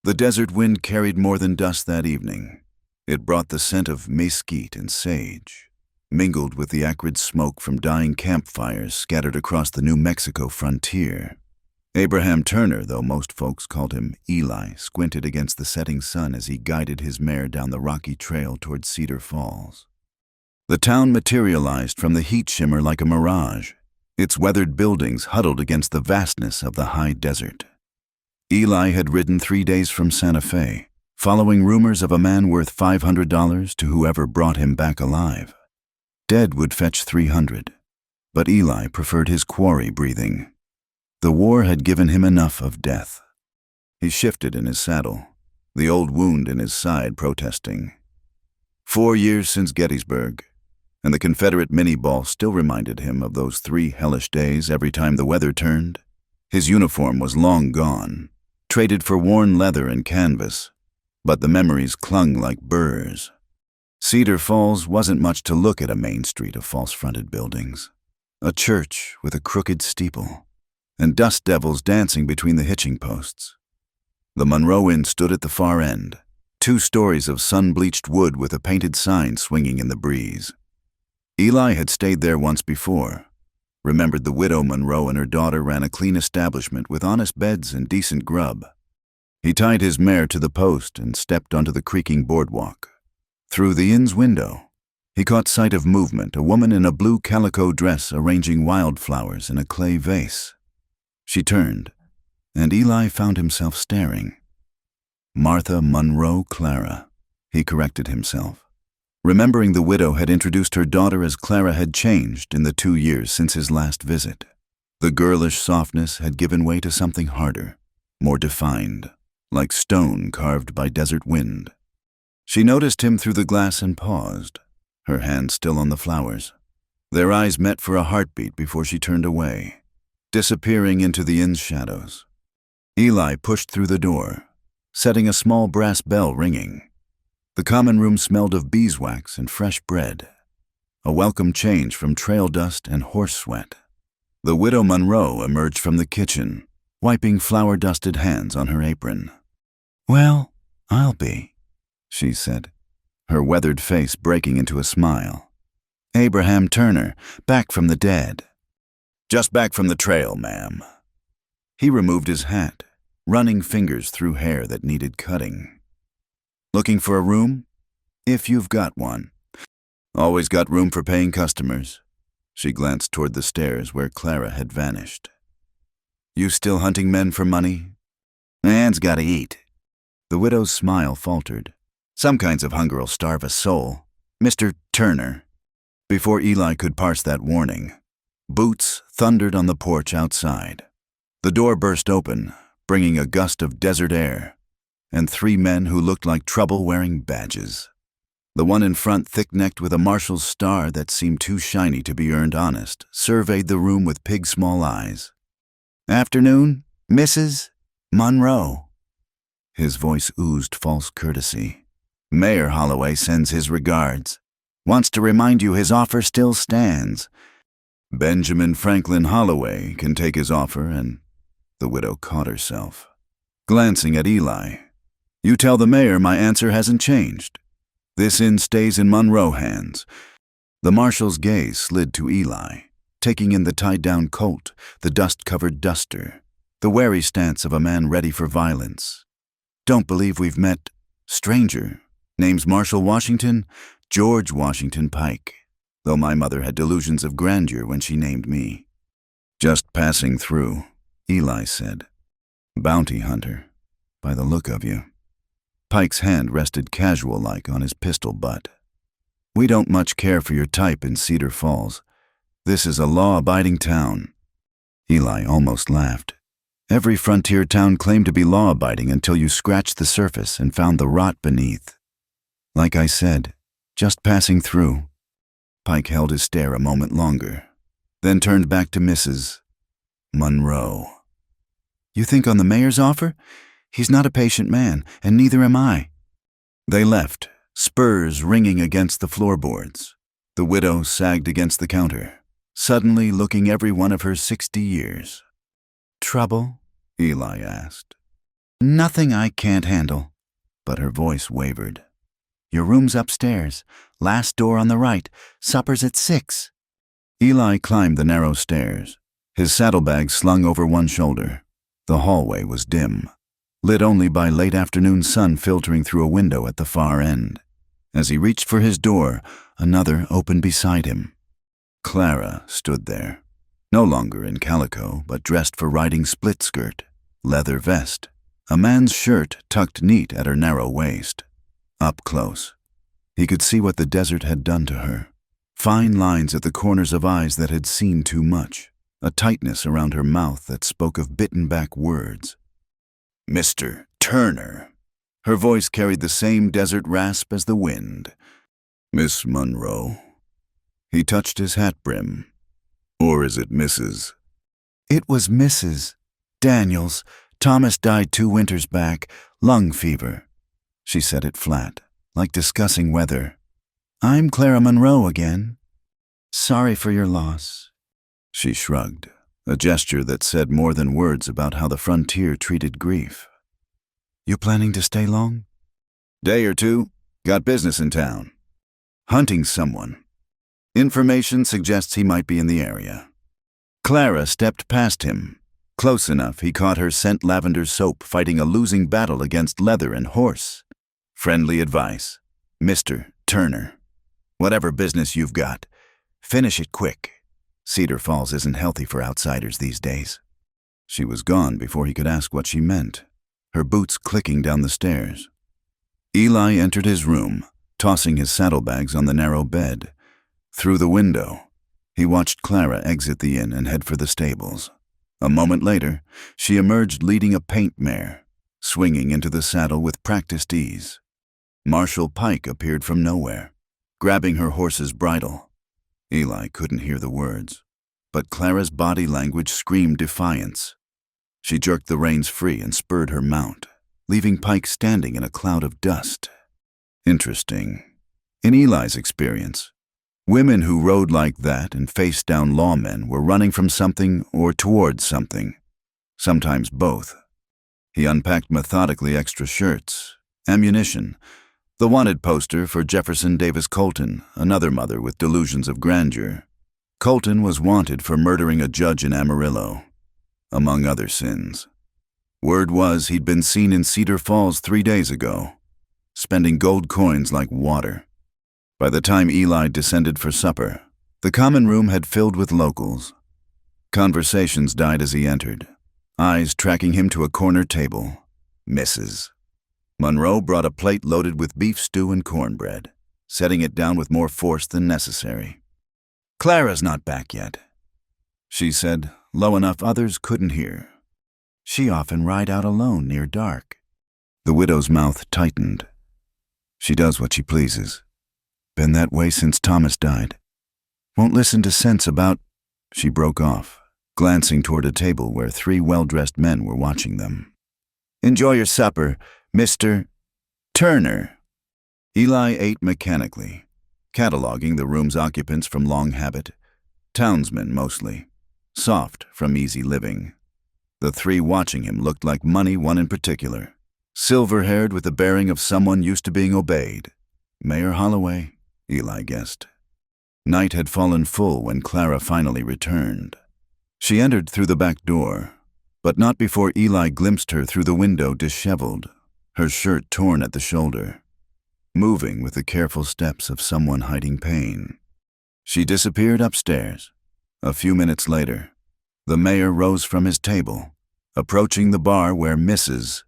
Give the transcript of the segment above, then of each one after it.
The desert wind carried more than dust that evening. It brought the scent of mesquite and sage, mingled with the acrid smoke from dying campfires scattered across the New Mexico frontier. Abraham Turner, though most folks called him Eli, squinted against the setting sun as he guided his mare down the rocky trail toward Cedar Falls. The town materialized from the heat shimmer like a mirage, its weathered buildings huddled against the vastness of the high desert. Eli had ridden 3 days from Santa Fe, following rumors of a man worth $500 to whoever brought him back alive. Dead would fetch $300, but Eli preferred his quarry breathing. The war had given him enough of death. He shifted in his saddle, the old wound in his side protesting. 4 years since Gettysburg, and the Confederate mini-ball still reminded him of those 3 hellish days every time the weather turned. His uniform was long gone, traded for worn leather and canvas, but the memories clung like burrs. Cedar Falls wasn't much to look at a main street of false-fronted buildings. A church with a crooked steeple, and dust devils dancing between the hitching posts. The Monroe Inn stood at the far end, 2 stories of sun-bleached wood with a painted sign swinging in the breeze. Eli had stayed there once before, remembered the widow Monroe and her daughter ran a clean establishment with honest beds and decent grub. He tied his mare to the post and stepped onto the creaking boardwalk. Through the inn's window, he caught sight of movement, a woman in a blue calico dress arranging wildflowers in a clay vase. She turned, and Eli found himself staring. Martha Monroe Clara, he corrected himself, remembering the widow had introduced her daughter as Clara had changed in the 2 years since his last visit. The girlish softness had given way to something harder, more defined, like stone carved by desert wind. She noticed him through the glass and paused, her hand still on the flowers. Their eyes met for a heartbeat before she turned away, disappearing into the inn's shadows. Eli pushed through the door, setting a small brass bell ringing. The common room smelled of beeswax and fresh bread, a welcome change from trail dust and horse sweat. The widow Monroe emerged from the kitchen, wiping flour-dusted hands on her apron. "Well, I'll be," she said, her weathered face breaking into a smile. "Abraham Turner, back from the dead." "Just back from the trail, ma'am." He removed his hat, running fingers through hair that needed cutting. "Looking for a room? If you've got one." "Always got room for paying customers." She glanced toward the stairs where Clara had vanished. "You still hunting men for money?" "Man's gotta eat." The widow's smile faltered. "Some kinds of hunger'll starve a soul, Mr. Turner." Before Eli could parse that warning, boots thundered on the porch outside. The door burst open, bringing a gust of desert air, and 3 men who looked like trouble wearing badges. The one in front, thick-necked with a marshal's star that seemed too shiny to be earned honest, surveyed the room with pig-small eyes. "Afternoon, Mrs. Monroe." His voice oozed false courtesy. "Mayor Holloway sends his regards. Wants to remind you his offer still stands." "Benjamin Franklin Holloway can take his offer," and the widow caught herself, glancing at Eli. "You tell the mayor my answer hasn't changed. This inn stays in Monroe hands." The marshal's gaze slid to Eli, taking in the tied-down colt, the dust-covered duster, the wary stance of a man ready for violence. "Don't believe we've met. Stranger. Name's Marshal Washington, George Washington Pike, though my mother had delusions of grandeur when she named me." "Just passing through," Eli said. "Bounty hunter, by the look of you." Pike's hand rested casual-like on his pistol butt. "We don't much care for your type in Cedar Falls. This is a law-abiding town." Eli almost laughed. Every frontier town claimed to be law-abiding until you scratched the surface and found the rot beneath. "Like I said, just passing through." Pike held his stare a moment longer, then turned back to Mrs. Monroe. "You think on the mayor's offer? He's not a patient man, and neither am I." They left, spurs ringing against the floorboards. The widow sagged against the counter, suddenly looking every one of her 60 years. "Trouble?" Eli asked. Nothing I can't handle. But her voice wavered. Your room's upstairs. Last door on the right. Supper's at 6. Eli climbed the narrow stairs, his saddlebag slung over one shoulder. The hallway was dim, lit only by late afternoon sun filtering through a window at the far end. As he reached for his door, another opened beside him. Clara stood there, no longer in calico, but dressed for riding split skirt, leather vest, a man's shirt tucked neat at her narrow waist. Up close, he could see what the desert had done to her. Fine lines at the corners of eyes that had seen too much, a tightness around her mouth that spoke of bitten-back words. Mr. Turner. Her voice carried the same desert rasp as the wind. Miss Monroe. He touched his hat brim. Or is it Mrs.? It was Mrs. Daniels. Thomas died 2 winters back. Lung fever. She said it flat, like discussing weather. I'm Clara Monroe again. Sorry for your loss. She shrugged, a gesture that said more than words about how the frontier treated grief. You planning to stay long? Day or 2. Got business in town. Hunting someone. Information suggests he might be in the area. Clara stepped past him. Close enough he caught her scent lavender soap fighting a losing battle against leather and horse. Friendly advice. Mr. Turner. Whatever business you've got, finish it quick. Cedar Falls isn't healthy for outsiders these days. She was gone before he could ask what she meant, her boots clicking down the stairs. Eli entered his room, tossing his saddlebags on the narrow bed. Through the window, he watched Clara exit the inn and head for the stables. A moment later, she emerged leading a paint mare, swinging into the saddle with practiced ease. Marshal Pike appeared from nowhere, grabbing her horse's bridle. Eli couldn't hear the words, but Clara's body language screamed defiance. She jerked the reins free and spurred her mount, leaving Pike standing in a cloud of dust. Interesting. In Eli's experience, women who rode like that and faced down lawmen were running from something or towards something, sometimes both. He unpacked methodically extra shirts, ammunition, the wanted poster for Jefferson Davis Colton, another mother with delusions of grandeur. Colton was wanted for murdering a judge in Amarillo, among other sins. Word was he'd been seen in Cedar Falls 3 days ago, spending gold coins like water. By the time Eli descended for supper, the common room had filled with locals. Conversations died as he entered, eyes tracking him to a corner table. Mrs. Monroe brought a plate loaded with beef stew and cornbread, setting it down with more force than necessary. Clara's not back yet, she said, low enough others couldn't hear. She often ride out alone near dark. The widow's mouth tightened. She does what she pleases. Been that way since Thomas died. Won't listen to sense about... She broke off, glancing toward a table where 3 well-dressed men were watching them. Enjoy your supper, Mr. Turner. Eli ate mechanically, cataloging the room's occupants from long habit, townsmen mostly, soft from easy living. The 3 watching him looked like money, one in particular, silver-haired with the bearing of someone used to being obeyed. Mayor Holloway, Eli guessed. Night had fallen full when Clara finally returned. She entered through the back door, but not before Eli glimpsed her through the window disheveled, her shirt torn at the shoulder, moving with the careful steps of someone hiding pain. She disappeared upstairs. A few minutes later, the mayor rose from his table, approaching the bar where Mrs.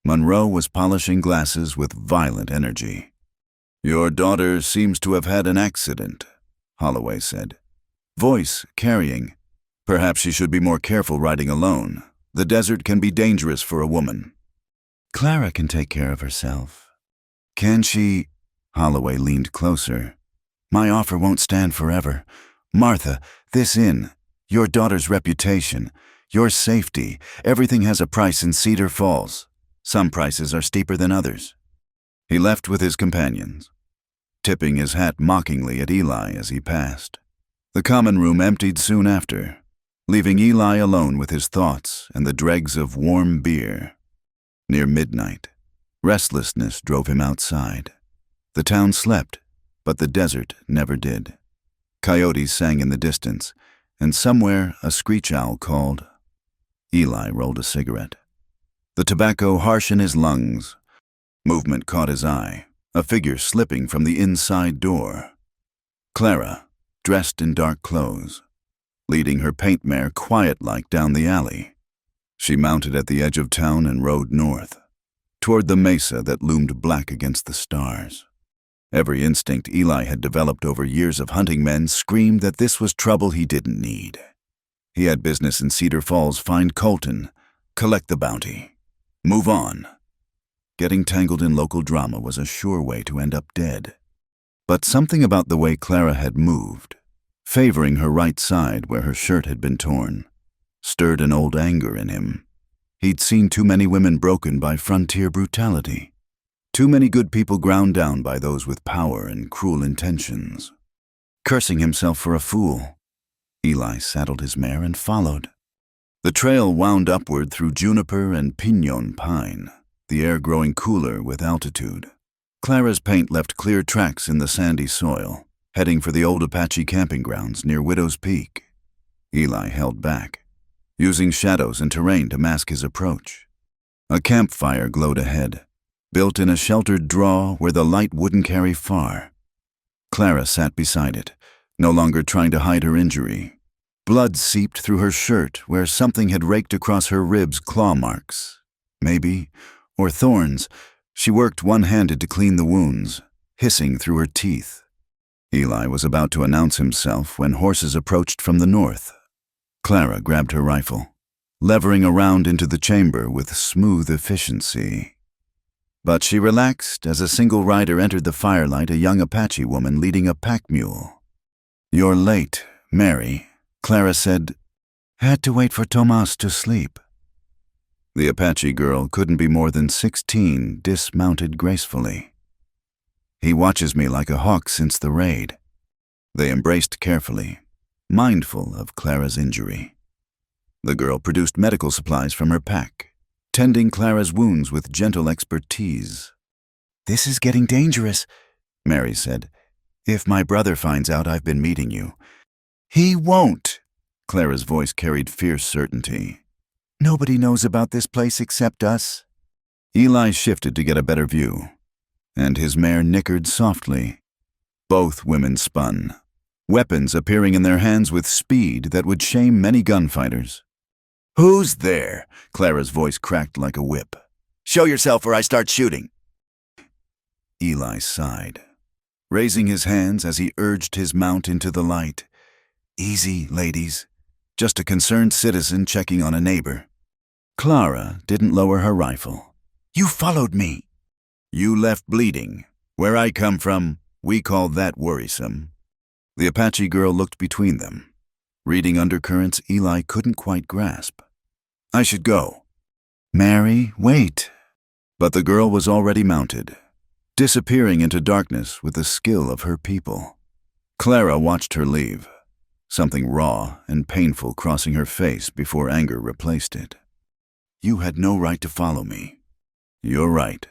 Monroe was polishing glasses with violent energy. Your daughter seems to have had an accident, Holloway said, voice carrying. Perhaps she should be more careful riding alone. The desert can be dangerous for a woman. Clara can take care of herself. Can she? Holloway leaned closer. My offer won't stand forever. Martha, this inn, your daughter's reputation, your safety, everything has a price in Cedar Falls. Some prices are steeper than others. He left with his companions, tipping his hat mockingly at Eli as he passed. The common room emptied soon after, leaving Eli alone with his thoughts and the dregs of warm beer. Near midnight, restlessness drove him outside. The town slept, but the desert never did. Coyotes sang in the distance, and somewhere a screech owl called. Eli rolled a cigarette. The tobacco harsh in his lungs. Movement caught his eye, a figure slipping from the inside door. Clara, dressed in dark clothes, leading her paint mare quiet-like down the alley. She mounted at the edge of town and rode north, toward the mesa that loomed black against the stars. Every instinct Eli had developed over years of hunting men screamed that this was trouble he didn't need. He had business in Cedar Falls, find Colton, collect the bounty, move on. Getting tangled in local drama was a sure way to end up dead. But something about the way Clara had moved, favoring her right side where her shirt had been torn, stirred an old anger in him. He'd seen too many women broken by frontier brutality. Too many good people ground down by those with power and cruel intentions. Cursing himself for a fool, Eli saddled his mare and followed. The trail wound upward through juniper and pinon pine, the air growing cooler with altitude. Clara's paint left clear tracks in the sandy soil, heading for the old Apache camping grounds near Widow's Peak. Eli held back, using shadows and terrain to mask his approach. A campfire glowed ahead, built in a sheltered draw where the light wouldn't carry far. Clara sat beside it, no longer trying to hide her injury. Blood seeped through her shirt where something had raked across her ribs, claw marks, maybe, or thorns. She worked one-handed to clean the wounds, hissing through her teeth. Eli was about to announce himself when horses approached from the north. Clara grabbed her rifle, levering around into the chamber with smooth efficiency. But she relaxed as a single rider entered the firelight, a young Apache woman leading a pack mule. "You're late, Mary," Clara said. "Had to wait for Tomas to sleep." The Apache girl couldn't be more than 16, dismounted gracefully. "He watches me like a hawk since the raid." They embraced carefully, mindful of Clara's injury. The girl produced medical supplies from her pack, tending Clara's wounds with gentle expertise. "This is getting dangerous," Mary said. "If my brother finds out I've been meeting you." "He won't," Clara's voice carried fierce certainty. "Nobody knows about this place except us." Eli shifted to get a better view, and his mare nickered softly. Both women spun, weapons appearing in their hands with speed that would shame many gunfighters. "Who's there?" Clara's voice cracked like a whip. "Show yourself or I start shooting." Eli sighed, raising his hands as he urged his mount into the light. "Easy, ladies. Just a concerned citizen checking on a neighbor." Clara didn't lower her rifle. "You followed me." "You left bleeding. Where I come from, we call that worrisome." The Apache girl looked between them, reading undercurrents Eli couldn't quite grasp. "I should go." "Mary, wait." But the girl was already mounted, disappearing into darkness with the skill of her people. Clara watched her leave, something raw and painful crossing her face before anger replaced it. "You had no right to follow me." "You're right."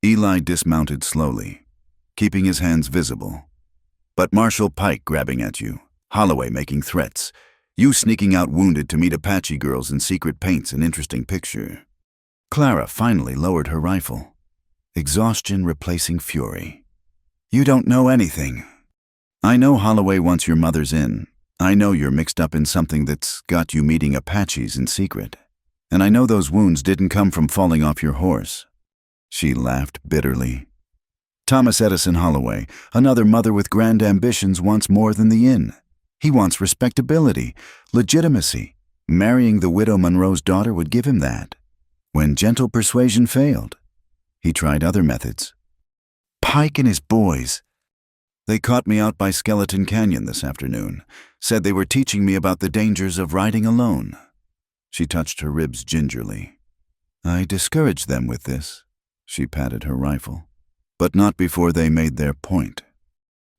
Eli dismounted slowly, keeping his hands visible. "But Marshal Pike grabbing at you, Holloway making threats, you sneaking out wounded to meet Apache girls in secret paint's an interesting picture." Clara finally lowered her rifle, exhaustion replacing fury. "You don't know anything. I know Holloway wants your mother's in. I know you're mixed up in something that's got you meeting Apaches in secret. And I know those wounds didn't come from falling off your horse." She laughed bitterly. "Thomas Edison Holloway, another mother with grand ambitions, wants more than the inn. He wants respectability, legitimacy. Marrying the widow Monroe's daughter would give him that. When gentle persuasion failed, he tried other methods. Pike and his boys. They caught me out by Skeleton Canyon this afternoon, said they were teaching me about the dangers of riding alone." She touched her ribs gingerly. "I discouraged them with this." She patted her rifle. "But not before they made their point."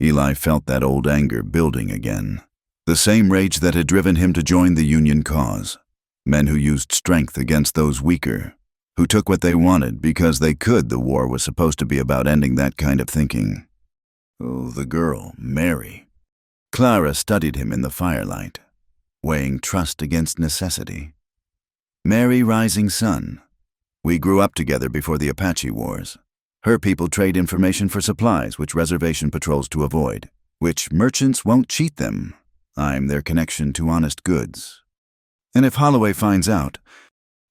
Eli felt that old anger building again, the same rage that had driven him to join the Union cause. Men who used strength against those weaker, who took what they wanted because they could. The war was supposed to be about ending that kind of thinking. Oh, the girl, Mary. Clara studied him in the firelight, weighing trust against necessity. Mary, rising sun. We grew up together before the Apache Wars. Her people trade information for supplies, which reservation patrols to avoid, which merchants won't cheat them. I'm their connection to honest goods. And if Holloway finds out,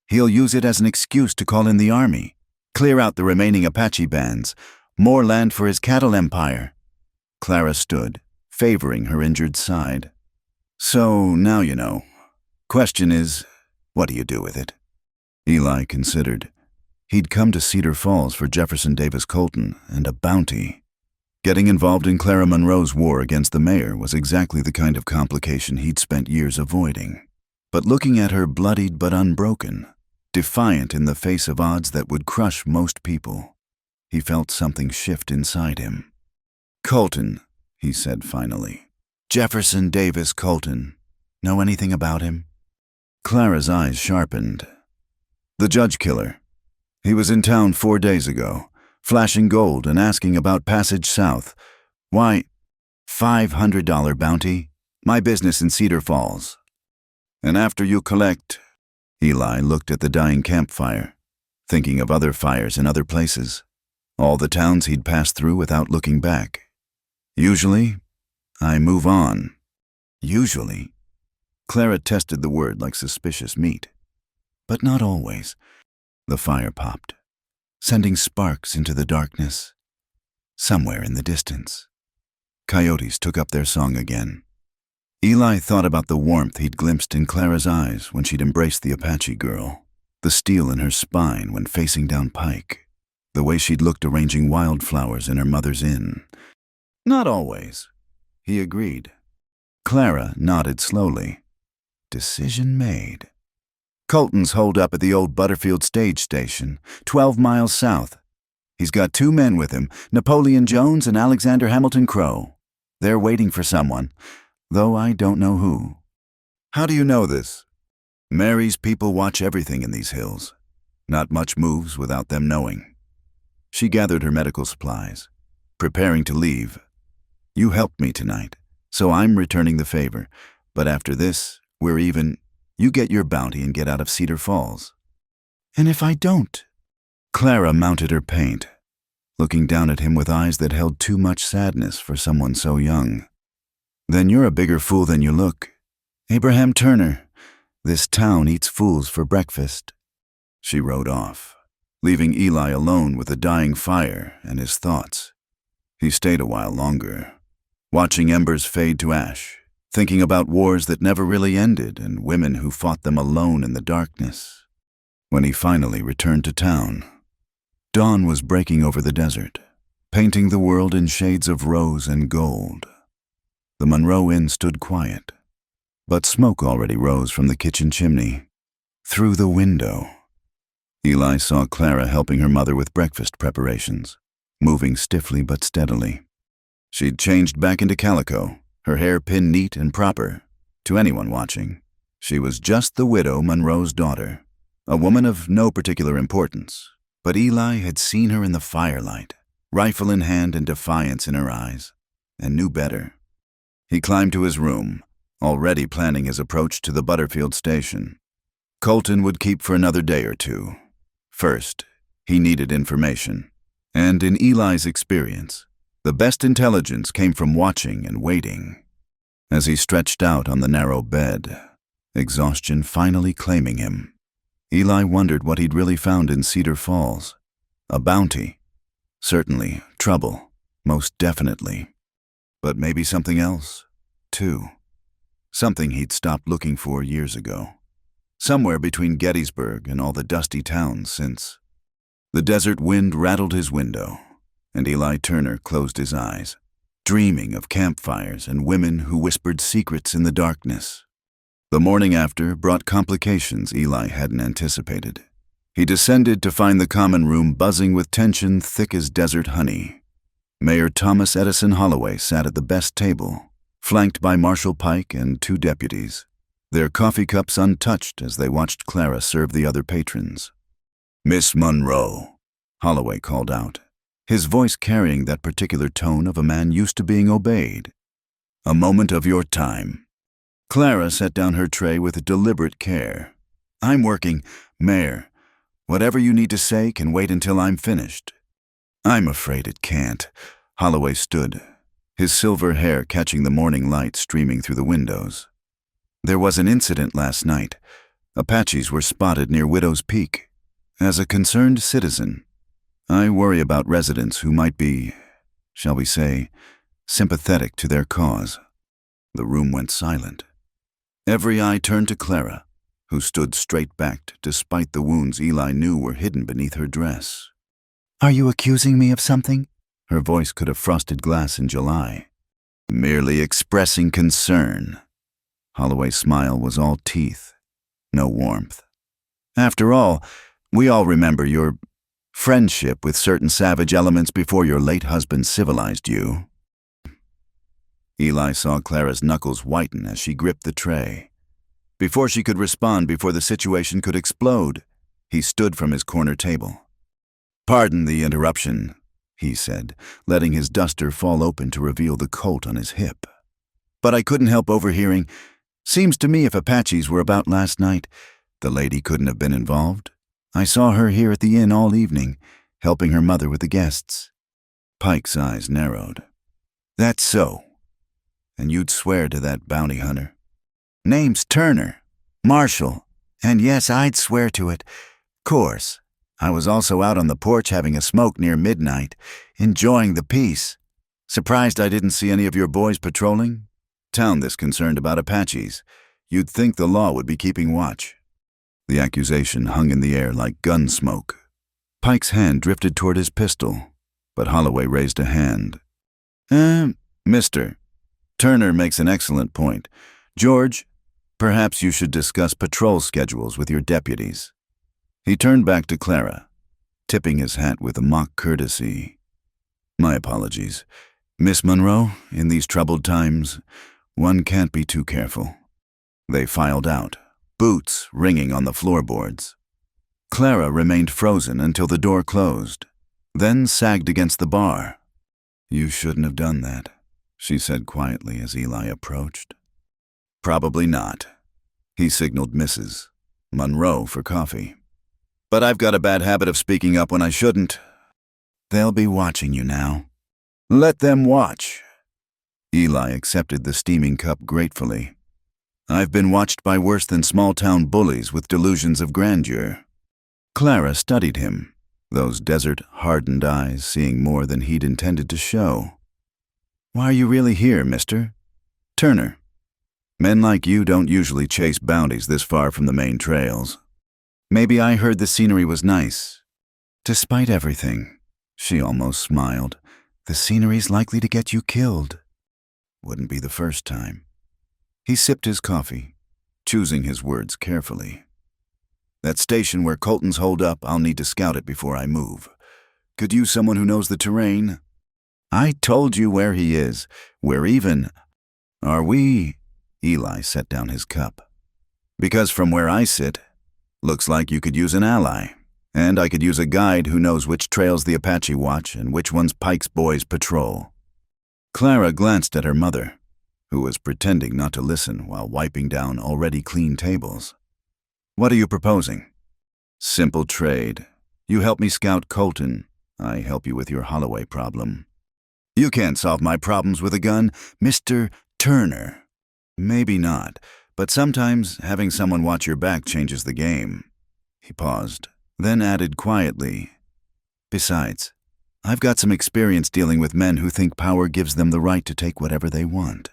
he'll use it as an excuse to call in the army, clear out the remaining Apache bands, more land for his cattle empire. Clara stood, favoring her injured side. So now you know. Question is, what do you do with it? Eli considered. He'd come to Cedar Falls for Jefferson Davis Colton and a bounty. Getting involved in Clara Monroe's war against the mayor was exactly the kind of complication he'd spent years avoiding. But looking at her bloodied but unbroken, defiant in the face of odds that would crush most people, he felt something shift inside him. Colton, he said finally. Jefferson Davis Colton. Know anything about him? Clara's eyes sharpened. The judge killer. He was in town 4 days ago, flashing gold and asking about passage south. Why, $500 bounty? My business in Cedar Falls. And after you collect... Eli looked at the dying campfire, thinking of other fires in other places, all the towns he'd passed through without looking back. Usually, I move on. Usually. Clara tested the word like suspicious meat. But not always. The fire popped, sending sparks into the darkness. Somewhere in the distance, coyotes took up their song again. Eli thought about the warmth he'd glimpsed in Clara's eyes when she'd embraced the Apache girl, the steel in her spine when facing down Pike, the way she'd looked arranging wildflowers in her mother's inn. Not always, he agreed. Clara nodded slowly. Decision made. Colton's holed up at the old Butterfield stage station, 12 miles south. He's got 2 men with him, Napoleon Jones and Alexander Hamilton Crowe. They're waiting for someone, though I don't know who. How do you know this? Mary's people watch everything in these hills. Not much moves without them knowing. She gathered her medical supplies, preparing to leave. You helped me tonight, so I'm returning the favor. But after this, we're even. You get your bounty and get out of Cedar Falls. And if I don't? Clara mounted her paint, looking down at him with eyes that held too much sadness for someone so young. Then you're a bigger fool than you look. Abraham Turner, this town eats fools for breakfast. She rode off, leaving Eli alone with the dying fire and his thoughts. He stayed a while longer, watching embers fade to ash, thinking about wars that never really ended and women who fought them alone in the darkness. When he finally returned to town, dawn was breaking over the desert, painting the world in shades of rose and gold. The Monroe Inn stood quiet, but smoke already rose from the kitchen chimney. Through the window, Eli saw Clara helping her mother with breakfast preparations, moving stiffly but steadily. She'd changed back into calico, her hair pinned neat and proper. To anyone watching, she was just the widow Monroe's daughter, a woman of no particular importance. But Eli had seen her in the firelight, rifle in hand and defiance in her eyes, and knew better. He climbed to his room, already planning his approach to the Butterfield station. Colton would keep for another day or two. First, he needed information, and in Eli's experience, the best intelligence came from watching and waiting. As he stretched out on the narrow bed, exhaustion finally claiming him, Eli wondered what he'd really found in Cedar Falls. A bounty. Certainly, trouble. Most definitely. But maybe something else, too. Something he'd stopped looking for years ago. Somewhere between Gettysburg and all the dusty towns since. The desert wind rattled his window, and Eli Turner closed his eyes, dreaming of campfires and women who whispered secrets in the darkness. The morning after brought complications Eli hadn't anticipated. He descended to find the common room buzzing with tension thick as desert honey. Mayor Thomas Edison Holloway sat at the best table, flanked by Marshal Pike and 2 deputies, their coffee cups untouched as they watched Clara serve the other patrons. Miss Monroe, Holloway called out, his voice carrying that particular tone of a man used to being obeyed. A moment of your time. Clara set down her tray with deliberate care. I'm working, Mayor. Whatever you need to say can wait until I'm finished. I'm afraid it can't. Holloway stood, his silver hair catching the morning light streaming through the windows. There was an incident last night. Apaches were spotted near Widow's Peak. As a concerned citizen, I worry about residents who might be, shall we say, sympathetic to their cause. The room went silent. Every eye turned to Clara, who stood straight-backed despite the wounds Eli knew were hidden beneath her dress. Are you accusing me of something? Her voice could have frosted glass in July. Merely expressing concern. Holloway's smile was all teeth, no warmth. After all, we all remember your friendship with certain savage elements before your late husband civilized you. Eli saw Clara's knuckles whiten as she gripped the tray. Before she could respond, before the situation could explode, he stood from his corner table. Pardon the interruption, he said, letting his duster fall open to reveal the Colt on his hip. But I couldn't help overhearing. Seems to me if Apaches were about last night, the lady couldn't have been involved. I saw her here at the inn all evening, helping her mother with the guests. Pike's eyes narrowed. That's so. And you'd swear to that bounty hunter? Name's Turner. Marshall. And yes, I'd swear to it. Course. I was also out on the porch having a smoke near midnight, enjoying the peace. Surprised I didn't see any of your boys patrolling? Town this concerned about Apaches. You'd think the law would be keeping watch. The accusation hung in the air like gun smoke. Pike's hand drifted toward his pistol, but Holloway raised a hand. Mister, Turner makes an excellent point. George, perhaps you should discuss patrol schedules with your deputies. He turned back to Clara, tipping his hat with a mock courtesy. My apologies. Miss Monroe, in these troubled times, one can't be too careful. They filed out, boots ringing on the floorboards. Clara remained frozen until the door closed, then sagged against the bar. You shouldn't have done that, she said quietly as Eli approached. Probably not. He signaled Mrs. Monroe for coffee. But I've got a bad habit of speaking up when I shouldn't. They'll be watching you now. Let them watch. Eli accepted the steaming cup gratefully. I've been watched by worse than small-town bullies with delusions of grandeur. Clara studied him, those desert-hardened eyes seeing more than he'd intended to show. Why are you really here, mister? Turner. Men like you don't usually chase bounties this far from the main trails. Maybe I heard the scenery was nice. Despite everything, she almost smiled, the scenery's likely to get you killed. Wouldn't be the first time. He sipped his coffee, choosing his words carefully. That station where Colton's holed up, I'll need to scout it before I move. Could use someone who knows the terrain. I told you where he is. We're even. Are we? Eli set down his cup. Because from where I sit, looks like you could use an ally, and I could use a guide who knows which trails the Apache watch and which ones Pike's boys patrol. Clara glanced at her mother, who was pretending not to listen while wiping down already clean tables. What are you proposing? Simple trade. You help me scout Colton, I help you with your Holloway problem. You can't solve my problems with a gun, Mr. Turner. Maybe not. But sometimes having someone watch your back changes the game. He paused, then added quietly, Besides, I've got some experience dealing with men who think power gives them the right to take whatever they want.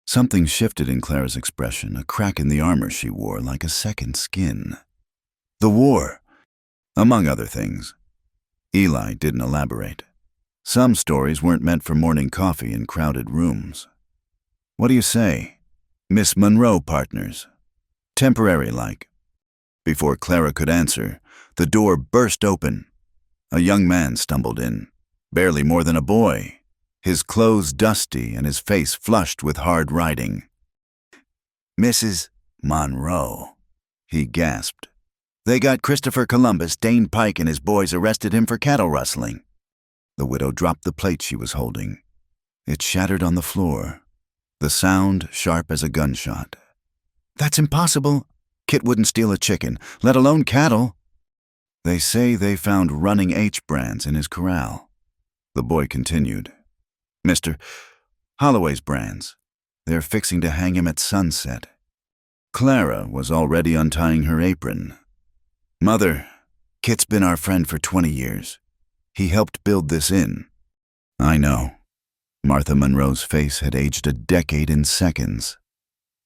Something shifted in Clara's expression, a crack in the armor she wore like a second skin. The war, among other things. Eli didn't elaborate. Some stories weren't meant for morning coffee in crowded rooms. What do you say? Miss Monroe partners. Temporary-like. Before Clara could answer, the door burst open. A young man stumbled in, barely more than a boy, his clothes dusty and his face flushed with hard riding. Mrs. Monroe, he gasped. They got Christopher Columbus, Dane Pike, and his boys arrested him for cattle rustling. The widow dropped the plate she was holding. It shattered on the floor, the sound sharp as a gunshot. That's impossible. Kit wouldn't steal a chicken, let alone cattle. They say they found running H brands in his corral. The boy continued. Mr. Holloway's brands. They're fixing to hang him at sunset. Clara was already untying her apron. Mother, Kit's been our friend for 20 years. He helped build this inn. I know. Martha Monroe's face had aged a decade in seconds.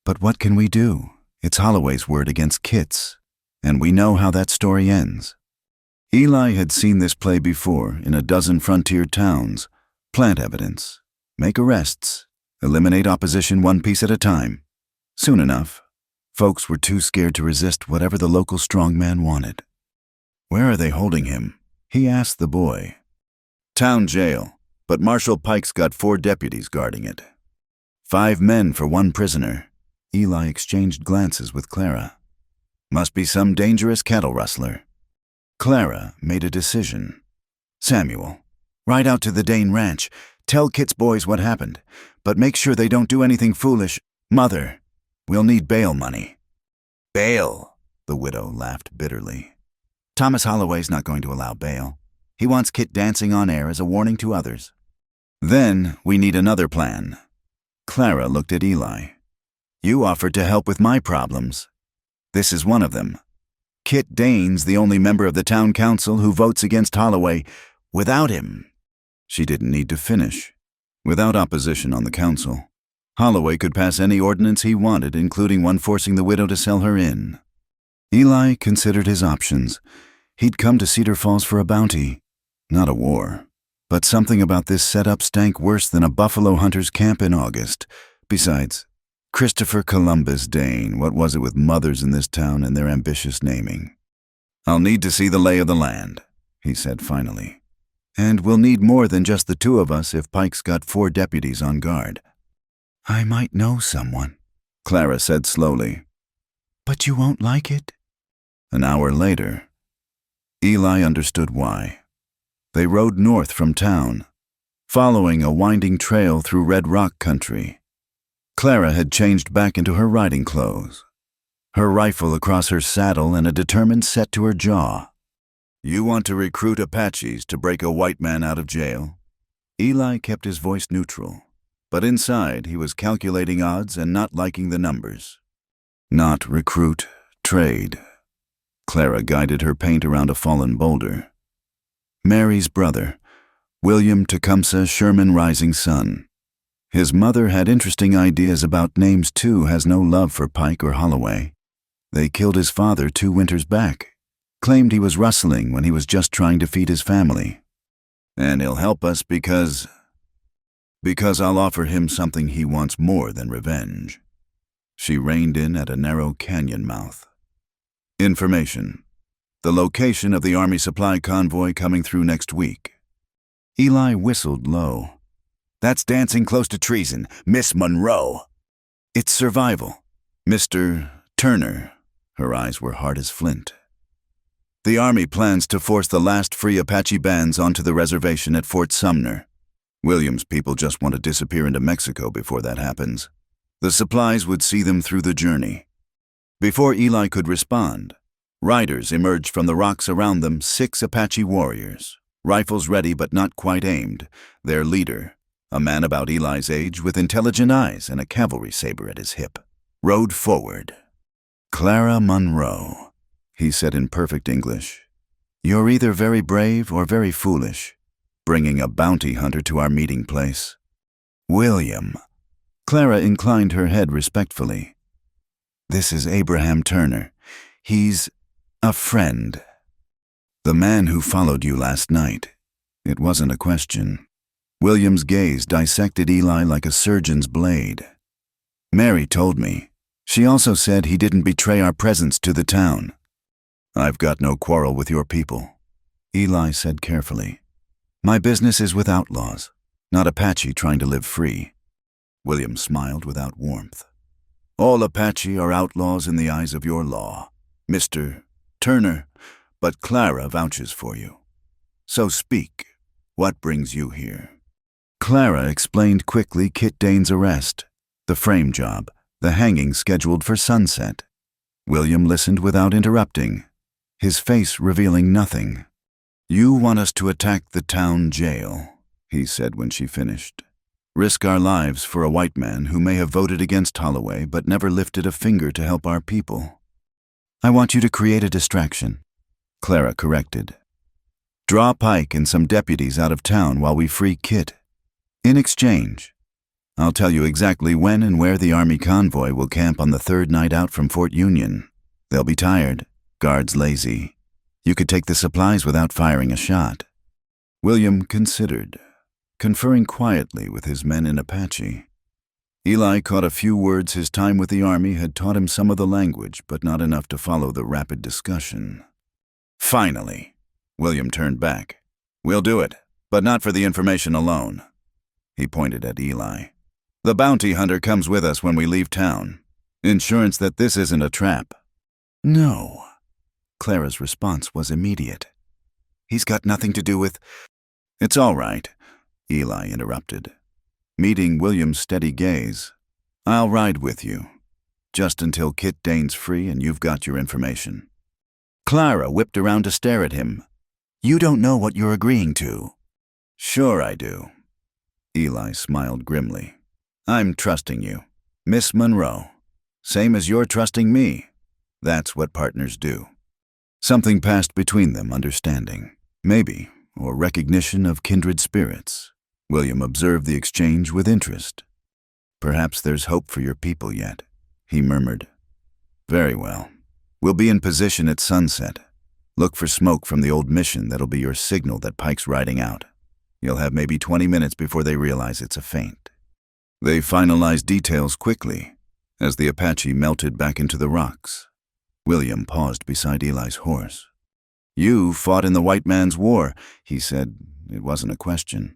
But what can we do? It's Holloway's word against Kit's, and we know how that story ends. Eli had seen this play before in a dozen frontier towns. Plant evidence, make arrests, eliminate opposition one piece at a time. Soon enough, folks were too scared to resist whatever the local strongman wanted. Where are they holding him? He asked the boy. Town jail, but Marshal Pike's got 4 deputies guarding it. 5 men for 1 prisoner. Eli exchanged glances with Clara. Must be some dangerous cattle rustler. Clara made a decision. Samuel, ride out to the Dane ranch. Tell Kit's boys what happened, but make sure they don't do anything foolish. Mother, we'll need bail money. Bail? The widow laughed bitterly. Thomas Holloway's not going to allow bail. He wants Kit dancing on air as a warning to others. Then we need another plan. Clara looked at Eli. You offered to help with my problems. This is one of them. Kit Dane's the only member of the town council who votes against Holloway. Without him, she didn't need to finish. Without opposition on the council, Holloway could pass any ordinance he wanted, including one forcing the widow to sell her inn. Eli considered his options. He'd come to Cedar Falls for a bounty, not a war. But something about this setup stank worse than a buffalo hunter's camp in August. Besides, Christopher Columbus Dane, what was it with mothers in this town and their ambitious naming? I'll need to see the lay of the land, he said finally. And we'll need more than just the 2 of us if Pike's got 4 deputies on guard. I might know someone, Clara said slowly. But you won't like it? An hour later, Eli understood why. They rode north from town, following a winding trail through Red Rock country. Clara had changed back into her riding clothes, her rifle across her saddle and a determined set to her jaw. You want to recruit Apaches to break a white man out of jail? Eli kept his voice neutral, but inside he was calculating odds and not liking the numbers. Not recruit, trade. Clara guided her paint around a fallen boulder. Mary's brother, William Tecumseh Sherman Rising Sun. His mother had interesting ideas about names too, has no love for Pike or Holloway. They killed his father 2 winters back. Claimed he was rustling when he was just trying to feed his family. And he'll help us because I'll offer him something he wants more than revenge. She reined in at a narrow canyon mouth. Information. The location of the Army supply convoy coming through next week. Eli whistled low. That's dancing close to treason, Miss Monroe. It's survival. Mr. Turner. Her eyes were hard as flint. The Army plans to force the last free Apache bands onto the reservation at Fort Sumner. William's people just want to disappear into Mexico before that happens. The supplies would see them through the journey. Before Eli could respond, riders emerged from the rocks around them, 6 Apache warriors, rifles ready but not quite aimed. Their leader, a man about Eli's age with intelligent eyes and a cavalry saber at his hip, rode forward. Clara Monroe, he said in perfect English. You're either very brave or very foolish, bringing a bounty hunter to our meeting place. William. Clara inclined her head respectfully. This is Abraham Turner. He's a friend. The man who followed you last night. It wasn't a question. William's gaze dissected Eli like a surgeon's blade. Mary told me. She also said he didn't betray our presence to the town. I've got no quarrel with your people, Eli said carefully. My business is with outlaws, not Apache trying to live free. William smiled without warmth. All Apache are outlaws in the eyes of your law, Mr. Turner, but Clara vouches for you. So speak. What brings you here?" Clara explained quickly Kit Dane's arrest, the frame job, the hanging scheduled for sunset. William listened without interrupting, his face revealing nothing. "You want us to attack the town jail," he said when she finished. "Risk our lives for a white man who may have voted against Holloway but never lifted a finger to help our people." "I want you to create a distraction," Clara corrected. "Draw Pike and some deputies out of town while we free Kit. In exchange, I'll tell you exactly when and where the Army convoy will camp on the third night out from Fort Union. They'll be tired, guards lazy. You could take the supplies without firing a shot." William considered, conferring quietly with his men in Apache. Eli caught a few words. His time with the Army had taught him some of the language, but not enough to follow the rapid discussion. "Finally," William turned back. "We'll do it, but not for the information alone." He pointed at Eli. "The bounty hunter comes with us when we leave town. Insurance that this isn't a trap." "No." Clara's response was immediate. "He's got nothing to do with—" "It's all right," Eli interrupted, meeting William's steady gaze. "I'll ride with you, just until Kit Dane's free and you've got your information." Clara whipped around to stare at him. "You don't know what you're agreeing to." "Sure I do." Eli smiled grimly. "I'm trusting you, Miss Monroe, same as you're trusting me. That's what partners do." Something passed between them, understanding, maybe, or recognition of kindred spirits. William observed the exchange with interest. "Perhaps there's hope for your people yet," he murmured. "Very well. We'll be in position at sunset. Look for smoke from the old mission. That'll be your signal that Pike's riding out. You'll have maybe 20 minutes before they realize it's a feint." They finalized details quickly as the Apache melted back into the rocks. William paused beside Eli's horse. "You fought in the white man's war," he said. It wasn't a question.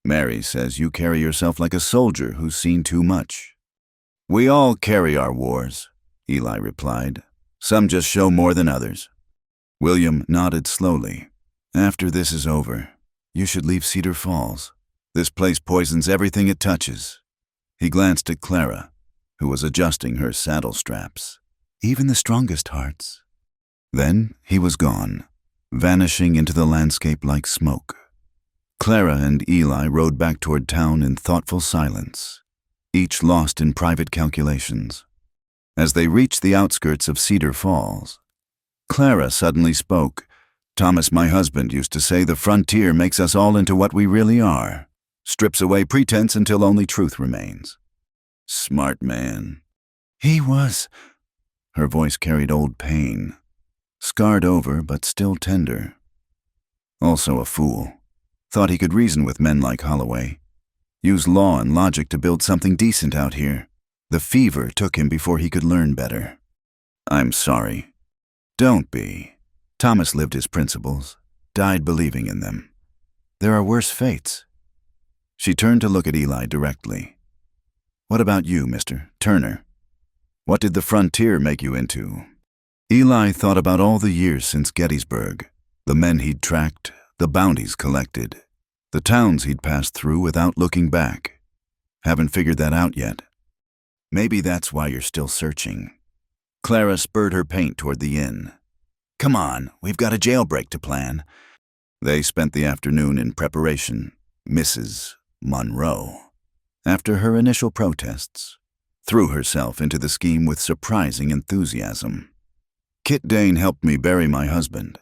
"Mary says you carry yourself like a soldier who's seen too much." "We all carry our wars," Eli replied. "Some just show more than others." William nodded slowly. "After this is over, you should leave Cedar Falls. This place poisons everything it touches." He glanced at Clara, who was adjusting her saddle straps. "Even the strongest hearts." Then he was gone, vanishing into the landscape like smoke. Clara and Eli rode back toward town in thoughtful silence, each lost in private calculations. As they reached the outskirts of Cedar Falls, Clara suddenly spoke. "Thomas, my husband, used to say the frontier makes us all into what we really are, strips away pretense until only truth remains." "Smart man." "He was." Her voice carried old pain, scarred over but still tender. "Also a fool. Thought he could reason with men like Holloway. Use law and logic to build something decent out here. The fever took him before he could learn better." "I'm sorry." "Don't be. Thomas lived his principles, died believing in them. There are worse fates." She turned to look at Eli directly. "What about you, Mr. Turner? What did the frontier make you into?" Eli thought about all the years since Gettysburg, the men he'd tracked, the bounties collected, the towns he'd passed through without looking back. "Haven't figured that out yet." "Maybe that's why you're still searching." Clara spurred her paint toward the inn. "Come on, we've got a jailbreak to plan." They spent the afternoon in preparation. Mrs. Monroe, after her initial protests, threw herself into the scheme with surprising enthusiasm. "Kit Dane helped me bury my husband,"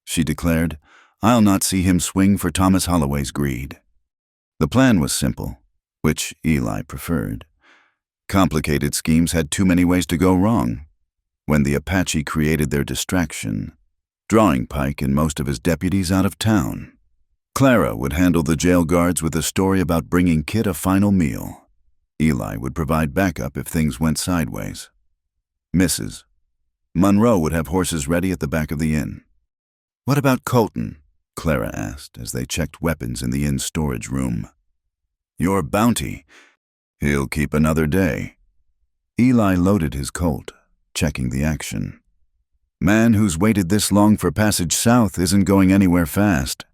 she declared. "I'll not see him swing for Thomas Holloway's greed." The plan was simple, which Eli preferred. Complicated schemes had too many ways to go wrong. When the Apache created their distraction, drawing Pike and most of his deputies out of town, Clara would handle the jail guards with a story about bringing Kit a final meal. Eli would provide backup if things went sideways. Mrs. Monroe would have horses ready at the back of the inn. "What about Colton?" Clara asked as they checked weapons in the inn's storage room. "Your bounty. He'll keep another day." Eli loaded his Colt, checking the action. Man who's waited this long for passage south isn't going anywhere fast.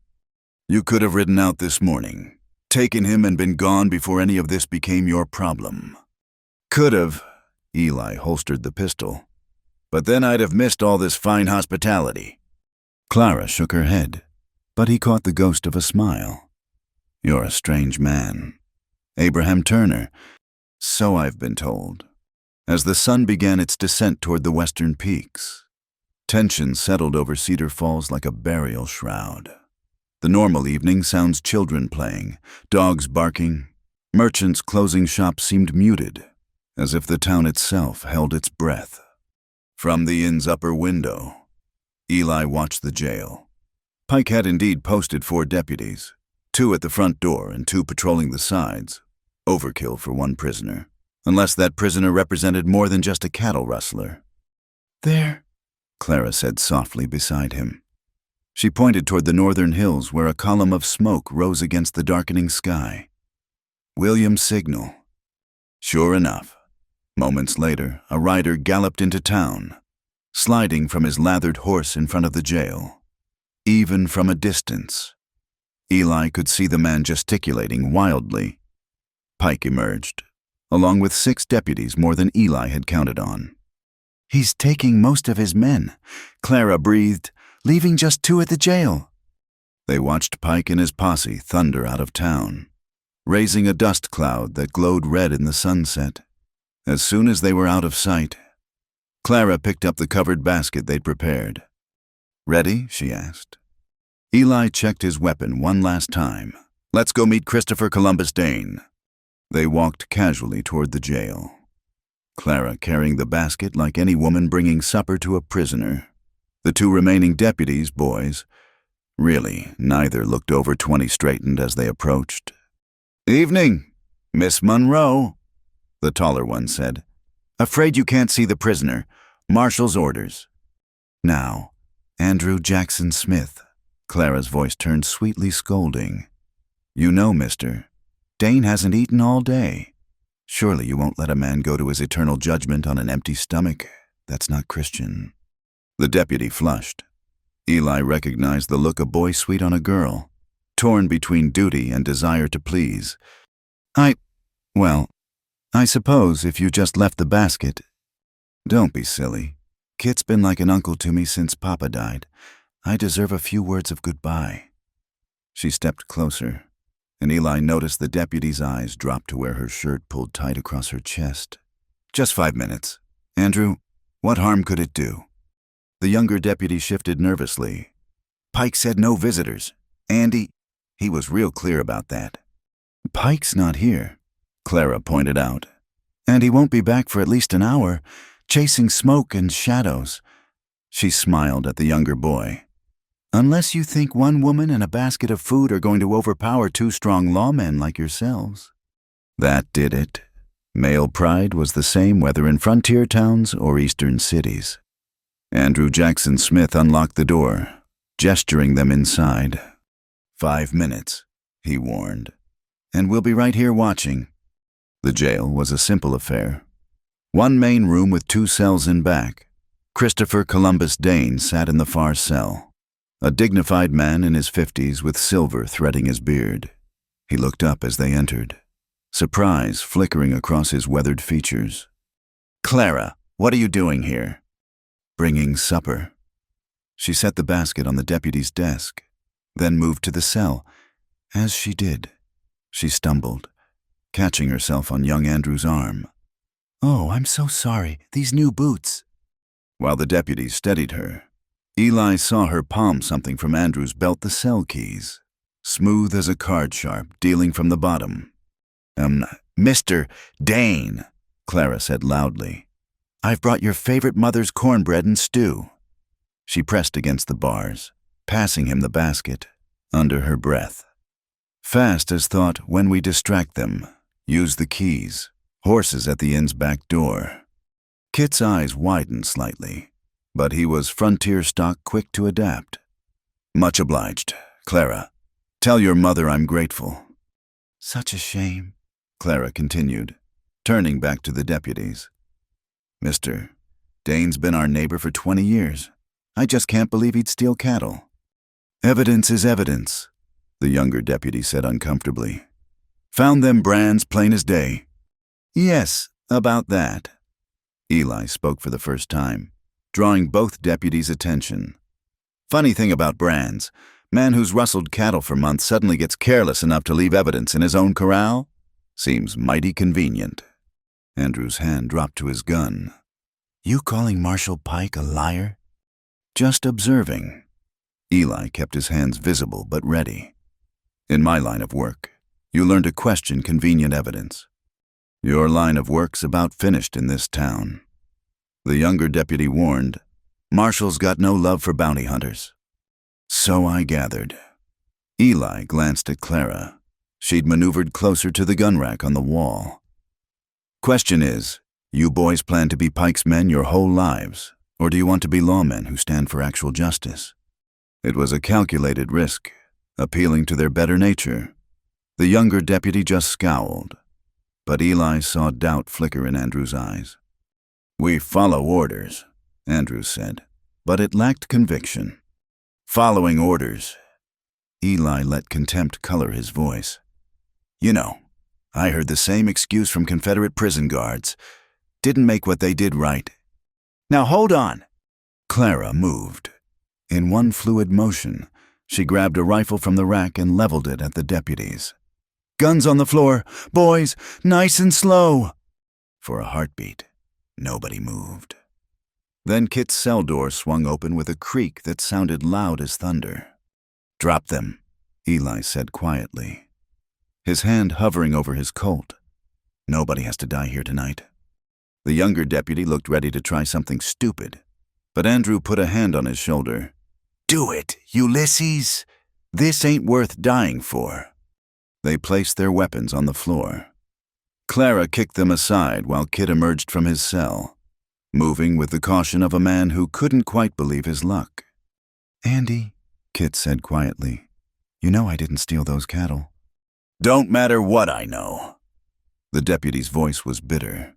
You could have ridden out this morning, taken him and been gone before any of this became your problem. Could have. Eli holstered the pistol. But then I'd have missed all this fine hospitality. Clara shook her head, but he caught the ghost of a smile. You're a strange man. Abraham Turner. So I've been told. As the sun began its descent toward the western peaks, tension settled over Cedar Falls like a burial shroud. The normal evening sounds children playing, dogs barking, merchants closing shops seemed muted, as if the town itself held its breath. From the inn's upper window, Eli watched the jail. Pike had indeed posted 4 deputies, 2 at the front door and 2 patrolling the sides. Overkill for 1 prisoner, unless that prisoner represented more than just a cattle rustler. There, Clara said softly beside him. She pointed toward the northern hills where a column of smoke rose against the darkening sky. William's signal. Sure enough, moments later, a rider galloped into town, sliding from his lathered horse in front of the jail. Even from a distance, Eli could see the man gesticulating wildly. Pike emerged, along with 6 deputies more than Eli had counted on. He's taking most of his men, Clara breathed, leaving just 2 at the jail. They watched Pike and his posse thunder out of town, raising a dust cloud that glowed red in the sunset. As soon as they were out of sight, Clara picked up the covered basket they'd prepared. Ready? She asked. Eli checked his weapon one last time. Let's go meet Christopher Columbus Dane. They walked casually toward the jail, Clara carrying the basket like any woman bringing supper to a prisoner. The 2 remaining deputies, boys. Really, neither looked over 20 straightened as they approached. Evening, Miss Monroe, the taller one said. Afraid you can't see the prisoner. Marshal's orders. Now, Andrew Jackson Smith. Clara's voice turned sweetly scolding. You know, mister, Dane hasn't eaten all day. Surely you won't let a man go to his eternal judgment on an empty stomach. That's not Christian. The deputy flushed. Eli recognized the look a boy sweet on a girl, torn between duty and desire to please. I suppose if you just left the basket. Don't be silly. Kit's been like an uncle to me since Papa died. I deserve a few words of goodbye. She stepped closer, and Eli noticed the deputy's eyes drop to where her shirt pulled tight across her chest. Just 5 minutes. Andrew, what harm could it do? The younger deputy shifted nervously. Pike said no visitors. Andy, he was real clear about that. Pike's not here, Clara pointed out. And he won't be back for at least an hour, chasing smoke and shadows. She smiled at the younger boy. Unless you think 1 woman and a basket of food are going to overpower 2 strong lawmen like yourselves. That did it. Male pride was the same whether in frontier towns or eastern cities. Andrew Jackson Smith unlocked the door, gesturing them inside. 5 minutes, he warned. And we'll be right here watching. The jail was a simple affair. 1 main room with 2 cells in back. Christopher Columbus Dane sat in the far cell. A dignified man in his 50s with silver threading his beard. He looked up as they entered, surprise flickering across his weathered features. Clara, what are you doing here? Bringing supper. She set the basket on the deputy's desk, then moved to the cell. As she did, she stumbled, catching herself on young Andrew's arm. Oh, I'm so sorry. These new boots. While the deputy steadied her, Eli saw her palm something from Andrew's belt, the cell keys, smooth as a card sharp, dealing from the bottom. Mr. Dane, Clara said loudly. I've brought your favorite mother's cornbread and stew. She pressed against the bars, passing him the basket, under her breath. Fast as thought, when we distract them, use the keys, horses at the inn's back door. Kit's eyes widened slightly, but he was frontier stock, quick to adapt. Much obliged, Clara. Tell your mother I'm grateful. Such a shame, Clara continued, turning back to the deputies. Mister, Dane's been our neighbor for 20 years. I just can't believe he'd steal cattle." "Evidence is evidence," the younger deputy said uncomfortably. "Found them brands plain as day." "Yes, about that." Eli spoke for the first time, drawing both deputies' attention. "Funny thing about brands, man who's rustled cattle for months suddenly gets careless enough to leave evidence in his own corral? Seems mighty convenient." Andrew's hand dropped to his gun. "You calling Marshal Pike a liar?" "Just observing." Eli kept his hands visible but ready. "In my line of work, you learn to question convenient evidence. Your line of work's about finished in this town." The younger deputy warned, "Marshall's got no love for bounty hunters." "So I gathered." Eli glanced at Clara. She'd maneuvered closer to the gun rack on the wall. "Question is, you boys plan to be Pike's men your whole lives, or do you want to be lawmen who stand for actual justice?" It was a calculated risk, appealing to their better nature. The younger deputy just scowled, but Eli saw doubt flicker in Andrew's eyes. "We follow orders," Andrews said, but it lacked conviction. "Following orders." Eli let contempt color his voice. "You know, I heard the same excuse from Confederate prison guards. Didn't make what they did right." "Now hold on." Clara moved. In one fluid motion, she grabbed a rifle from the rack and leveled it at the deputies. "Guns on the floor. Boys, nice and slow." For a heartbeat, nobody moved. Then Kit's cell door swung open with a creak that sounded loud as thunder. "Drop them," Eli said quietly, his hand hovering over his Colt. "Nobody has to die here tonight." The younger deputy looked ready to try something stupid, but Andrew put a hand on his shoulder. "Do it, Ulysses. This ain't worth dying for." They placed their weapons on the floor. Clara kicked them aside while Kit emerged from his cell, moving with the caution of a man who couldn't quite believe his luck. "Andy," Kit said quietly, "you know I didn't steal those cattle." "Don't matter what I know." The deputy's voice was bitter.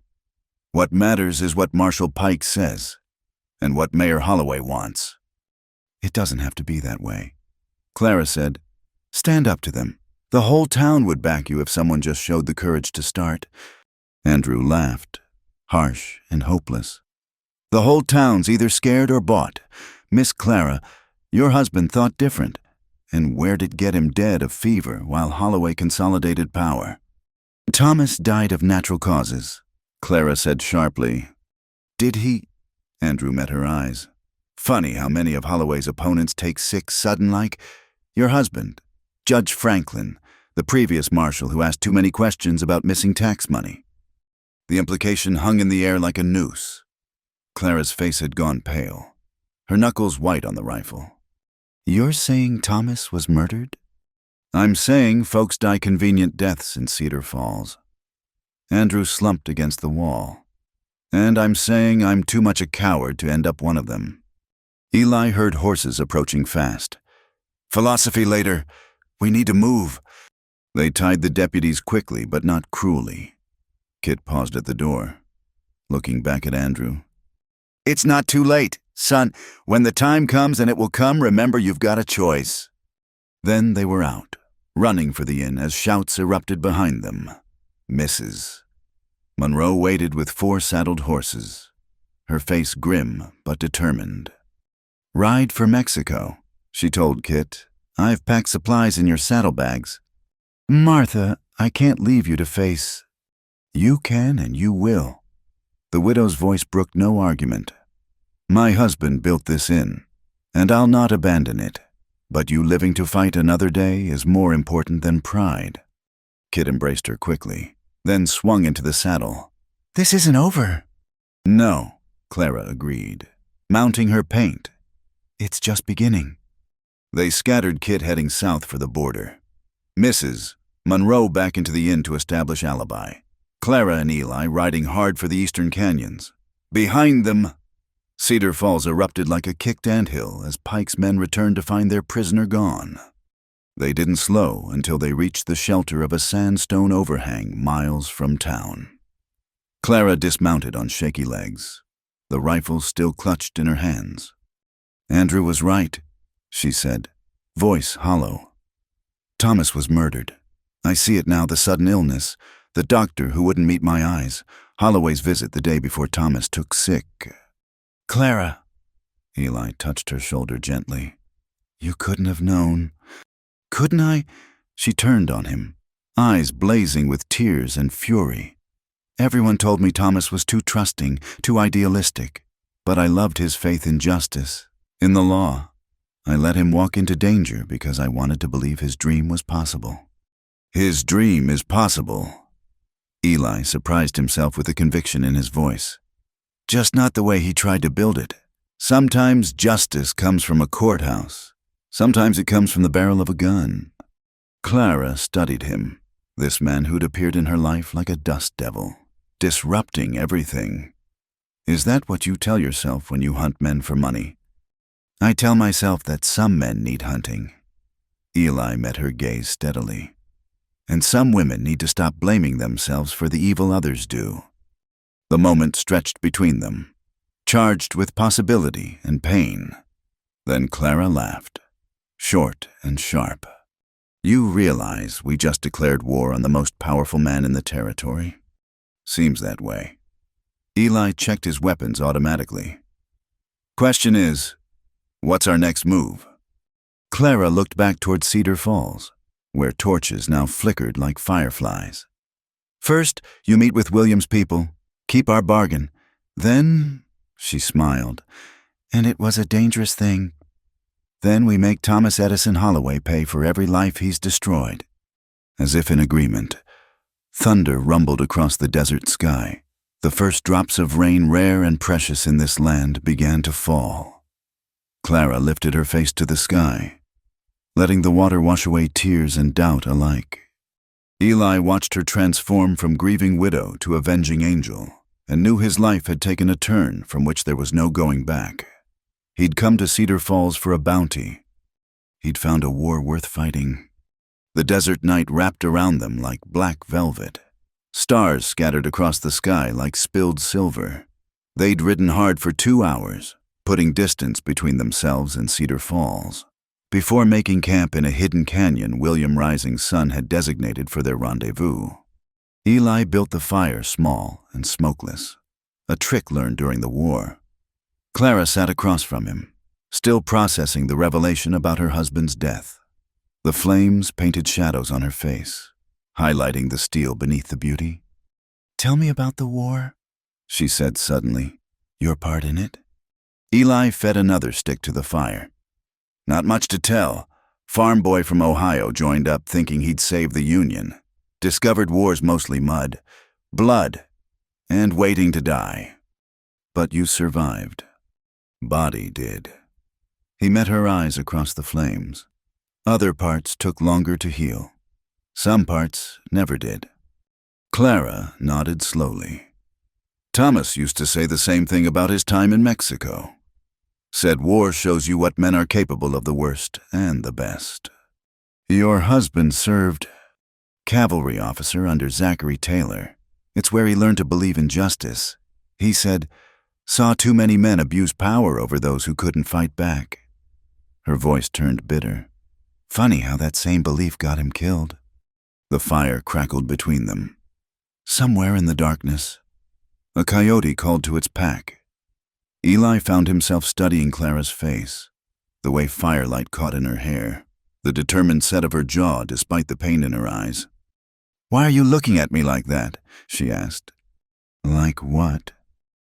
"What matters is what Marshal Pike says, and what Mayor Holloway wants." "It doesn't have to be that way." Clara said, "Stand up to them. The whole town would back you if someone just showed the courage to start." Andrew laughed, harsh and hopeless. "The whole town's either scared or bought. Miss Clara, your husband thought different. And where'd it get him dead of fever while Holloway consolidated power?" "Thomas died of natural causes," Clara said sharply. "Did he?" Andrew met her eyes. "Funny how many of Holloway's opponents take sick sudden like. Your husband, Judge Franklin, the previous marshal who asked too many questions about missing tax money." The implication hung in the air like a noose. Clara's face had gone pale, her knuckles white on the rifle. "You're saying Thomas was murdered?" "I'm saying folks die convenient deaths in Cedar Falls." Andrew slumped against the wall. "And I'm saying I'm too much a coward to end up one of them." Eli heard horses approaching fast. "Philosophy later. We need to move." They tied the deputies quickly but not cruelly. Kit paused at the door, looking back at Andrew. "It's not too late, son. When the time comes, and it will come, remember you've got a choice." Then they were out, running for the inn as shouts erupted behind them. Misses. Monroe waited with 4 saddled horses, her face grim but determined. "Ride for Mexico," she told Kit. "I've packed supplies in your saddlebags." "Martha, I can't leave you to face—" "You can and you will." The widow's voice brooked no argument. "My husband built this inn, and I'll not abandon it. But you living to fight another day is more important than pride." Kit embraced her quickly, then swung into the saddle. "This isn't over." "No," Clara agreed, mounting her paint. "It's just beginning." They scattered Kit heading south for the border. Mrs. Monroe back into the inn to establish alibi. Clara and Eli riding hard for the eastern canyons. Behind them, Cedar Falls erupted like a kicked anthill as Pike's men returned to find their prisoner gone. They didn't slow until they reached the shelter of a sandstone overhang miles from town. Clara dismounted on shaky legs, the rifle still clutched in her hands. Andrew was right, she said, voice hollow. Thomas was murdered. I see it now, the sudden illness, the doctor who wouldn't meet my eyes, Holloway's visit the day before Thomas took sick. Clara, Eli touched her shoulder gently. You couldn't have known. Couldn't I? She turned on him, eyes blazing with tears and fury. Everyone told me Thomas was too trusting, too idealistic, but I loved his faith in justice, in the law. I let him walk into danger because I wanted to believe his dream was possible. His dream is possible. Eli surprised himself with the conviction in his voice. Just not the way he tried to build it. Sometimes justice comes from a courthouse. Sometimes it comes from the barrel of a gun. Clara studied him, this man who'd appeared in her life like a dust devil, disrupting everything. Is that what you tell yourself when you hunt men for money? I tell myself that some men need hunting. Eli met her gaze steadily. And some women need to stop blaming themselves for the evil others do. The moment stretched between them, charged with possibility and pain. Then Clara laughed, short and sharp. You realize we just declared war on the most powerful man in the territory? Seems that way. Eli checked his weapons automatically. Question is, what's our next move? Clara looked back toward Cedar Falls, where torches now flickered like fireflies. First, you meet with William's people, keep our bargain. Then, she smiled, and it was a dangerous thing. Then we make Thomas Edison Holloway pay for every life he's destroyed. As if in agreement, thunder rumbled across the desert sky. The first drops of rain, rare and precious in this land, began to fall. Clara lifted her face to the sky, letting the water wash away tears and doubt alike. Eli watched her transform from grieving widow to avenging angel, and knew his life had taken a turn from which there was no going back. He'd come to Cedar Falls for a bounty. He'd found a war worth fighting. The desert night wrapped around them like black velvet. Stars scattered across the sky like spilled silver. They'd ridden hard for 2 hours, putting distance between themselves and Cedar Falls. Before making camp in a hidden canyon William Rising's son had designated for their rendezvous, Eli built the fire small and smokeless, a trick learned during the war. Clara sat across from him, still processing the revelation about her husband's death. The flames painted shadows on her face, highlighting the steel beneath the beauty. Tell me about the war, she said suddenly. Your part in it? Eli fed another stick to the fire. Not much to tell. Farm boy from Ohio joined up thinking he'd save the Union. Discovered war's mostly mud, blood, and waiting to die. But you survived. Body did. He met her eyes across the flames. Other parts took longer to heal. Some parts never did. Clara nodded slowly. Thomas used to say the same thing about his time in Mexico. Said war shows you what men are capable of, the worst and the best. Your husband served cavalry officer under Zachary Taylor. It's where he learned to believe in justice. He said, saw too many men abuse power over those who couldn't fight back. Her voice turned bitter. Funny how that same belief got him killed. The fire crackled between them. Somewhere in the darkness, a coyote called to its pack. Eli found himself studying Clara's face, the way firelight caught in her hair, the determined set of her jaw despite the pain in her eyes. Why are you looking at me like that? She asked. Like what?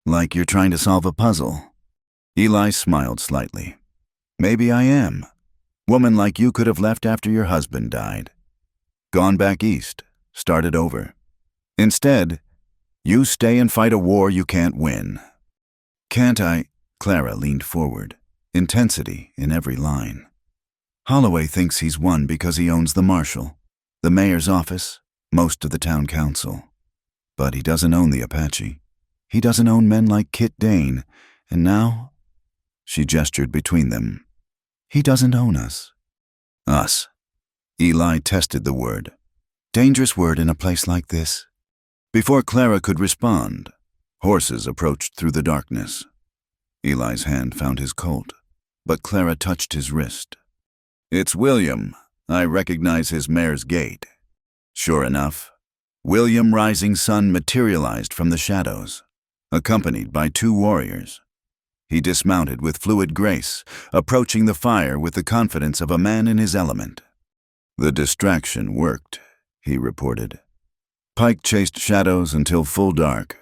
Like you're trying to solve a puzzle. Eli smiled slightly. Maybe I am. Woman like you could have left after your husband died. Gone back east, started over. Instead, you stay and fight a war you can't win. Can't I? Clara leaned forward, intensity in every line. Holloway thinks he's won because he owns the marshal, the mayor's office, most of the town council. But he doesn't own the Apache. He doesn't own men like Kit Dane, and now, she gestured between them, he doesn't own us. Us. Eli tested the word. Dangerous word in a place like this. Before Clara could respond, horses approached through the darkness. Eli's hand found his Colt. but Clara touched his wrist. "It's William. I recognize his mare's gait." Sure enough, William Rising Sun materialized from the shadows, accompanied by 2 warriors. He dismounted with fluid grace, approaching the fire with the confidence of a man in his element. "The distraction worked," he reported. "Pike chased shadows until full dark.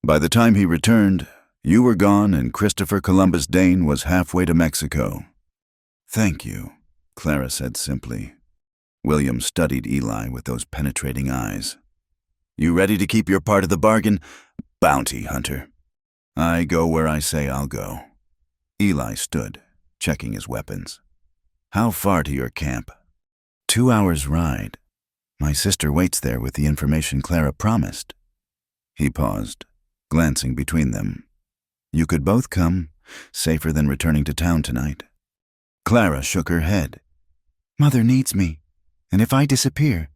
By the time he returned, you were gone and Christopher Columbus Dane was halfway to Mexico." "Thank you," Clara said simply. William studied Eli with those penetrating eyes. "You ready to keep your part of the bargain, bounty hunter?" "I go where I say I'll go." Eli stood, checking his weapons. "How far to your camp?" 2 hours' ride. My sister waits there with the information Clara promised." He paused, glancing between them. "You could both come, safer than returning to town tonight." Clara shook her head. "Mother needs me, and if I disappear,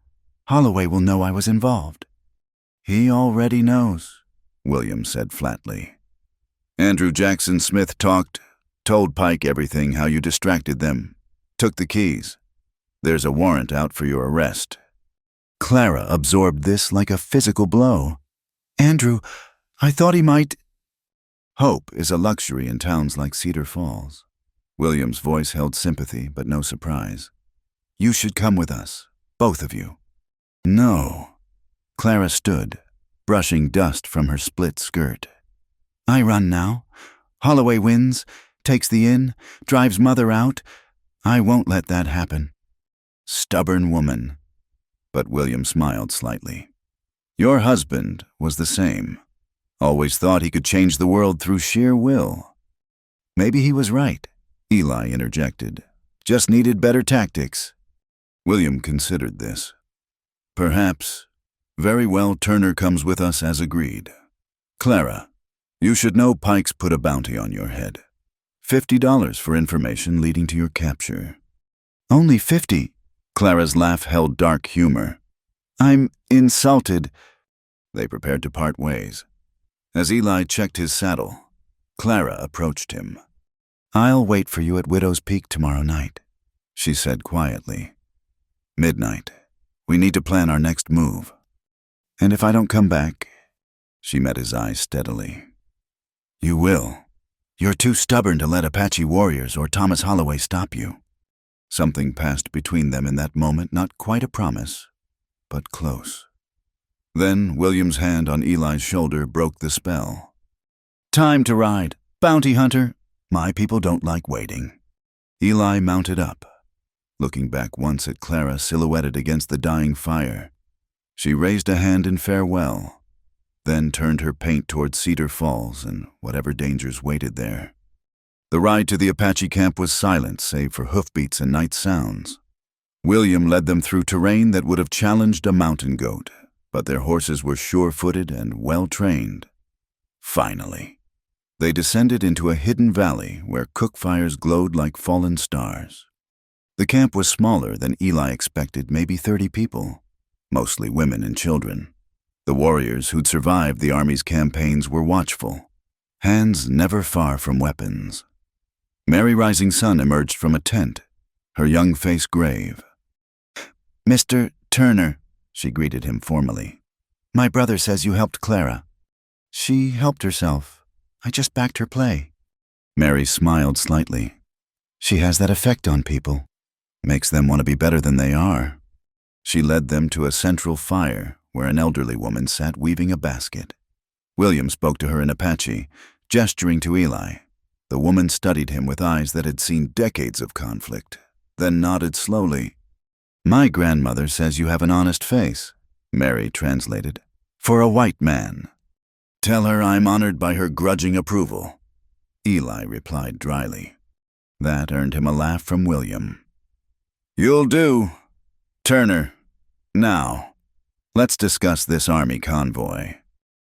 Holloway will know I was involved." "He already knows," William said flatly. "Andrew Jackson Smith told Pike everything, how you distracted them, took the keys. There's a warrant out for your arrest." Clara absorbed this like a physical blow. "Andrew, I thought he might—" "Hope is a luxury in towns like Cedar Falls." William's voice held sympathy but no surprise. "You should come with us, both of you." "No." Clara stood, brushing dust from her split skirt. "I run now. Holloway wins, takes the inn, drives Mother out. I won't let that happen." "Stubborn woman." But William smiled slightly. "Your husband was the same. Always thought he could change the world through sheer will." "Maybe he was right," Eli interjected. "Just needed better tactics." William considered this. "Perhaps. Very well, Turner comes with us as agreed. Clara, you should know Pike's put a bounty on your head. $50 for information leading to your capture." "Only 50? Clara's laugh held dark humor. "I'm insulted." They prepared to part ways. As Eli checked his saddle, Clara approached him. "I'll wait for you at Widow's Peak tomorrow night," she said quietly. "Midnight. We need to plan our next move." "And if I don't come back?" She met his eyes steadily. "You will. You're too stubborn to let Apache warriors or Thomas Holloway stop you." Something passed between them in that moment, not quite a promise, but close. Then William's hand on Eli's shoulder broke the spell. "Time to ride, bounty hunter. My people don't like waiting." Eli mounted up, looking back once at Clara silhouetted against the dying fire. She raised a hand in farewell, then turned her paint toward Cedar Falls and whatever dangers waited there. The ride to the Apache camp was silent save for hoofbeats and night sounds. William led them through terrain that would have challenged a mountain goat, but their horses were sure-footed and well-trained. Finally, they descended into a hidden valley where cook fires glowed like fallen stars. The camp was smaller than Eli expected, maybe 30 people, mostly women and children. The warriors who'd survived the Army's campaigns were watchful, hands never far from weapons. Mary Rising Sun emerged from a tent, her young face grave. "Mr. Turner," she greeted him formally. "My brother says you helped Clara." "She helped herself. I just backed her play." Mary smiled slightly. "She has that effect on people. Makes them want to be better than they are." She led them to a central fire where an elderly woman sat weaving a basket. William spoke to her in Apache, gesturing to Eli. The woman studied him with eyes that had seen decades of conflict, then nodded slowly. "My grandmother says you have an honest face," Mary translated, "for a white man." "Tell her I'm honored by her grudging approval," Eli replied dryly. That earned him a laugh from William. "You'll do. Turner, now, let's discuss this Army convoy."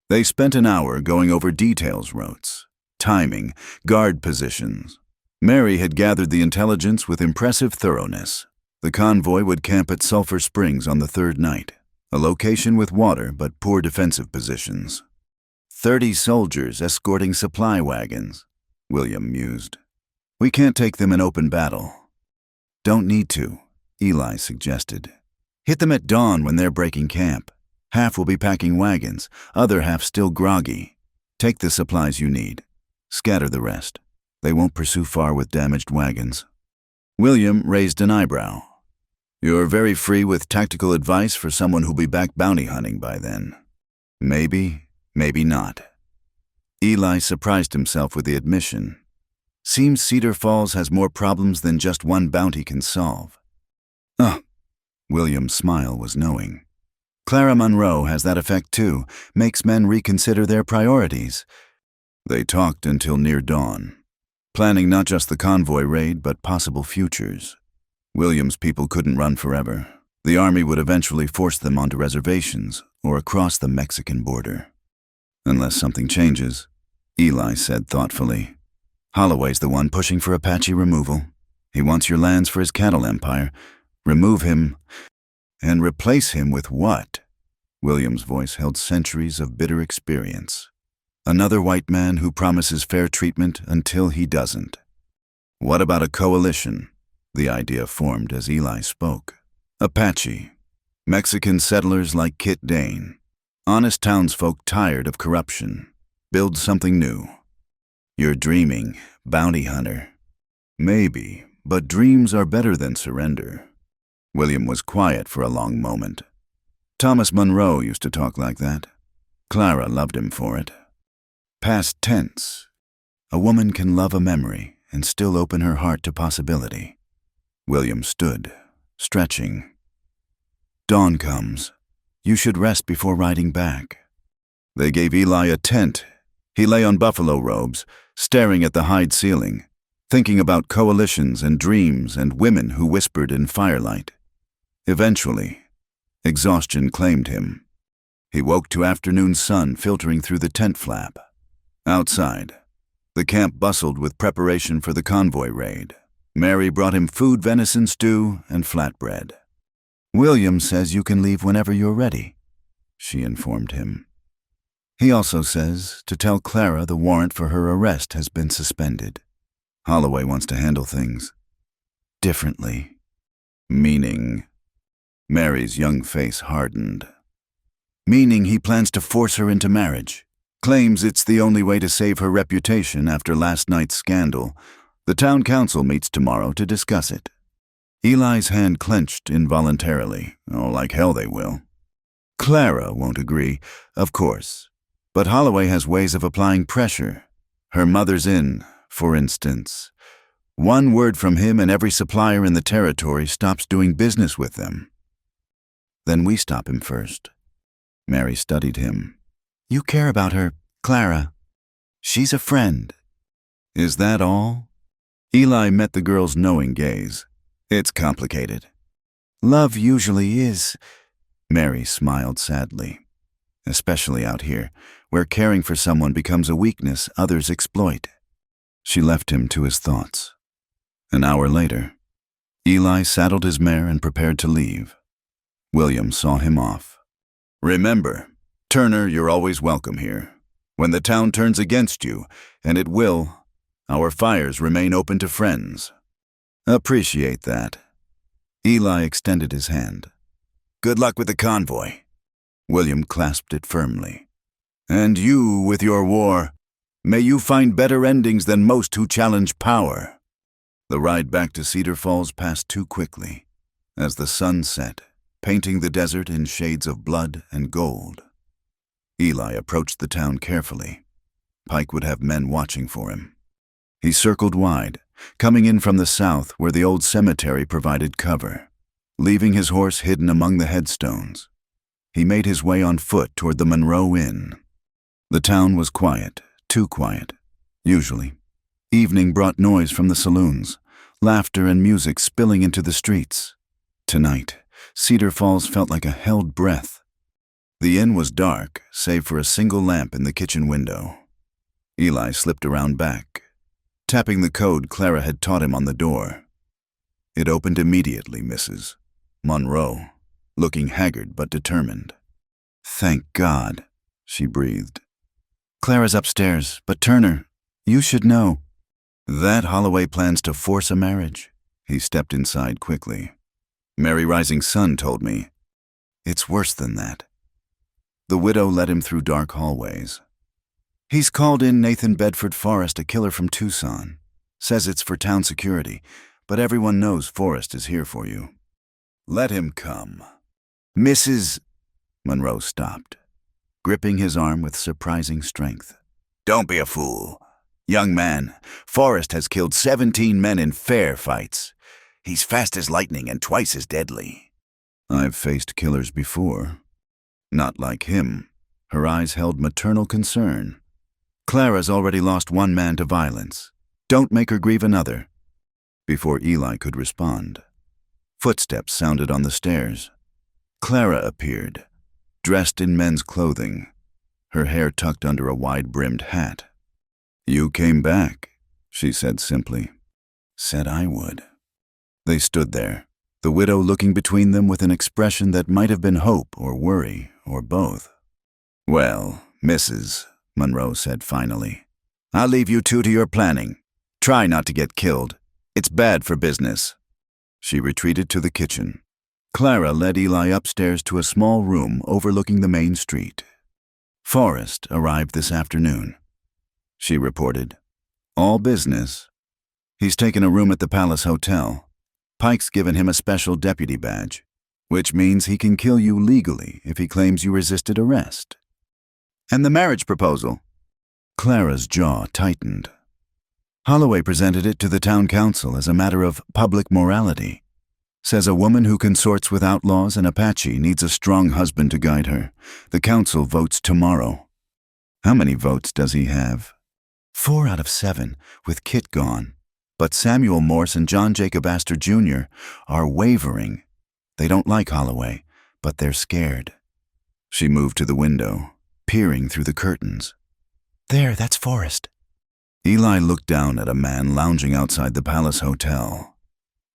They spent an hour going over details routes, timing, guard positions. Mary had gathered the intelligence with impressive thoroughness. The convoy would camp at Sulphur Springs on the 3rd night, a location with water but poor defensive positions. 30 soldiers escorting supply wagons, William mused. We can't take them in open battle. Don't need to, Eli suggested. Hit them at dawn when they're breaking camp. Half will be packing wagons, other half still groggy. Take the supplies you need. Scatter the rest. They won't pursue far with damaged wagons. William raised an eyebrow. You're very free with tactical advice for someone who'll be back bounty hunting by then. Maybe, maybe not. Eli surprised himself with the admission. Seems Cedar Falls has more problems than just one bounty can solve. William's smile was knowing. Clara Monroe has that effect too, makes men reconsider their priorities. They talked until near dawn, planning not just the convoy raid but possible futures. William's people couldn't run forever. The army would eventually force them onto reservations or across the Mexican border. Unless something changes, Eli said thoughtfully. Holloway's the one pushing for Apache removal. He wants your lands for his cattle empire. Remove him, and replace him with what? William's voice held centuries of bitter experience. Another white man who promises fair treatment until he doesn't. What about a coalition? The idea formed as Eli spoke. Apache. Mexican settlers like Kit Dane. Honest townsfolk tired of corruption. Build something new. You're dreaming, bounty hunter. Maybe, but dreams are better than surrender. William was quiet for a long moment. Thomas Monroe used to talk like that. Clara loved him for it. Past tense. A woman can love a memory and still open her heart to possibility. William stood, stretching. Dawn comes. You should rest before riding back. They gave Eli a tent. He lay on buffalo robes, staring at the hide ceiling, thinking about coalitions and dreams and women who whispered in firelight. Eventually, exhaustion claimed him. He woke to afternoon sun filtering through the tent flap. Outside, the camp bustled with preparation for the convoy raid. Mary brought him food, venison stew, and flatbread. William says you can leave whenever you're ready, she informed him. He also says to tell Clara the warrant for her arrest has been suspended. Holloway wants to handle things differently. Meaning? Mary's young face hardened. Meaning he plans to force her into marriage. Claims it's the only way to save her reputation after last night's scandal. The town council meets tomorrow to discuss it. Eli's hand clenched involuntarily. Oh, like hell they will. Clara won't agree, of course. But Holloway has ways of applying pressure. Her mother's in, for instance. One word from him and every supplier in the territory stops doing business with them. Then we stop him first. Mary studied him. You care about her, Clara. She's a friend. Is that all? Eli met the girl's knowing gaze. It's complicated. Love usually is. Mary smiled sadly. Especially out here, where caring for someone becomes a weakness others exploit. She left him to his thoughts. An hour later, Eli saddled his mare and prepared to leave. William saw him off. Remember, Turner, you're always welcome here. When the town turns against you, and it will, our fires remain open to friends. Appreciate that. Eli extended his hand. Good luck with the convoy. William clasped it firmly. And you, with your war, may you find better endings than most who challenge power. The ride back to Cedar Falls passed too quickly, as the sun set, painting the desert in shades of blood and gold. Eli approached the town carefully. Pike would have men watching for him. He circled wide, coming in from the south where the old cemetery provided cover, leaving his horse hidden among the headstones. He made his way on foot toward the Monroe Inn. The town was quiet, too quiet, usually. Evening brought noise from the saloons, laughter and music spilling into the streets. Tonight, Cedar Falls felt like a held breath. The inn was dark, save for a single lamp in the kitchen window. Eli slipped around back, tapping the code Clara had taught him on the door. It opened immediately, Mrs. Monroe, looking haggard but determined. Thank God, she breathed. Clara's upstairs, but Turner, you should know. That Holloway plans to force a marriage? He stepped inside quickly. Mary Rising Sun told me. It's worse than that. The widow led him through dark hallways. He's called in Nathan Bedford Forrest, a killer from Tucson. Says it's for town security, but everyone knows Forrest is here for you. Let him come. Mrs. Monroe stopped, gripping his arm with surprising strength. Don't be a fool. Young man, Forrest has killed 17 men in fair fights. He's fast as lightning and twice as deadly. I've faced killers before. Not like him. Her eyes held maternal concern. Clara's already lost one man to violence. Don't make her grieve another. Before Eli could respond, footsteps sounded on the stairs. Clara appeared, dressed in men's clothing, her hair tucked under a wide-brimmed hat. You came back, she said simply. Said I would. They stood there, the widow looking between them with an expression that might have been hope or worry or both. Well, Mrs., Monroe said finally, I'll leave you two to your planning. Try not to get killed. It's bad for business. She retreated to the kitchen. Clara led Eli upstairs to a small room overlooking the main street. Forrest arrived this afternoon, she reported. All business. He's taken a room at the Palace Hotel. Pike's given him a special deputy badge, which means he can kill you legally if he claims you resisted arrest. And the marriage proposal? Clara's jaw tightened. Holloway presented it to the town council as a matter of public morality. Says a woman who consorts with outlaws and Apache needs a strong husband to guide her. The council votes tomorrow. How many votes does he have? 4 out of 7, with Kit gone. But Samuel Morse and John Jacob Astor Jr. are wavering. They don't like Holloway, but they're scared. She moved to the window, peering through the curtains. There, that's Forrest. Eli looked down at a man lounging outside the Palace Hotel.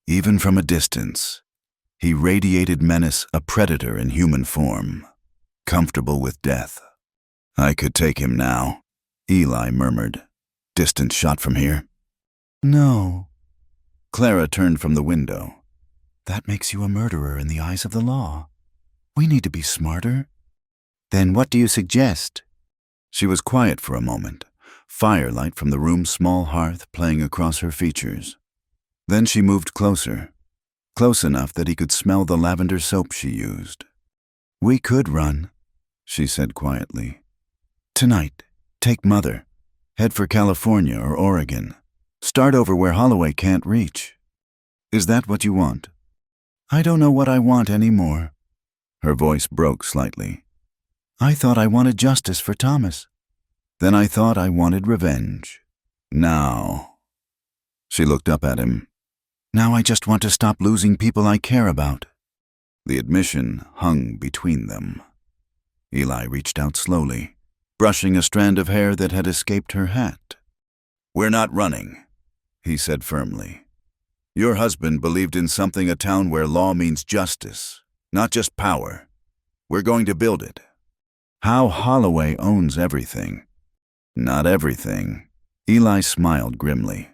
Even from a distance, he radiated menace, a predator in human form, comfortable with death. I could take him now, Eli murmured. Distant shot from here? No. Clara turned from the window. That makes you a murderer in the eyes of the law. We need to be smarter. Then what do you suggest? She was quiet for a moment, firelight from the room's small hearth playing across her features. Then she moved closer, close enough that he could smell the lavender soap she used. We could run, she said quietly. Tonight, take Mother. Head for California or Oregon. Start over where Holloway can't reach. Is that what you want? I don't know what I want anymore. Her voice broke slightly. I thought I wanted justice for Thomas. Then I thought I wanted revenge. Now. She looked up at him. Now I just want to stop losing people I care about. The admission hung between them. Eli reached out slowly, brushing a strand of hair that had escaped her hat. We're not running, he said firmly. Your husband believed in something, a town where law means justice, not just power. We're going to build it. How Holloway owns everything. Not everything. Eli smiled grimly.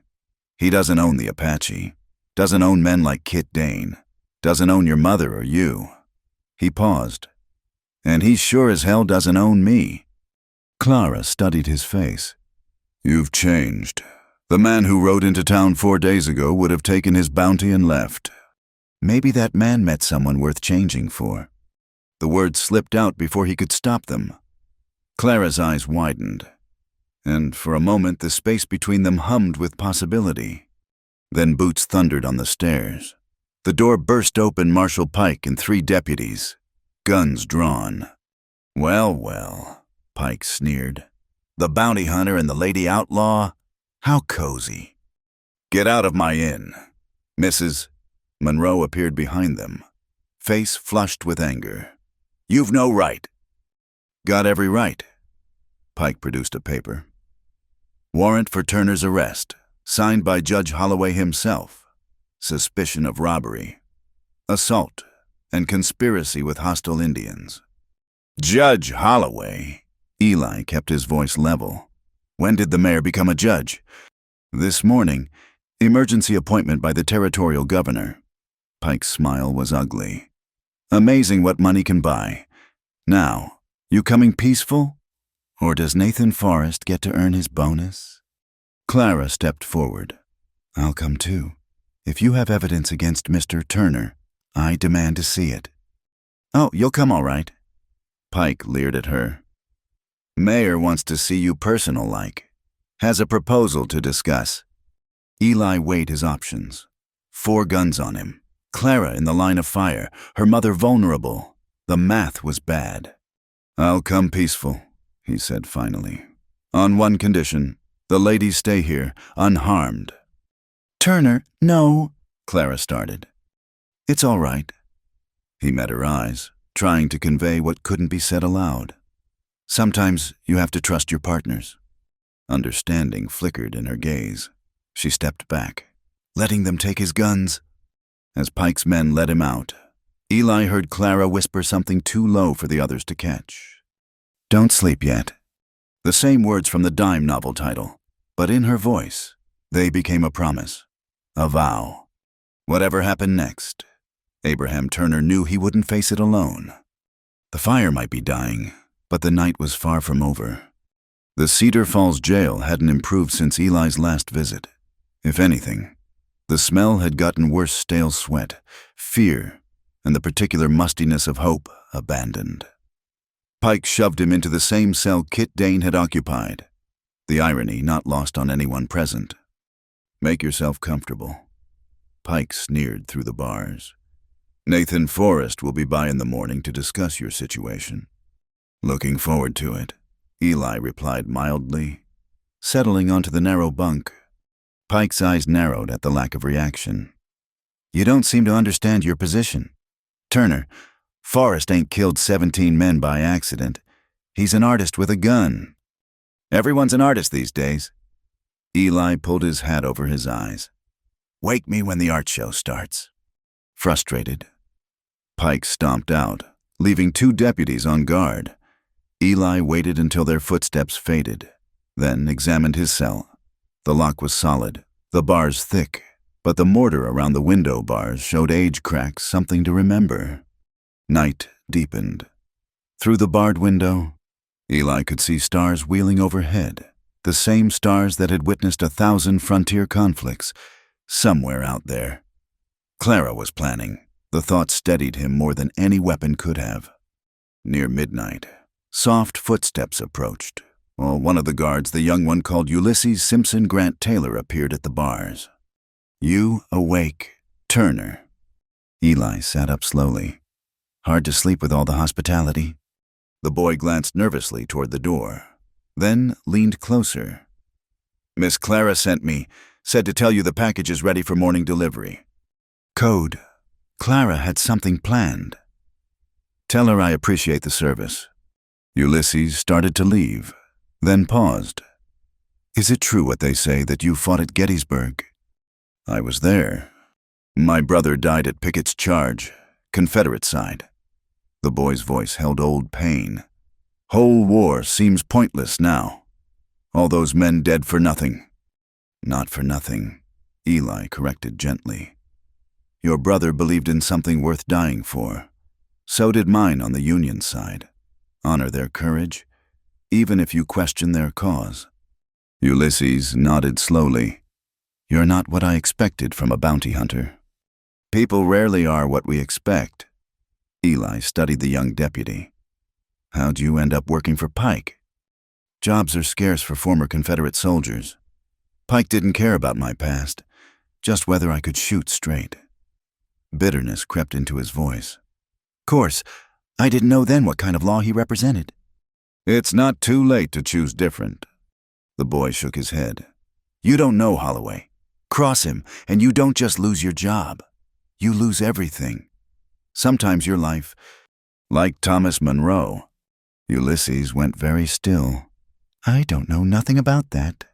He doesn't own the Apache. Doesn't own men like Kit Dane. Doesn't own your mother or you. He paused. And he sure as hell doesn't own me. Clara studied his face. You've changed. The man who rode into town 4 days ago would have taken his bounty and left. Maybe that man met someone worth changing for. The words slipped out before he could stop them. Clara's eyes widened, and for a moment the space between them hummed with possibility. Then boots thundered on the stairs. The door burst open, Marshal Pike and 3 deputies, guns drawn. Well, well, Pike sneered. The bounty hunter and the lady outlaw? How cozy. Get out of my inn. Mrs. Monroe appeared behind them, face flushed with anger. You've no right. Got every right. Pike produced a paper. Warrant for Turner's arrest, signed by Judge Holloway himself. Suspicion of robbery, assault, and conspiracy with hostile Indians. Judge Holloway? Eli kept his voice level. When did the mayor become a judge? This morning, emergency appointment by the territorial governor. Pike's smile was ugly. Amazing what money can buy. Now, you coming peaceful? Or does Nathan Forrest get to earn his bonus? Clara stepped forward. I'll come too. If you have evidence against Mr. Turner, I demand to see it. Oh, you'll come all right. Pike leered at her. Mayor wants to see you personal-like. Has a proposal to discuss. Eli weighed his options. 4 guns on him. Clara in the line of fire. Her mother vulnerable. The math was bad. I'll come peaceful, he said finally. On one condition. The ladies stay here, unharmed. Turner, no, Clara started. It's all right. He met her eyes, trying to convey what couldn't be said aloud. Sometimes you have to trust your partners. Understanding flickered in her gaze. She stepped back, letting them take his guns. As Pike's men led him out, Eli heard Clara whisper something too low for the others to catch. Don't sleep yet. The same words from the dime novel title, but in her voice, they became a promise, a vow. Whatever happened next, Abraham Turner knew he wouldn't face it alone. The fire might be dying, but the night was far from over. The Cedar Falls jail hadn't improved since Eli's last visit. If anything, the smell had gotten worse. Stale sweat, fear, and the particular mustiness of hope abandoned. Pike shoved him into the same cell Kit Dane had occupied, the irony not lost on anyone present. Make yourself comfortable. Pike sneered through the bars. Nathan Forrest will be by in the morning to discuss your situation. Looking forward to it, Eli replied mildly, settling onto the narrow bunk. Pike's eyes narrowed at the lack of reaction. You don't seem to understand your position. Turner, Forrest ain't killed 17 men by accident. He's an artist with a gun. Everyone's an artist these days. Eli pulled his hat over his eyes. Wake me when the art show starts. Frustrated, Pike stomped out, leaving 2 deputies on guard. Eli waited until their footsteps faded, then examined his cell. The lock was solid, the bars thick, but the mortar around the window bars showed age cracks, something to remember. Night deepened. Through the barred window, Eli could see stars wheeling overhead, the same stars that had witnessed 1,000 frontier conflicts, somewhere out there. Clara was planning. The thought steadied him more than any weapon could have. Near midnight, soft footsteps approached, while one of the guards, the young one called Ulysses Simpson Grant Taylor, appeared at the bars. You awake, Turner. Eli sat up slowly. Hard to sleep with all the hospitality. The boy glanced nervously toward the door, then leaned closer. Miss Clara sent me, said to tell you the package is ready for morning delivery. Code. Clara had something planned. Tell her I appreciate the service. Ulysses started to leave, then paused. Is it true what they say that you fought at Gettysburg? I was there. My brother died at Pickett's charge, Confederate side. The boy's voice held old pain. Whole war seems pointless now. All those men dead for nothing. Not for nothing, Eli corrected gently. Your brother believed in something worth dying for. So did mine on the Union side. Honor their courage, even if you question their cause. Ulysses nodded slowly. You're not what I expected from a bounty hunter. People rarely are what we expect. Eli studied the young deputy. How'd you end up working for Pike? Jobs are scarce for former Confederate soldiers. Pike didn't care about my past, just whether I could shoot straight. Bitterness crept into his voice. Course, I didn't know then what kind of law he represented. It's not too late to choose different. The boy shook his head. You don't know Holloway. Cross him, and you don't just lose your job. You lose everything. Sometimes your life, like Thomas Monroe. Ulysses went very still. I don't know nothing about that.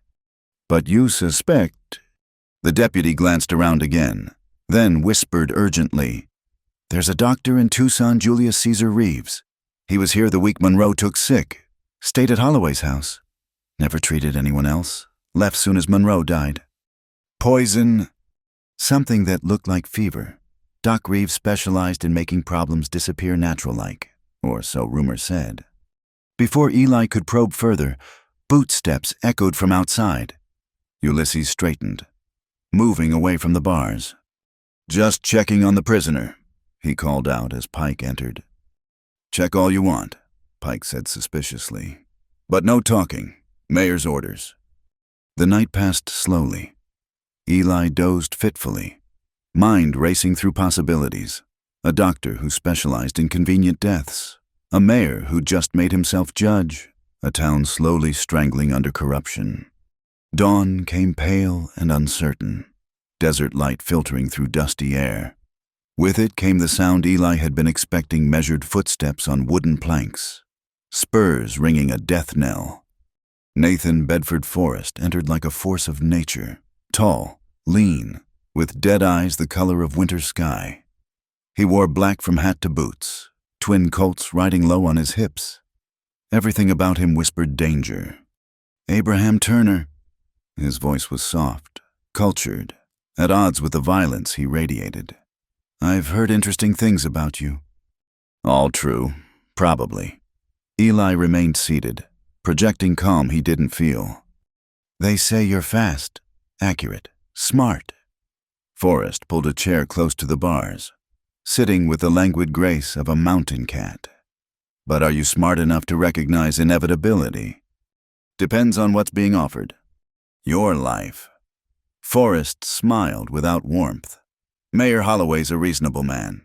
But you suspect. The deputy glanced around again, then whispered urgently. There's a doctor in Tucson, Julius Caesar Reeves. He was here the week Monroe took sick. Stayed at Holloway's house. Never treated anyone else. Left soon as Monroe died. Poison. Something that looked like fever. Doc Reeves specialized in making problems disappear natural-like, or so rumor said. Before Eli could probe further, boot steps echoed from outside. Ulysses straightened, moving away from the bars. "Just checking on the prisoner," he called out as Pike entered. "Check all you want," Pike said suspiciously. "But no talking. Mayor's orders." The night passed slowly. Eli dozed fitfully, mind racing through possibilities. A doctor who specialized in convenient deaths. A mayor who just made himself judge. A town slowly strangling under corruption. Dawn came pale and uncertain, desert light filtering through dusty air. With it came the sound Eli had been expecting, measured footsteps on wooden planks, spurs ringing a death knell. Nathan Bedford Forrest entered like a force of nature, tall, lean, with dead eyes the color of winter sky. He wore black from hat to boots, twin Colts riding low on his hips. Everything about him whispered danger. "Abraham Turner." His voice was soft, cultured, at odds with the violence he radiated. "I've heard interesting things about you." "All true, probably." Eli remained seated, projecting calm he didn't feel. "They say you're fast, accurate, smart." Forrest pulled a chair close to the bars, sitting with the languid grace of a mountain cat. "But are you smart enough to recognize inevitability?" "Depends on what's being offered." "Your life." Forrest smiled without warmth. "Mayor Holloway's a reasonable man.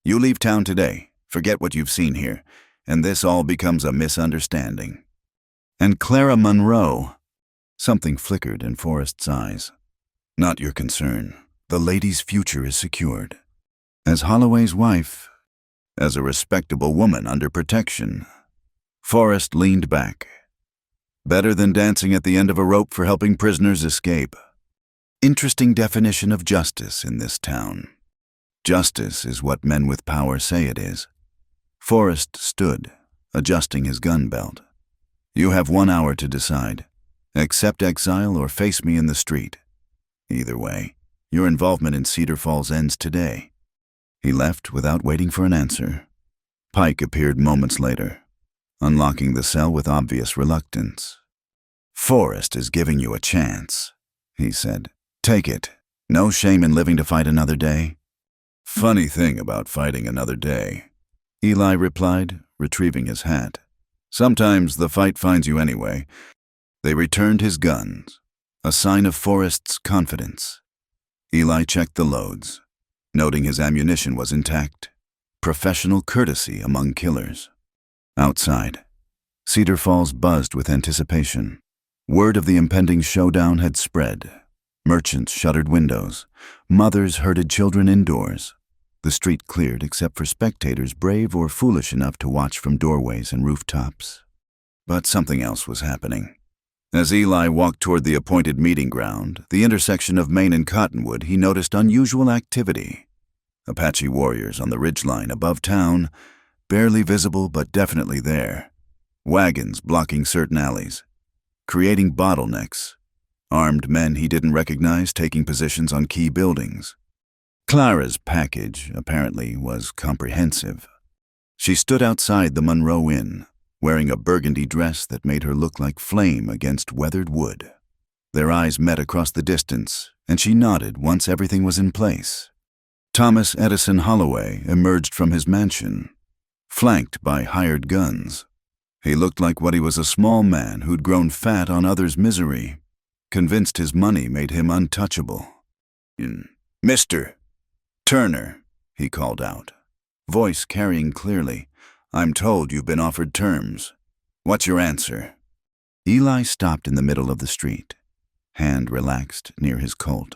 You leave town today, forget what you've seen here, and this all becomes a misunderstanding." "And Clara Monroe." Something flickered in Forrest's eyes. "Not your concern. The lady's future is secured. As Holloway's wife, as a respectable woman under protection." Forrest leaned back. "Better than dancing at the end of a rope for helping prisoners escape." Interesting definition of justice in this town. Justice is what men with power say it is. Forrest stood, adjusting his gun belt. "You have 1 hour to decide. Accept exile or face me in the street. Either way, your involvement in Cedar Falls ends today." He left without waiting for an answer. Pike appeared moments later, unlocking the cell with obvious reluctance. "Forrest is giving you a chance," he said. "Take it. No shame in living to fight another day." "Funny thing about fighting another day," Eli replied, retrieving his hat. "Sometimes the fight finds you anyway." They returned his guns, a sign of Forrest's confidence. Eli checked the loads, noting his ammunition was intact. Professional courtesy among killers. Outside, Cedar Falls buzzed with anticipation. Word of the impending showdown had spread. Merchants shuttered windows. Mothers herded children indoors. The street cleared except for spectators brave or foolish enough to watch from doorways and rooftops. But something else was happening. As Eli walked toward the appointed meeting ground, the intersection of Main and Cottonwood, he noticed unusual activity. Apache warriors on the ridgeline above town, barely visible but definitely there. Wagons blocking certain alleys, creating bottlenecks. Armed men he didn't recognize taking positions on key buildings. Clara's package, apparently, was comprehensive. She stood outside the Monroe Inn, wearing a burgundy dress that made her look like flame against weathered wood. Their eyes met across the distance, and she nodded once everything was in place. Thomas Edison Holloway emerged from his mansion, flanked by hired guns. He looked like what he was, a small man who'd grown fat on others' misery, convinced his money made him untouchable. "Mr. Turner," he called out, voice carrying clearly, "I'm told you've been offered terms. What's your answer?" Eli stopped in the middle of the street, hand relaxed near his Colt.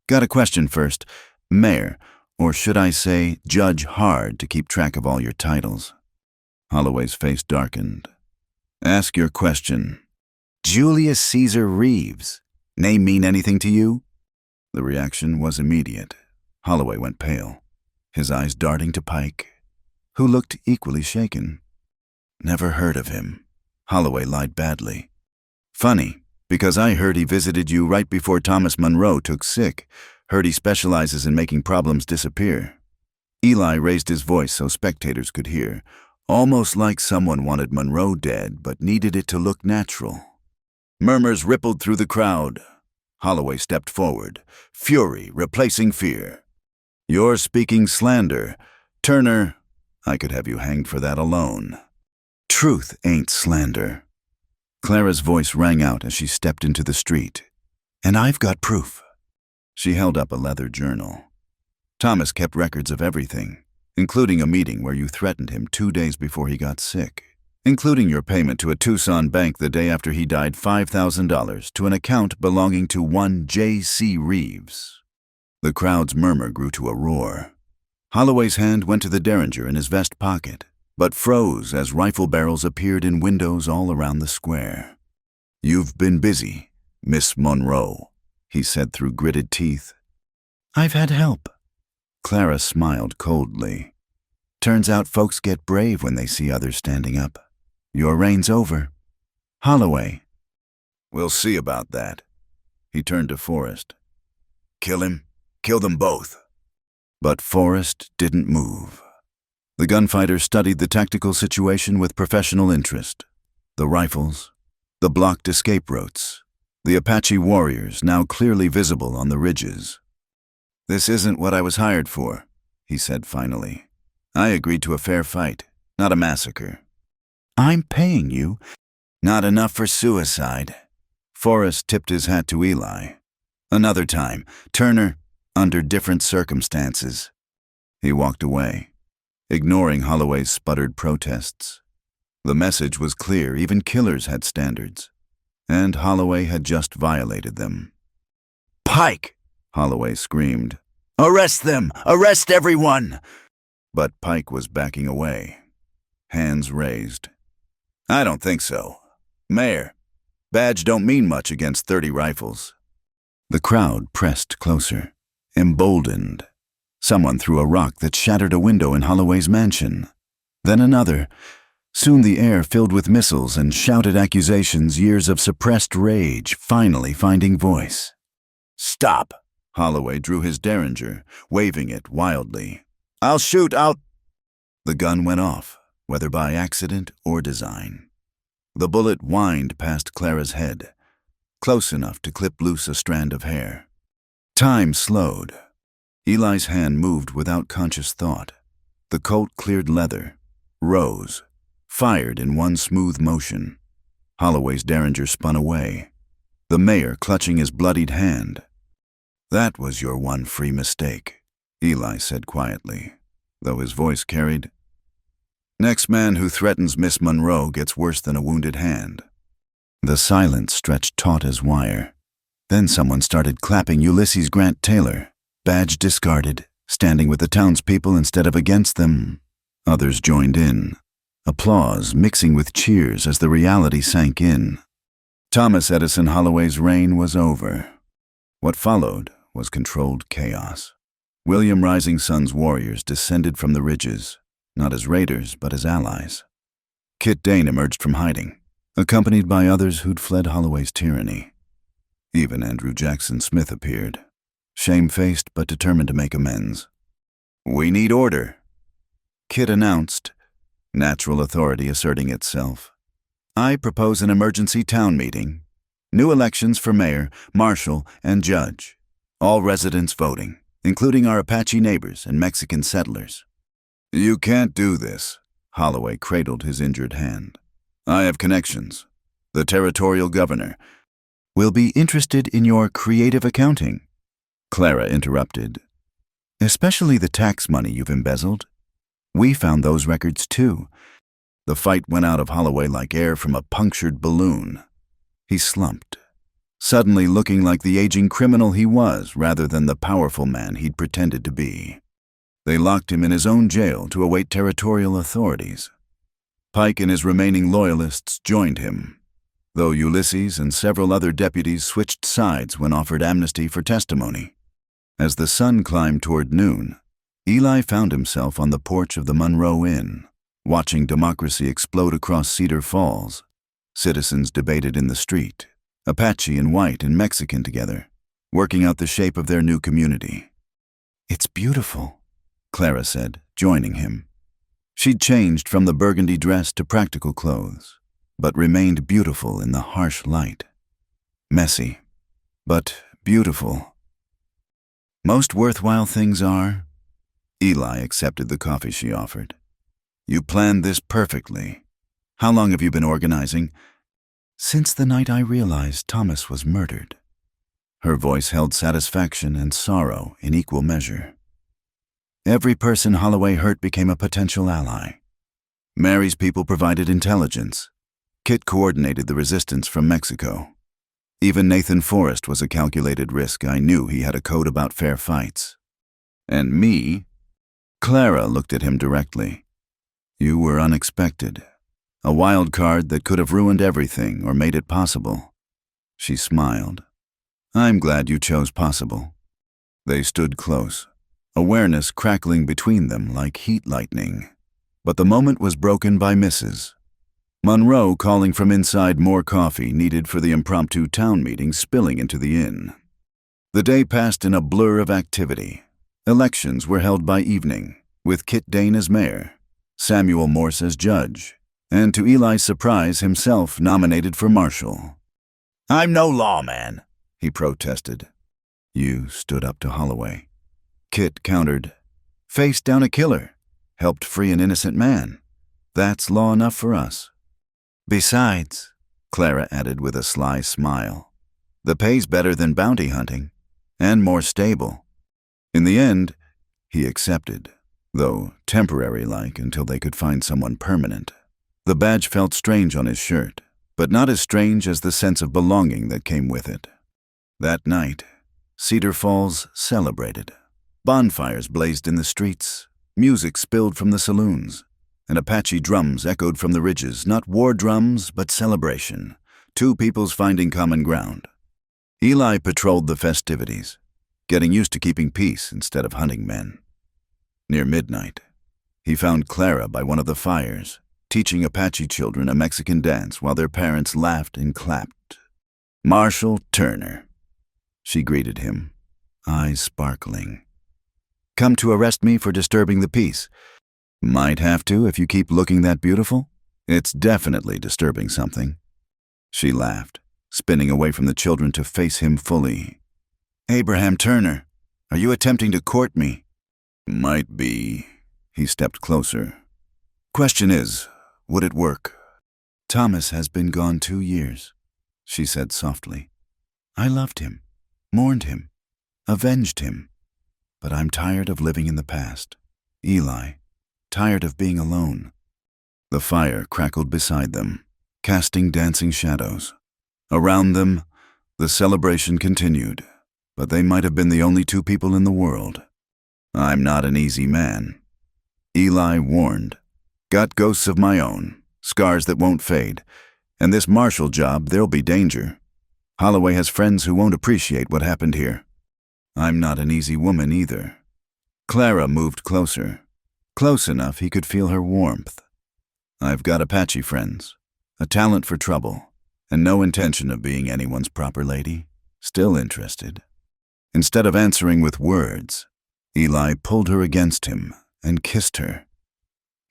"Got a question first. Mayor, or should I say Judge Hard to keep track of all your titles." Holloway's face darkened. "Ask your question." "Julius Caesar Reeves. Name mean anything to you?" The reaction was immediate. Holloway went pale, his eyes darting to Pike, who looked equally shaken. "Never heard of him." Holloway lied badly. "Funny. Because I heard he visited you right before Thomas Monroe took sick. Heard he specializes in making problems disappear. Eli raised his voice so spectators could hear, almost like someone wanted Monroe dead but needed it to look natural. Murmurs rippled through the crowd. Holloway stepped forward, fury replacing fear. You're speaking slander. Turner, I could have you hanged for that alone. Truth ain't slander. Clara's voice rang out as she stepped into the street. And I've got proof. She held up a leather journal. Thomas kept records of everything, including a meeting where you threatened him 2 days before he got sick, including your payment to a Tucson bank the day after he died $5,000 to an account belonging to one J.C. Reeves. The crowd's murmur grew to a roar. Holloway's hand went to the derringer in his vest pocket, but froze as rifle barrels appeared in windows all around the square. You've been busy, Miss Monroe, he said through gritted teeth. I've had help. Clara smiled coldly. Turns out folks get brave when they see others standing up. Your reign's over. Holloway. We'll see about that. He turned to Forrest. Kill him. Kill them both. But Forrest didn't move. The gunfighter studied the tactical situation with professional interest. The rifles, the blocked escape routes, the Apache warriors now clearly visible on the ridges. This isn't what I was hired for, he said finally. I agreed to a fair fight, not a massacre. I'm paying you. Not enough for suicide. Forrest tipped his hat to Eli. Another time, Turner, under different circumstances. He walked away, ignoring Holloway's sputtered protests. The message was clear, even killers had standards, and Holloway had just violated them. Pike! Holloway screamed. Arrest them! Arrest everyone! But Pike was backing away, hands raised. I don't think so. Mayor, badge don't mean much against 30 rifles. The crowd pressed closer, emboldened. Someone threw a rock that shattered a window in Holloway's mansion. Then another. Soon the air filled with missiles and shouted accusations, years of suppressed rage finally finding voice. Stop! Holloway drew his derringer, waving it wildly. I'll shoot, The gun went off, whether by accident or design. The bullet whined past Clara's head, close enough to clip loose a strand of hair. Time slowed. Eli's hand moved without conscious thought. The Colt cleared leather, rose, fired in one smooth motion. Holloway's derringer spun away, the mayor clutching his bloodied hand. That was your one free mistake, Eli said quietly, though his voice carried. Next man who threatens Miss Monroe gets worse than a wounded hand. The silence stretched taut as wire. Then someone started clapping Ulysses Grant Taylor, badge discarded, standing with the townspeople instead of against them. Others joined in, applause mixing with cheers as the reality sank in. Thomas Edison Holloway's reign was over. What followed was controlled chaos. William Rising Sun's warriors descended from the ridges, not as raiders, but as allies. Kit Dane emerged from hiding, accompanied by others who'd fled Holloway's tyranny. Even Andrew Jackson Smith appeared, shamefaced but determined to make amends. We need order, Kit announced, natural authority asserting itself. I propose an emergency town meeting. New elections for mayor, marshal, and judge. All residents voting, including our Apache neighbors and Mexican settlers. You can't do this, Holloway cradled his injured hand. I have connections. The territorial governor will be interested in your creative accounting, Clara interrupted. Especially the tax money you've embezzled. We found those records too. The fight went out of Holloway like air from a punctured balloon. He slumped, suddenly looking like the aging criminal he was rather than the powerful man he'd pretended to be. They locked him in his own jail to await territorial authorities. Pike and his remaining loyalists joined him, though Ulysses and several other deputies switched sides when offered amnesty for testimony. As the sun climbed toward noon, Eli found himself on the porch of the Monroe Inn, watching democracy explode across Cedar Falls. Citizens debated in the street, Apache and white and Mexican together, working out the shape of their new community. "It's beautiful," Clara said, joining him. She'd changed from the burgundy dress to practical clothes, but remained beautiful in the harsh light. Messy, but beautiful. "Most worthwhile things are..." Eli accepted the coffee she offered. "You planned this perfectly. How long have you been organizing?" "Since the night I realized Thomas was murdered." Her voice held satisfaction and sorrow in equal measure. Every person Holloway hurt became a potential ally. Mary's people provided intelligence. Kit coordinated the resistance from Mexico. Even Nathan Forrest was a calculated risk. I knew he had a code about fair fights. And me? Clara looked at him directly. "You were unexpected. A wild card that could have ruined everything or made it possible." She smiled. "I'm glad you chose possible." They stood close, awareness crackling between them like heat lightning. But the moment was broken by Mrs. Monroe calling from inside more coffee needed for the impromptu town meeting spilling into the inn. The day passed in a blur of activity. Elections were held by evening, with Kit Dane as mayor, Samuel Morse as judge, and to Eli's surprise himself nominated for marshal. "I'm no lawman," he protested. "You stood up to Holloway." Kit countered, "Faced down a killer, helped free an innocent man. That's law enough for us." "Besides," Clara added with a sly smile, "the pay's better than bounty hunting, and more stable." In the end, he accepted, though temporary-like until they could find someone permanent. The badge felt strange on his shirt, but not as strange as the sense of belonging that came with it. That night, Cedar Falls celebrated. Bonfires blazed in the streets, music spilled from the saloons, and Apache drums echoed from the ridges, not war drums, but celebration, two peoples finding common ground. Eli patrolled the festivities, getting used to keeping peace instead of hunting men. Near midnight, he found Clara by one of the fires, teaching Apache children a Mexican dance while their parents laughed and clapped. "Marshal Turner," she greeted him, eyes sparkling. "Come to arrest me for disturbing the peace." "Might have to if you keep looking that beautiful. It's definitely disturbing something." She laughed, spinning away from the children to face him fully. "Abraham Turner, are you attempting to court me?" "Might be." He stepped closer. "Question is, would it work?" "Thomas has been gone 2 years," she said softly. "I loved him, mourned him, avenged him. But I'm tired of living in the past. Eli, tired of being alone." The fire crackled beside them, casting dancing shadows. Around them, the celebration continued, but they might have been the only two people in the world. "I'm not an easy man," Eli warned. "Got ghosts of my own, scars that won't fade, and this marshal job, there'll be danger. Holloway has friends who won't appreciate what happened here. I'm not an easy woman either." Clara moved closer, close enough he could feel her warmth. "I've got Apache friends, a talent for trouble, and no intention of being anyone's proper lady. Still interested." Instead of answering with words, Eli pulled her against him and kissed her.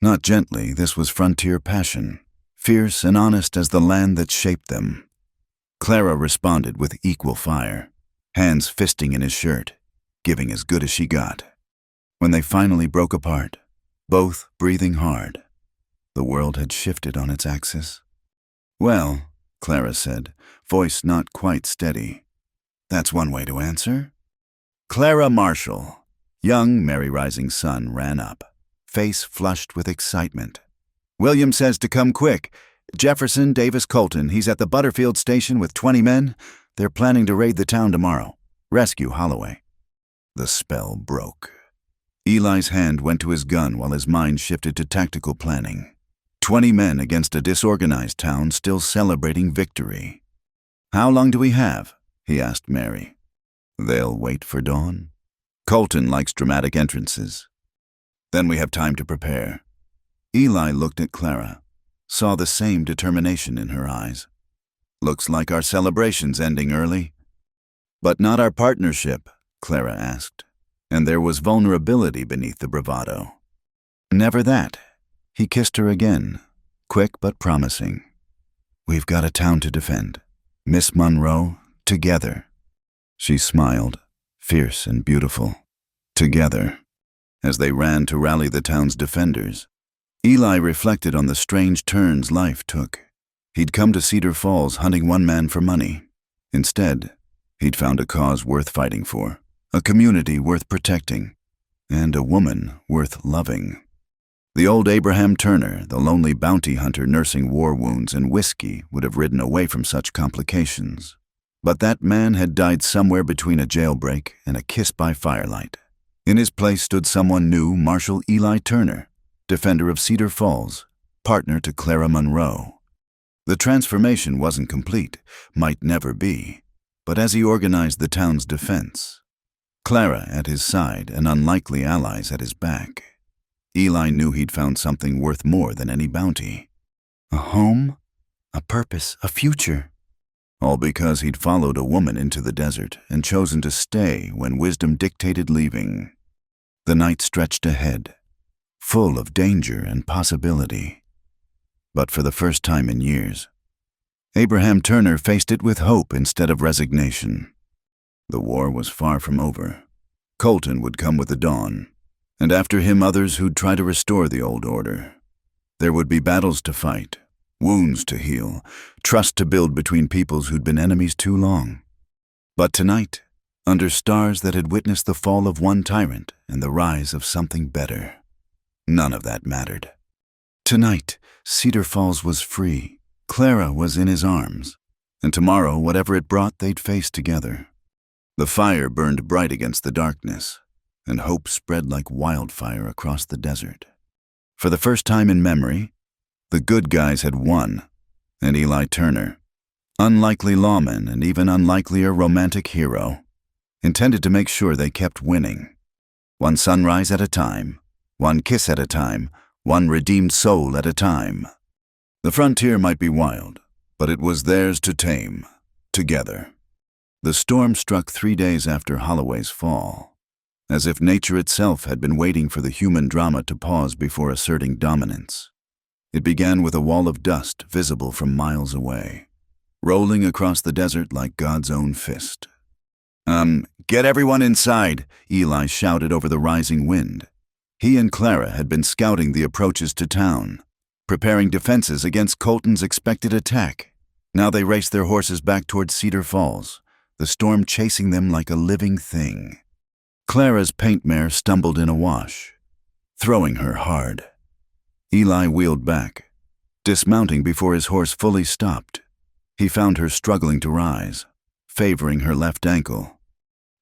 Not gently, this was frontier passion, fierce and honest as the land that shaped them. Clara responded with equal fire, hands fisting in his shirt, giving as good as she got. When they finally broke apart, both breathing hard, the world had shifted on its axis. "Well," Clara said, voice not quite steady, "that's one way to answer." Clara Marshall, young Mary Rising's son, ran up, face flushed with excitement. "William says to come quick. Jefferson Davis Colton, he's at the Butterfield station with 20 men. They're planning to raid the town tomorrow. Rescue Holloway." The spell broke. Eli's hand went to his gun while his mind shifted to tactical planning. 20 men against a disorganized town still celebrating victory. "How long do we have?" he asked Mary. "They'll wait for dawn. Colton likes dramatic entrances. Then we have time to prepare." Eli looked at Clara, saw the same determination in her eyes. Looks like our celebration's ending early. But not our partnership, Clara asked, and there was vulnerability beneath the bravado. Never that. He kissed her again, quick but promising. We've got a town to defend. Miss Monroe, together. She smiled, fierce and beautiful. Together. As they ran to rally the town's defenders, Eli reflected on the strange turns life took. He'd come to Cedar Falls hunting one man for money. Instead, he'd found a cause worth fighting for, a community worth protecting, and a woman worth loving. The old Abraham Turner, the lonely bounty hunter nursing war wounds and whiskey, would have ridden away from such complications. But that man had died somewhere between a jailbreak and a kiss by firelight. In his place stood someone new, Marshal Eli Turner, defender of Cedar Falls, partner to Clara Monroe. The transformation wasn't complete, might never be, but as he organized the town's defense, Clara at his side and unlikely allies at his back, Eli knew he'd found something worth more than any bounty. A home, a purpose, a future. All because he'd followed a woman into the desert and chosen to stay when wisdom dictated leaving. The night stretched ahead, full of danger and possibility. But for the first time in years, Abraham Turner faced it with hope instead of resignation. The war was far from over. Colton would come with the dawn, and after him others who'd try to restore the old order. There would be battles to fight, wounds to heal, trust to build between peoples who'd been enemies too long. But tonight, under stars that had witnessed the fall of one tyrant and the rise of something better, none of that mattered. Tonight, Cedar Falls was free. Clara was in his arms, and tomorrow, whatever it brought, they'd face together. The fire burned bright against the darkness, and hope spread like wildfire across the desert. For the first time in memory, the good guys had won, and Eli Turner, unlikely lawman and even unlikelier romantic hero, intended to make sure they kept winning. One sunrise at a time, one kiss at a time, one redeemed soul at a time. The frontier might be wild, but it was theirs to tame, together. The storm struck 3 days after Holloway's fall, as if nature itself had been waiting for the human drama to pause before asserting dominance. It began with a wall of dust visible from miles away, rolling across the desert like God's own fist. Get everyone inside," Eli shouted over the rising wind. He and Clara had been scouting the approaches to town, preparing defenses against Colton's expected attack. Now they raced their horses back toward Cedar Falls, the storm chasing them like a living thing. Clara's paint mare stumbled in a wash, throwing her hard. Eli wheeled back, dismounting before his horse fully stopped. He found her struggling to rise, favoring her left ankle.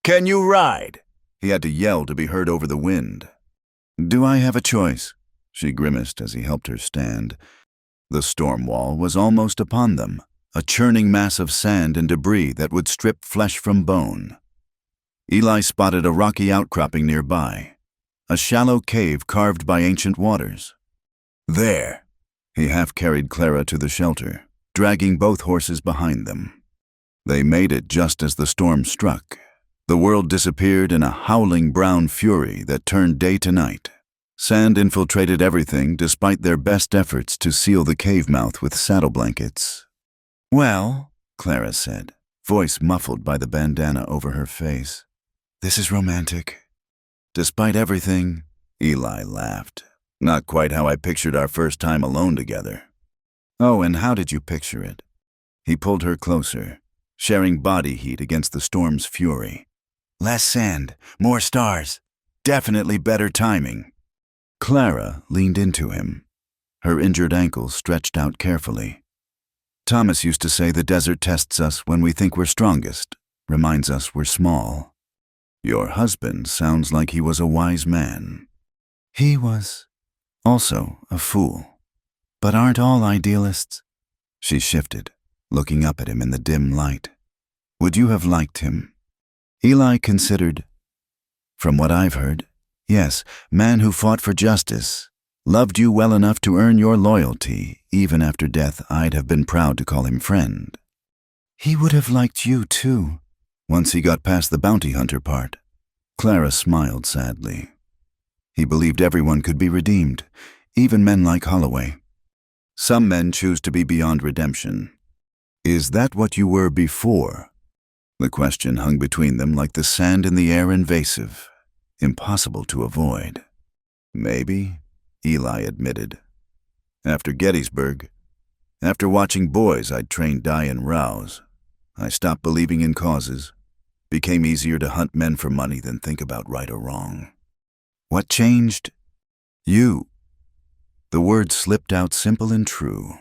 "Can you ride?" He had to yell to be heard over the wind. "Do I have a choice?" She grimaced as he helped her stand. The storm wall was almost upon them, a churning mass of sand and debris that would strip flesh from bone. Eli spotted a rocky outcropping nearby, a shallow cave carved by ancient waters. There, he half-carried Clara to the shelter, dragging both horses behind them. They made it just as the storm struck. The world disappeared in a howling brown fury that turned day to night. Sand infiltrated everything despite their best efforts to seal the cave mouth with saddle blankets. "Well," Clara said, voice muffled by the bandana over her face, "this is romantic." "Despite everything," Eli laughed. "Not quite how I pictured our first time alone together." "Oh, and how did you picture it?" He pulled her closer, sharing body heat against the storm's fury. "Less sand, more stars, definitely better timing." Clara leaned into him, her injured ankle stretched out carefully. "Thomas used to say the desert tests us when we think we're strongest, reminds us we're small." "Your husband sounds like he was a wise man." "He was also a fool. But aren't all idealists?" She shifted, looking up at him in the dim light. "Would you have liked him?" Eli considered. "From what I've heard, yes, man who fought for justice, loved you well enough to earn your loyalty. Even after death, I'd have been proud to call him friend." He would have liked you, too, once he got past the bounty hunter part. Clara smiled sadly. He believed everyone could be redeemed, even men like Holloway. Some men choose to be beyond redemption. Is that what you were before? The question hung between them like the sand in the air, invasive, impossible to avoid. Maybe, Eli admitted. After Gettysburg, after watching boys I'd trained die and rouse, I stopped believing in causes. Became easier to hunt men for money than think about right or wrong. What changed? You. The words slipped out simple and true.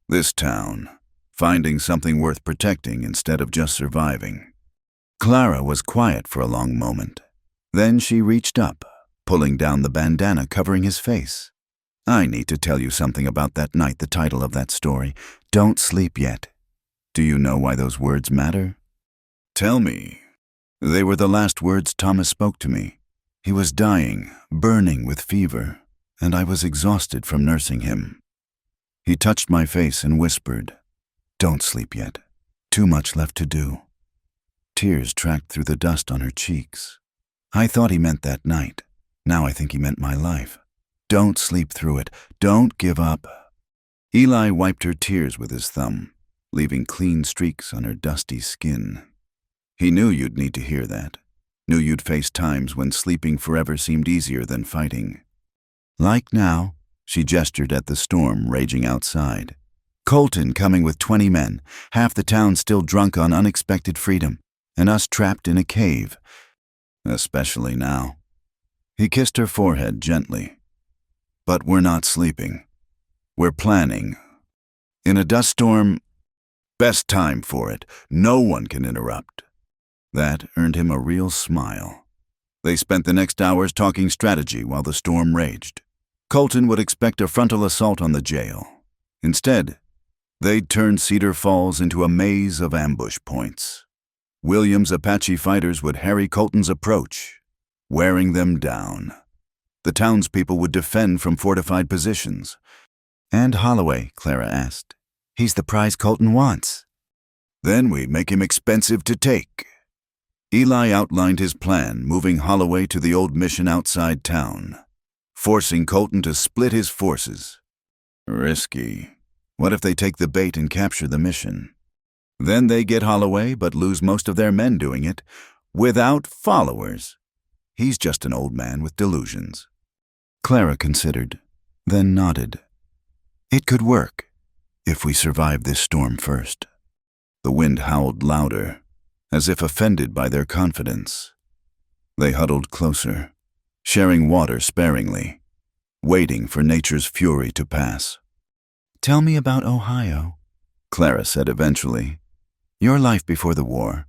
This town, finding something worth protecting instead of just surviving. Clara was quiet for a long moment. Then she reached up, pulling down the bandana covering his face. I need to tell you something about that night, the title of that story. Don't sleep yet. Do you know why those words matter? Tell me. They were the last words Thomas spoke to me. He was dying, burning with fever, and I was exhausted from nursing him. He touched my face and whispered, "Don't sleep yet. Too much left to do." Tears tracked through the dust on her cheeks. I thought he meant that night. Now I think he meant my life. Don't sleep through it. Don't give up. Eli wiped her tears with his thumb, leaving clean streaks on her dusty skin. He knew you'd need to hear that. Knew you'd face times when sleeping forever seemed easier than fighting. Like now, she gestured at the storm raging outside. Colton coming with 20 men, half the town still drunk on unexpected freedom, and us trapped in a cave. Especially now. He kissed her forehead gently. But we're not sleeping. We're planning. In a dust storm, best time for it. No one can interrupt. That earned him a real smile. They spent the next hours talking strategy while the storm raged. Colton would expect a frontal assault on the jail. Instead, they'd turn Cedar Falls into a maze of ambush points. Williams' Apache fighters would harry Colton's approach, wearing them down. The townspeople would defend from fortified positions. And Holloway, Clara asked. He's the prize Colton wants. Then we'd make him expensive to take. Eli outlined his plan, moving Holloway to the old mission outside town, forcing Colton to split his forces. Risky. What if they take the bait and capture the mission? Then they get Holloway but lose most of their men doing it, without followers. He's just an old man with delusions. Clara considered, then nodded. It could work, if we survive this storm first. The wind howled louder, as if offended by their confidence. They huddled closer, sharing water sparingly, waiting for nature's fury to pass. Tell me about Ohio, Clara said eventually. Your life before the war.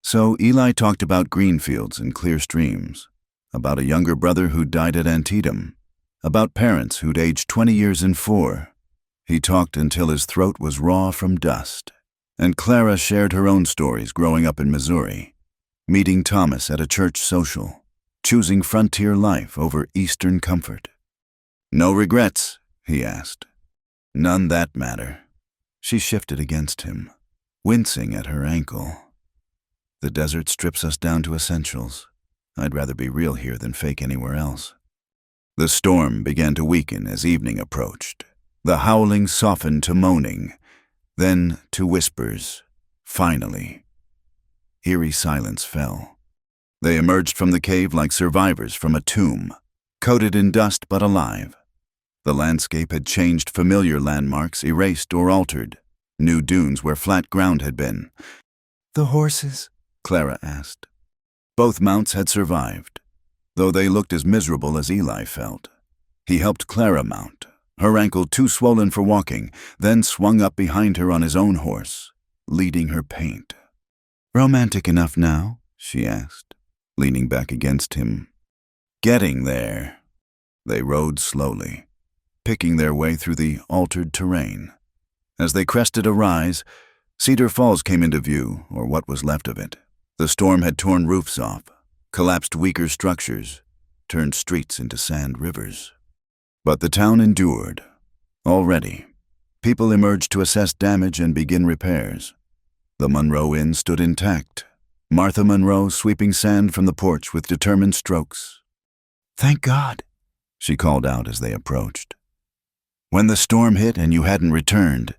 So Eli talked about green fields and clear streams, about a younger brother who died at Antietam, about parents who'd aged 20 years in 4. He talked until his throat was raw from dust. And Clara shared her own stories growing up in Missouri, meeting Thomas at a church social, choosing frontier life over Eastern comfort. No regrets, he asked. None that matter. She shifted against him, wincing at her ankle. The desert strips us down to essentials. I'd rather be real here than fake anywhere else. The storm began to weaken as evening approached. The howling softened to moaning, then to whispers. Finally, eerie silence fell. They emerged from the cave like survivors from a tomb, coated in dust but alive. The landscape had changed, familiar landmarks erased or altered, new dunes where flat ground had been. The horses? Clara asked. Both mounts had survived, though they looked as miserable as Eli felt. He helped Clara mount, her ankle too swollen for walking, then swung up behind her on his own horse, leading her paint. Romantic enough now? She asked, leaning back against him. Getting there. They rode slowly, picking their way through the altered terrain. As they crested a rise, Cedar Falls came into view, or what was left of it. The storm had torn roofs off, collapsed weaker structures, turned streets into sand rivers. But the town endured. Already, people emerged to assess damage and begin repairs. The Monroe Inn stood intact, Martha Monroe sweeping sand from the porch with determined strokes. "Thank God," she called out as they approached. "When the storm hit and you hadn't returned."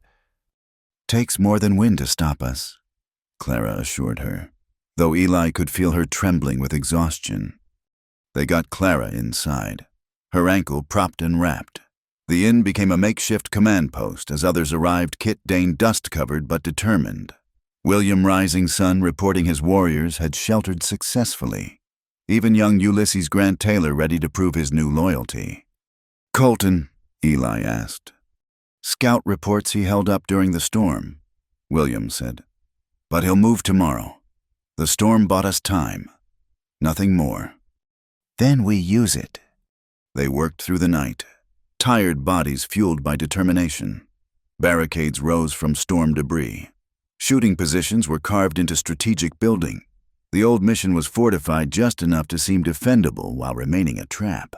"Takes more than wind to stop us," Clara assured her, though Eli could feel her trembling with exhaustion. They got Clara inside, her ankle propped and wrapped. The inn became a makeshift command post as others arrived, Kit Dane dust-covered but determined. William Rising Sun reporting his warriors had sheltered successfully. Even young Ulysses Grant Taylor ready to prove his new loyalty. "Colton," Eli asked. "Scout reports he held up during the storm," William said. "But he'll move tomorrow. The storm bought us time. Nothing more." "Then we use it." They worked through the night, tired bodies fueled by determination. Barricades rose from storm debris. Shooting positions were carved into strategic building. The old mission was fortified just enough to seem defendable while remaining a trap.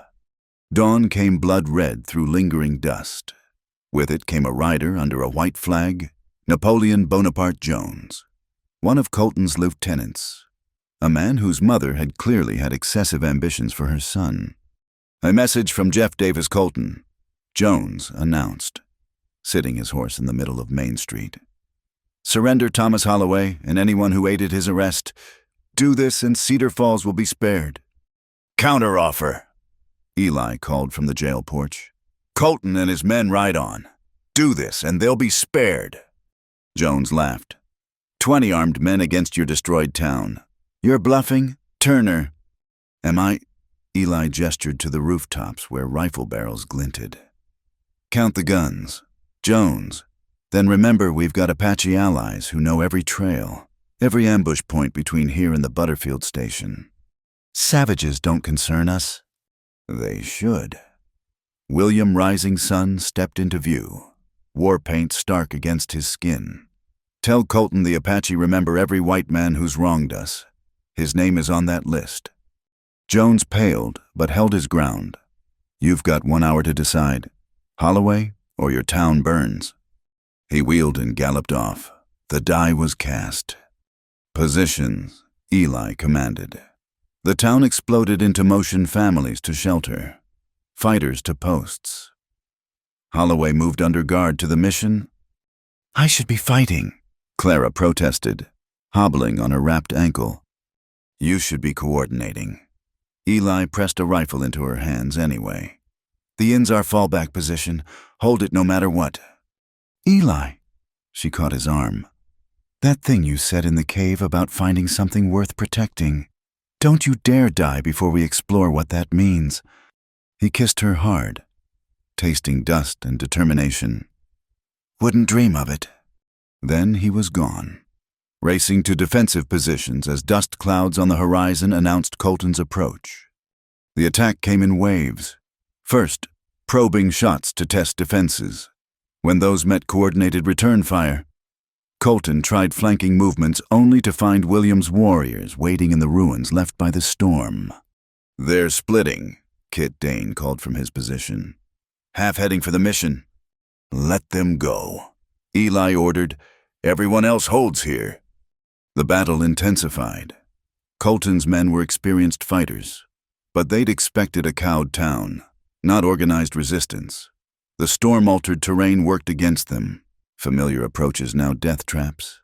Dawn came blood-red through lingering dust. With it came a rider under a white flag, Napoleon Bonaparte Jones, one of Colton's lieutenants, a man whose mother had clearly had excessive ambitions for her son. "A message from Jeff Davis Colton," Jones announced, sitting his horse in the middle of Main Street. "Surrender Thomas Holloway and anyone who aided his arrest. Do this and Cedar Falls will be spared." "Counteroffer," Eli called from the jail porch. "Colton and his men ride on. Do this and they'll be spared." Jones laughed. 20 armed men against your destroyed town. You're bluffing, Turner." "Am I?" Eli gestured to the rooftops where rifle barrels glinted. "Count the guns, Jones. Then remember we've got Apache allies who know every trail, every ambush point between here and the Butterfield station. Savages don't concern us." They should. William Rising Sun stepped into view, war paint stark against his skin. "Tell Colton the Apache remember every white man who's wronged us. His name is on that list." Jones paled, but held his ground. "You've got 1 hour to decide. Holloway or your town burns." He wheeled and galloped off. The die was cast. "Positions," Eli commanded. The town exploded into motion, families to shelter, fighters to posts. Holloway moved under guard to the mission. "I should be fighting," Clara protested, hobbling on her wrapped ankle. "You should be coordinating." Eli pressed a rifle into her hands anyway. "The inn's our fallback position. Hold it no matter what." "Eli," she caught his arm. "That thing you said in the cave about finding something worth protecting. Don't you dare die before we explore what that means." He kissed her hard, tasting dust and determination. "Wouldn't dream of it." Then he was gone, racing to defensive positions as dust clouds on the horizon announced Colton's approach. The attack came in waves. First, probing shots to test defenses. When those met coordinated return fire, Colton tried flanking movements only to find William's warriors waiting in the ruins left by the storm. "They're splitting," Kit Dane called from his position. "Half heading for the mission." "Let them go," Eli ordered. "Everyone else holds here." The battle intensified. Colton's men were experienced fighters, but they'd expected a cowed town, not organized resistance. The storm-altered terrain worked against them, familiar approaches now death traps.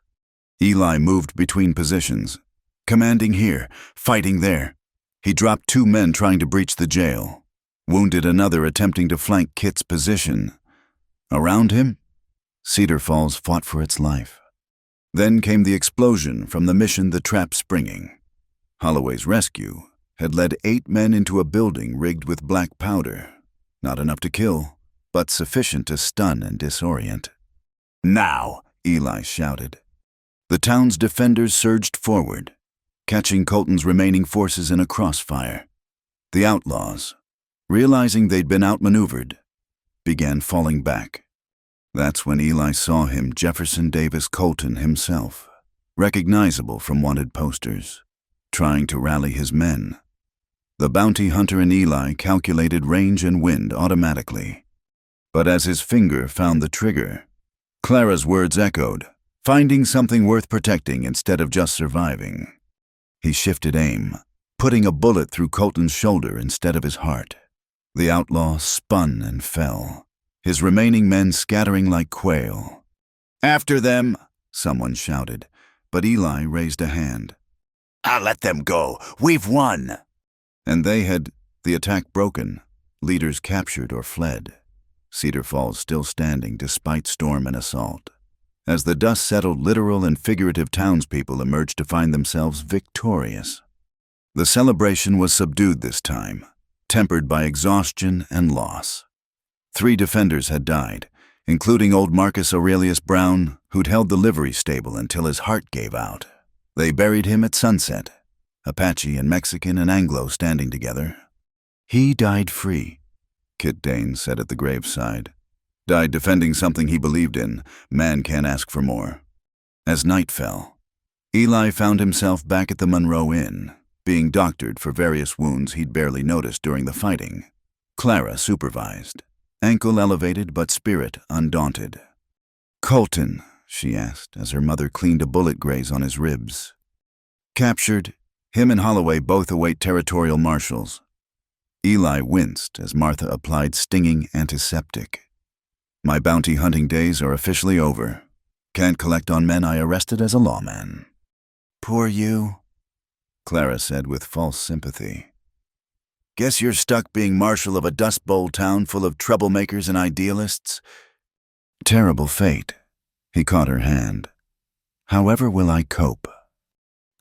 Eli moved between positions, commanding here, fighting there. He dropped 2 men trying to breach the jail, wounded another attempting to flank Kit's position. Around him, Cedar Falls fought for its life. Then came the explosion from the mission the trap springing. Holloway's rescue had led 8 men into a building rigged with black powder, not enough to kill, but sufficient to stun and disorient. "Now!" Eli shouted. The town's defenders surged forward, catching Colton's remaining forces in a crossfire. The outlaws, realizing they'd been outmaneuvered, began falling back. That's when Eli saw him, Jefferson Davis Colton himself, recognizable from wanted posters, trying to rally his men. The bounty hunter in Eli calculated range and wind automatically. But as his finger found the trigger, Clara's words echoed, finding something worth protecting instead of just surviving. He shifted aim, putting a bullet through Colton's shoulder instead of his heart. The outlaw spun and fell, his remaining men scattering like quail. "After them!" someone shouted, but Eli raised a hand. "I'll let them go. We've won!" And they had the attack broken, leaders captured or fled. Cedar Falls still standing despite storm and assault. As the dust settled, literal and figurative townspeople emerged to find themselves victorious. The celebration was subdued this time, tempered by exhaustion and loss. 3 defenders had died, including old Marcus Aurelius Brown, who'd held the livery stable until his heart gave out. They buried him at sunset, Apache and Mexican and Anglo standing together. "He died free," Kit Dane said at the graveside. "Died defending something he believed in. Man can't ask for more." As night fell, Eli found himself back at the Monroe Inn, being doctored for various wounds he'd barely noticed during the fighting. Clara supervised, ankle elevated but spirit undaunted. "Colton," she asked as her mother cleaned a bullet graze on his ribs. "Captured. Him and Holloway both await territorial marshals." Eli winced as Martha applied stinging antiseptic. "My bounty hunting days are officially over. Can't collect on men I arrested as a lawman." "Poor you," Clara said with false sympathy. "Guess you're stuck being marshal of a Dust Bowl town full of troublemakers and idealists." "Terrible fate." He caught her hand. "However will I cope?"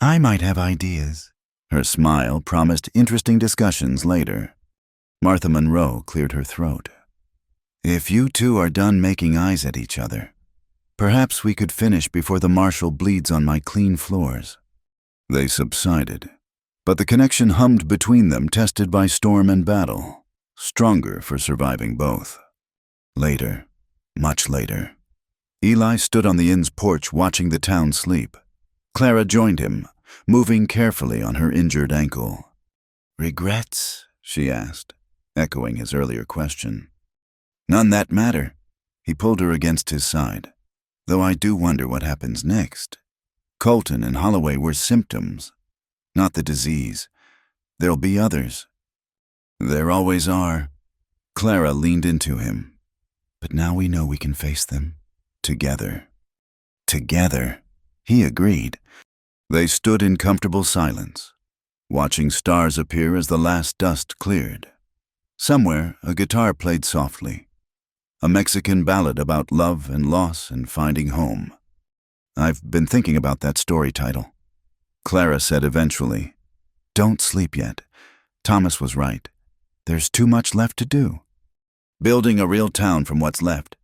"I might have ideas." Her smile promised interesting discussions later. Martha Monroe cleared her throat. "If you two are done making eyes at each other, perhaps we could finish before the marshal bleeds on my clean floors." They subsided, but the connection hummed between them, tested by storm and battle, stronger for surviving both. Later, much later, Eli stood on the inn's porch watching the town sleep. Clara joined him, moving carefully on her injured ankle. "Regrets?" she asked, echoing his earlier question. "None that matter." He pulled her against his side. "Though I do wonder what happens next. Colton and Holloway were symptoms, not the disease. There'll be others." "There always are." Clara leaned into him. "But now we know we can face them. Together." "Together," he agreed. They stood in comfortable silence, watching stars appear as the last dust cleared. Somewhere, a guitar played softly. A Mexican ballad about love and loss and finding home. "I've been thinking about that story title," Clara said eventually. "Don't sleep yet. Thomas was right. There's too much left to do. Building a real town from what's left.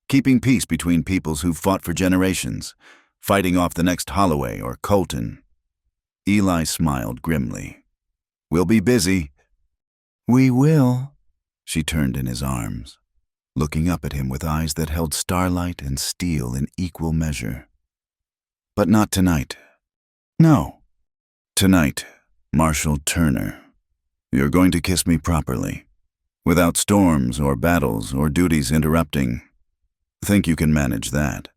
Keeping peace between peoples who've fought for generations. Fighting off the next Holloway or Colton." Eli smiled grimly. "We'll be busy." "We will." She turned in his arms, looking up at him with eyes that held starlight and steel in equal measure. "But not tonight." "No." "Tonight, Marshal Turner. You're going to kiss me properly, without storms or battles or duties interrupting. Think you can manage that?"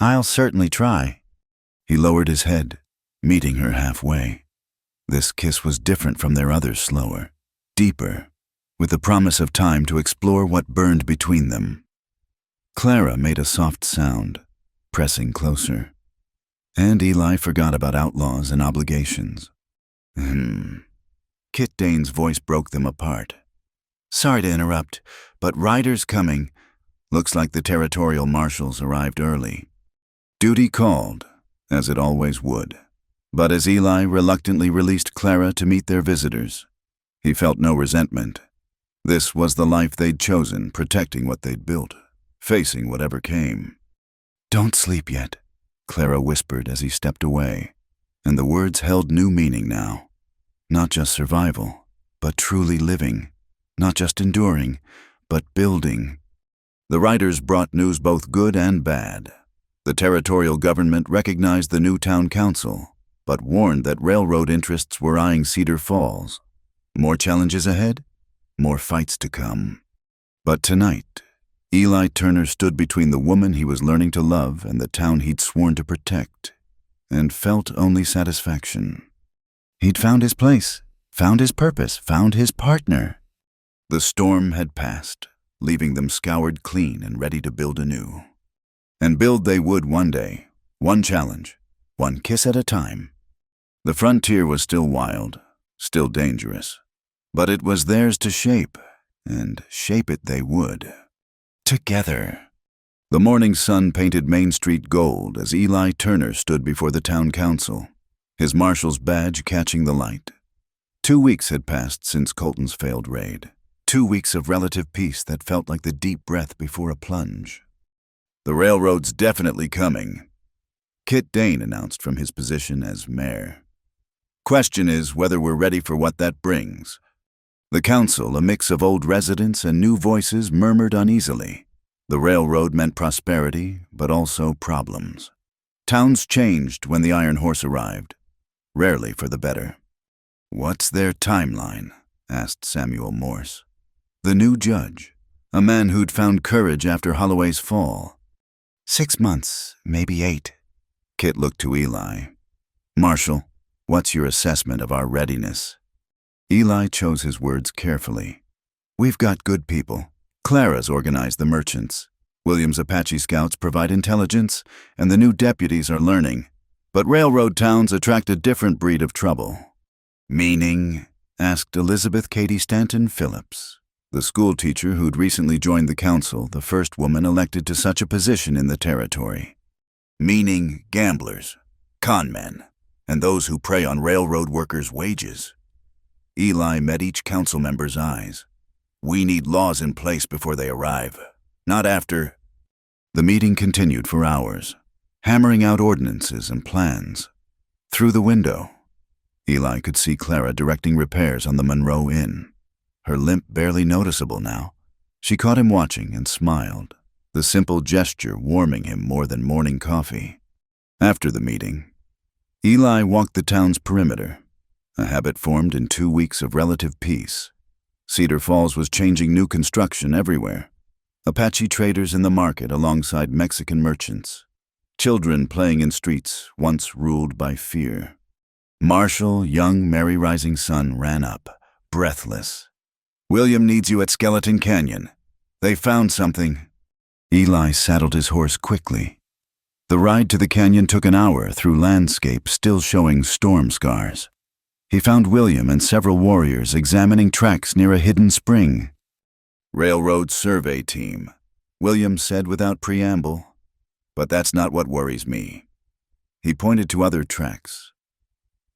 "I'll certainly try." He lowered his head, meeting her halfway. This kiss was different from their others, slower, deeper, with the promise of time to explore what burned between them. Clara made a soft sound, pressing closer. And Eli forgot about outlaws and obligations. Kit Dane's voice broke them apart. "Sorry to interrupt, but riders coming. Looks like the territorial marshals arrived early." Duty called, as it always would. But as Eli reluctantly released Clara to meet their visitors, he felt no resentment. This was the life they'd chosen, protecting what they'd built, facing whatever came. "Don't sleep yet," Clara whispered as he stepped away, and the words held new meaning now. Not just survival, but truly living. Not just enduring, but building. The riders brought news both good and bad. The territorial government recognized the new town council, but warned that railroad interests were eyeing Cedar Falls. More challenges ahead, more fights to come. But tonight, Eli Turner stood between the woman he was learning to love and the town he'd sworn to protect, and felt only satisfaction. He'd found his place, found his purpose, found his partner. The storm had passed, leaving them scoured clean and ready to build anew. And build they would one day, one challenge, one kiss at a time. The frontier was still wild, still dangerous, but it was theirs to shape, and shape it they would. Together. The morning sun painted Main Street gold as Eli Turner stood before the town council, his marshal's badge catching the light. 2 weeks had passed since Colton's failed raid. 2 weeks of relative peace that felt like the deep breath before a plunge. "The railroad's definitely coming," Kit Dane announced from his position as mayor. "Question is whether we're ready for what that brings." The council, a mix of old residents and new voices, murmured uneasily. The railroad meant prosperity, but also problems. Towns changed when the Iron Horse arrived, rarely for the better. "What's their timeline?" asked Samuel Morse. The new judge, a man who'd found courage after Holloway's fall. 6 months, maybe 8. Kit looked to Eli. "Marshal, what's your assessment of our readiness?" Eli chose his words carefully. "We've got good people. Clara's organized the merchants. William's Apache Scouts provide intelligence, and the new deputies are learning. But railroad towns attract a different breed of trouble." "Meaning?" asked Elizabeth Cady Stanton Phillips, the school teacher who'd recently joined the council, the first woman elected to such a position in the territory. "Meaning gamblers, con men, and those who prey on railroad workers' wages." Eli met each council member's eyes. "We need laws in place before they arrive, not after." The meeting continued for hours, hammering out ordinances and plans. Through the window, Eli could see Clara directing repairs on the Monroe Inn. Her limp barely noticeable now. She caught him watching and smiled, the simple gesture warming him more than morning coffee. After the meeting, Eli walked the town's perimeter, a habit formed in 2 weeks of relative peace. Cedar Falls was changing new construction everywhere. Apache traders in the market alongside Mexican merchants. Children playing in streets once ruled by fear. Marshall, young, merry rising sun, ran up, breathless. "William needs you at Skeleton Canyon. They found something." Eli saddled his horse quickly. The ride to the canyon took an hour through landscape still showing storm scars. He found William and several warriors examining tracks near a hidden spring. "Railroad survey team," William said without preamble. "But that's not what worries me." He pointed to other tracks.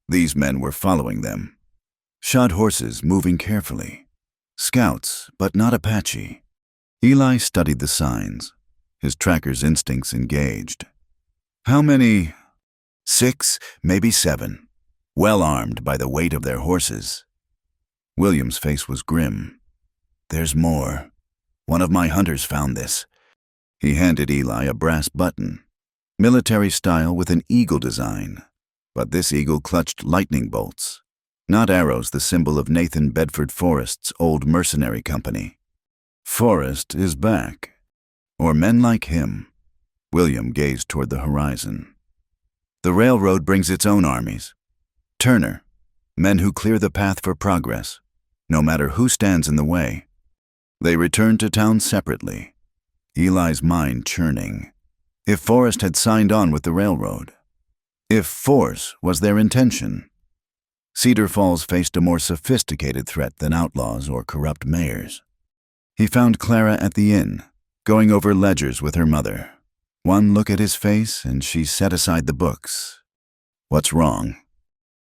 These men were following them. Shod horses moving carefully. Scouts, but not Apache. Eli studied the signs, his tracker's instincts engaged. "How many?" 6, maybe 7. Well armed by the weight of their horses. William's face was grim. "There's more. One of my hunters found this." He handed Eli a brass button, military style with an eagle design. But this eagle clutched lightning bolts, not arrows, the symbol of Nathan Bedford Forrest's old mercenary company. "Forrest is back. Or men like him." William gazed toward the horizon. "The railroad brings its own armies. Turner, men who clear the path for progress, no matter who stands in the way." They returned to town separately, Eli's mind churning. If Forrest had signed on with the railroad, if force was their intention, Cedar Falls faced a more sophisticated threat than outlaws or corrupt mayors. He found Clara at the inn, going over ledgers with her mother. One look at his face and she set aside the books. "What's wrong?"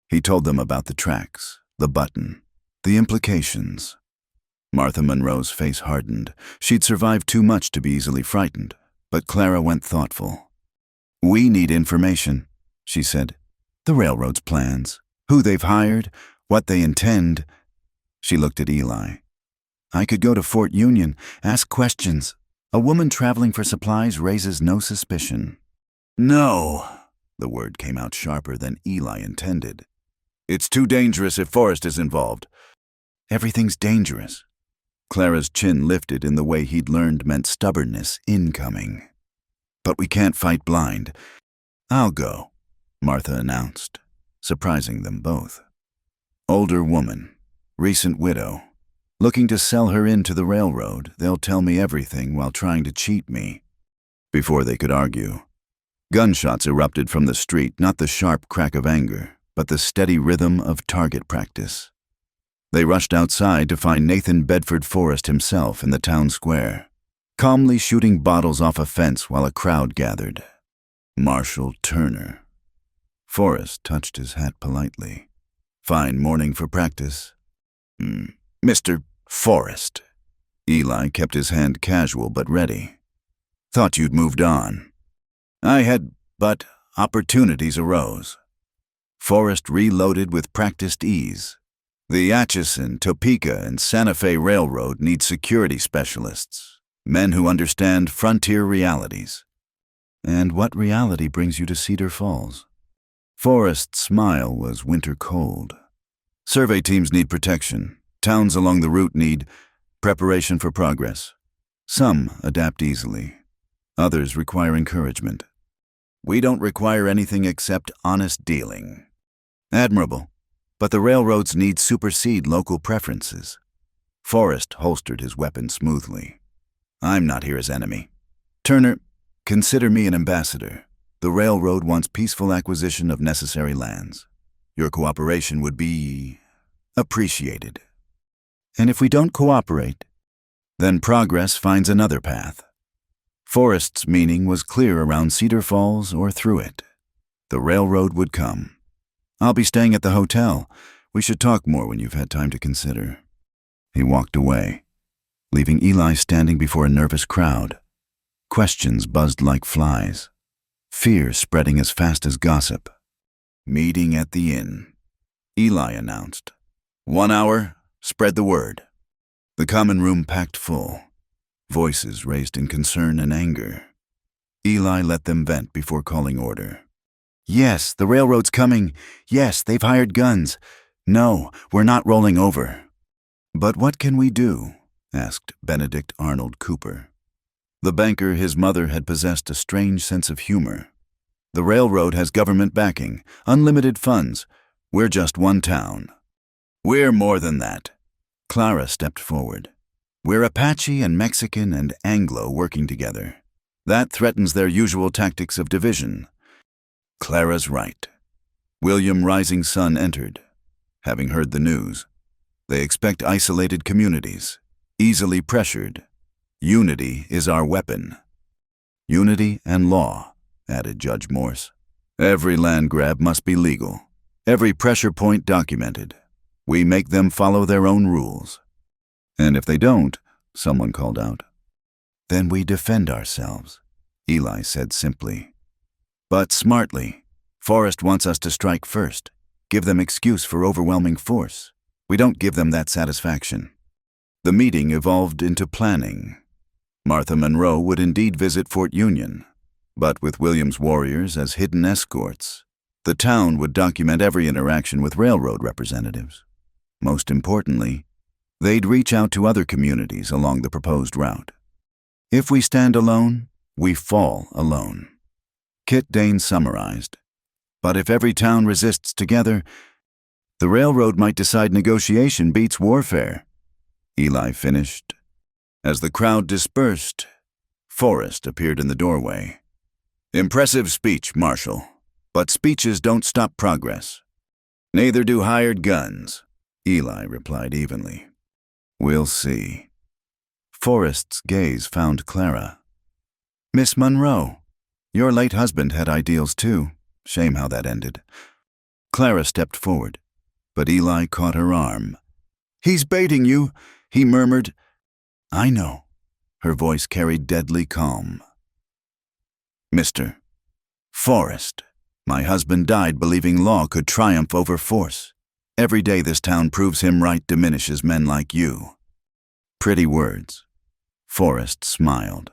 He told them about the tracks, the button, the implications. Martha Monroe's face hardened. She'd survived too much to be easily frightened, but Clara went thoughtful. "We need information," she said. "The railroad's plans, who they've hired, what they intend." She looked at Eli. "I could go to Fort Union, ask questions. A woman traveling for supplies raises no suspicion." "No," the word came out sharper than Eli intended. "It's too dangerous if Forrest is involved." "Everything's dangerous. Clara's chin lifted in the way he'd learned meant stubbornness incoming. But we can't fight blind. I'll go, Martha announced, surprising them both. Older woman, recent widow. Looking to sell her into the railroad, they'll tell me everything while trying to cheat me. Before they could argue, gunshots erupted from the street, not the sharp crack of anger, but the steady rhythm of target practice. They rushed outside to find Nathan Bedford Forrest himself in the town square, calmly shooting bottles off a fence while a crowd gathered. Marshal Turner. Forrest touched his hat politely. Fine morning for practice. Mr. Forrest. Eli kept his hand casual but ready. Thought you'd moved on. I had, but opportunities arose. Forrest reloaded with practiced ease. The Atchison, Topeka, and Santa Fe Railroad need security specialists, men who understand frontier realities. And what reality brings you to Cedar Falls? Forrest's smile was winter cold. Survey teams need protection. Towns along the route need preparation for progress. Some adapt easily. Others require encouragement. We don't require anything except honest dealing. Admirable, but the railroads need supersede local preferences. Forrest holstered his weapon smoothly. I'm not here as enemy. Turner, consider me an ambassador. The railroad wants peaceful acquisition of necessary lands. Your cooperation would be appreciated. And if we don't cooperate, then progress finds another path. Forrest's meaning was clear around Cedar Falls or through it. The railroad would come. I'll be staying at the hotel. We should talk more when you've had time to consider. He walked away, leaving Eli standing before a nervous crowd. Questions buzzed like flies, fear spreading as fast as gossip. Meeting at the inn, Eli announced. 1 hour, spread the word. The common room packed full, voices raised in concern and anger. Eli let them vent before calling order. Yes, the railroad's coming. Yes, they've hired guns. No, we're not rolling over. But what can we do? Asked Benedict Arnold Cooper. The banker, his mother, had possessed a strange sense of humor. The railroad has government backing, unlimited funds. We're just one town. We're more than that. Clara stepped forward. We're Apache and Mexican and Anglo working together. That threatens their usual tactics of division. Clara's right. William Rising Sun entered. Having heard the news, they expect isolated communities, easily pressured. Unity is our weapon. Unity and law, added Judge Morse. Every land grab must be legal. Every pressure point documented. We make them follow their own rules. And if they don't, someone called out. Then we defend ourselves, Eli said simply. But smartly. Forrest wants us to strike first, give them excuse for overwhelming force. We don't give them that satisfaction. The meeting evolved into planning. Martha Monroe would indeed visit Fort Union, but with William's warriors as hidden escorts, the town would document every interaction with railroad representatives. Most importantly, they'd reach out to other communities along the proposed route. If we stand alone, we fall alone. Kit Dane summarized. But if every town resists together, the railroad might decide negotiation beats warfare. Eli finished. As the crowd dispersed, Forrest appeared in the doorway. Impressive speech, Marshal, but speeches don't stop progress. Neither do hired guns, Eli replied evenly. We'll see. Forrest's gaze found Clara. Miss Monroe, your late husband had ideals too. Shame how that ended. Clara stepped forward, but Eli caught her arm. He's baiting you, he murmured. I know. Her voice carried deadly calm. Mr. Forrest, my husband died believing law could triumph over force. Every day this town proves him right diminishes men like you. Pretty words. Forrest smiled.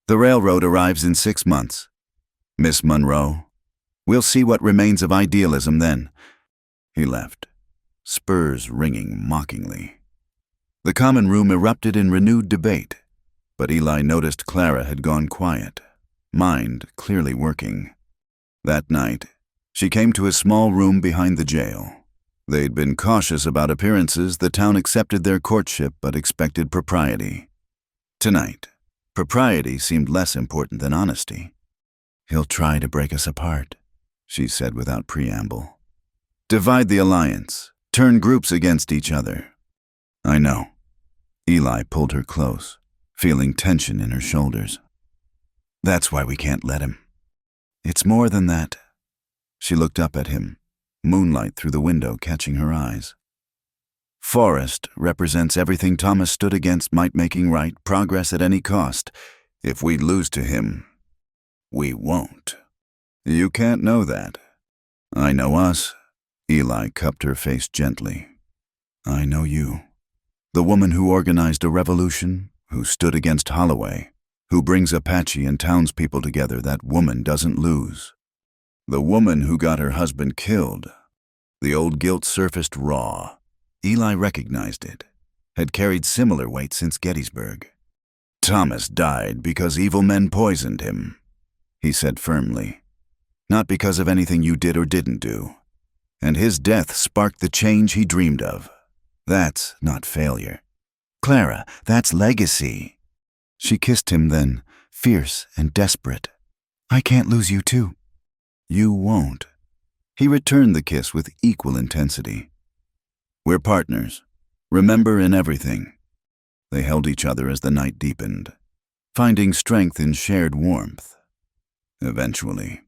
The railroad arrives in 6 months. Miss Monroe, we'll see what remains of idealism then. He left, spurs ringing mockingly. The common room erupted in renewed debate, but Eli noticed Clara had gone quiet, mind clearly working. That night, she came to a small room behind the jail. They'd been cautious about appearances. The town accepted their courtship but expected propriety. Tonight, propriety seemed less important than honesty. "He'll try to break us apart," she said without preamble. "Divide the alliance, turn groups against each other." "I know." Eli pulled her close, feeling tension in her shoulders. "That's why we can't let him." "It's more than that." She looked up at him, moonlight through the window catching her eyes. "Forrest represents everything Thomas stood against might making right, progress at any cost. If we lose to him, we won't." "You can't know that." "I know us." Eli cupped her face gently. "I know you. The woman who organized a revolution, who stood against Holloway, who brings Apache and townspeople together, that woman doesn't lose. The woman who got her husband killed. The old guilt surfaced raw. Eli recognized it, had carried similar weight since Gettysburg. "Thomas died because evil men poisoned him," he said firmly. "Not because of anything you did or didn't do. And his death sparked the change he dreamed of. That's not failure. Clara, that's legacy." She kissed him then, fierce and desperate. "I can't lose you too." "You won't." He returned the kiss with equal intensity. "We're partners. Remember, in everything." They held each other as the night deepened, finding strength in shared warmth. Eventually,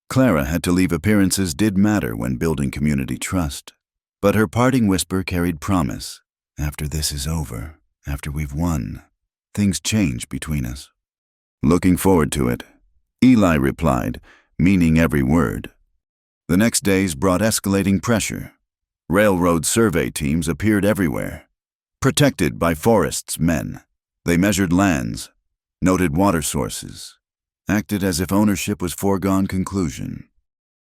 Clara had to leave. Appearances did matter when building community trust, but her parting whisper carried promise. "After this is over, after we've won, things change between us." "Looking forward to it," Eli replied, meaning every word. The next days brought escalating pressure. Railroad survey teams appeared everywhere. Protected by Forrest's men, they measured lands, noted water sources, acted as if ownership was foregone conclusion.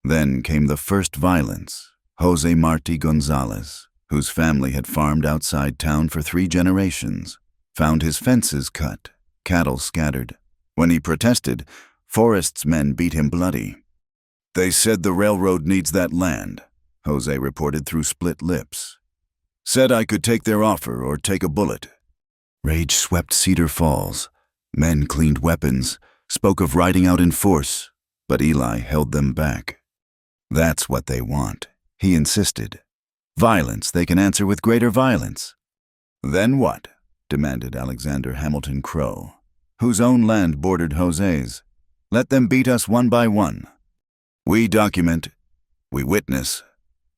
Then came the first violence. Jose Marti Gonzalez, whose family had farmed outside town for 3 generations, found his fences cut, cattle scattered. When he protested, Forrest's men beat him bloody. "They said the railroad needs that land," Jose reported through split lips. "Said I could take their offer or take a bullet." Rage swept Cedar Falls. Men cleaned weapons, spoke of riding out in force, but Eli held them back. "That's what they want," he insisted. "Violence they can answer with greater violence." "Then what?" demanded Alexander Hamilton Crow, whose own land bordered Jose's. "Let them beat us one by one. We document, we witness,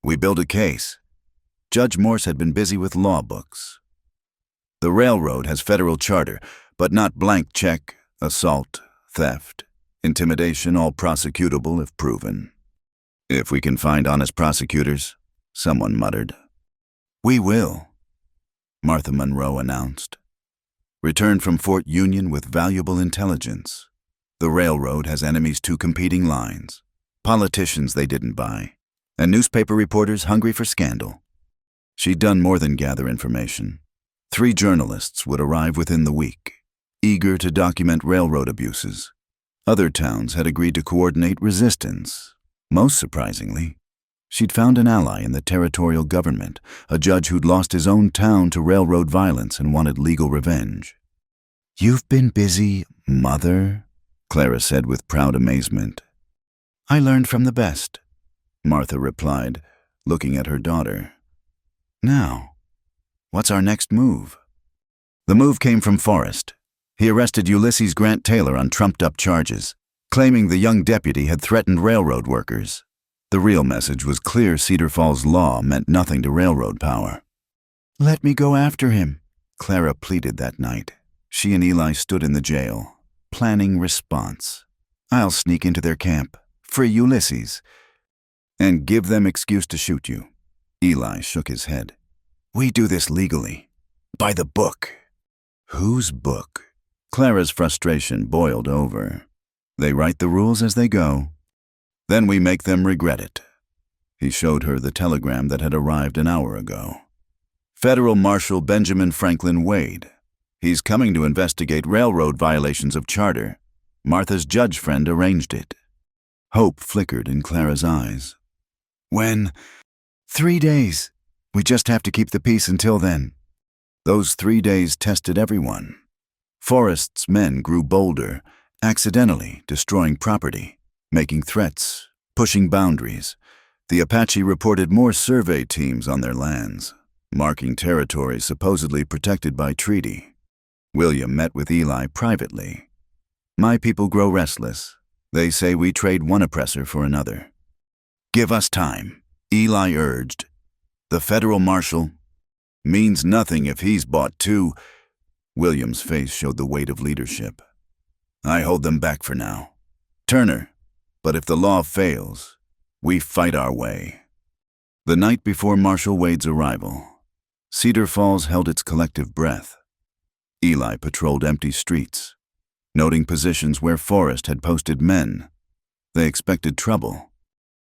we build a case." Judge Morse had been busy with law books. "The railroad has federal charter, but not blank check, assault, theft, intimidation, all prosecutable if proven." "If we can find honest prosecutors," someone muttered. "We will," Martha Monroe announced. "Returned from Fort Union with valuable intelligence. The railroad has enemies 2 competing lines, politicians they didn't buy, and newspaper reporters hungry for scandal." She'd done more than gather information. 3 journalists would arrive within the week, eager to document railroad abuses. Other towns had agreed to coordinate resistance. Most surprisingly, she'd found an ally in the territorial government, a judge who'd lost his own town to railroad violence and wanted legal revenge. "You've been busy, Mother," Clara said with proud amazement. "I learned from the best," Martha replied, looking at her daughter. "Now, what's our next move?" The move came from Forrest. He arrested Ulysses Grant Taylor on trumped-up charges, claiming the young deputy had threatened railroad workers. The real message was clear. Cedar Falls law meant nothing to railroad power. "Let me go after him," Clara pleaded that night. She and Eli stood in the jail, planning response. "I'll sneak into their camp, free Ulysses, and give them excuse to shoot you." Eli shook his head. "We do this legally, by the book." "Whose book?" Clara's frustration boiled over. "They write the rules as they go. Then we make them regret it." He showed her the telegram that had arrived an hour ago. Federal Marshal Benjamin Franklin Wade. He's coming to investigate railroad violations of charter. Martha's judge friend arranged it. Hope flickered in Clara's eyes. When? 3 days. We just have to keep the peace until then. Those 3 days tested everyone. Forrest's men grew bolder, accidentally destroying property, making threats, pushing boundaries. The Apache reported more survey teams on their lands, marking territory supposedly protected by treaty. William met with Eli privately. My people grow restless. They say we trade one oppressor for another. Give us time, Eli urged. The federal marshal means nothing if he's bought too. William's face showed the weight of leadership. I hold them back for now. Turner, but if the law fails, we fight our way. The night before Marshal Wade's arrival, Cedar Falls held its collective breath. Eli patrolled empty streets, noting positions where Forrest had posted men. They expected trouble.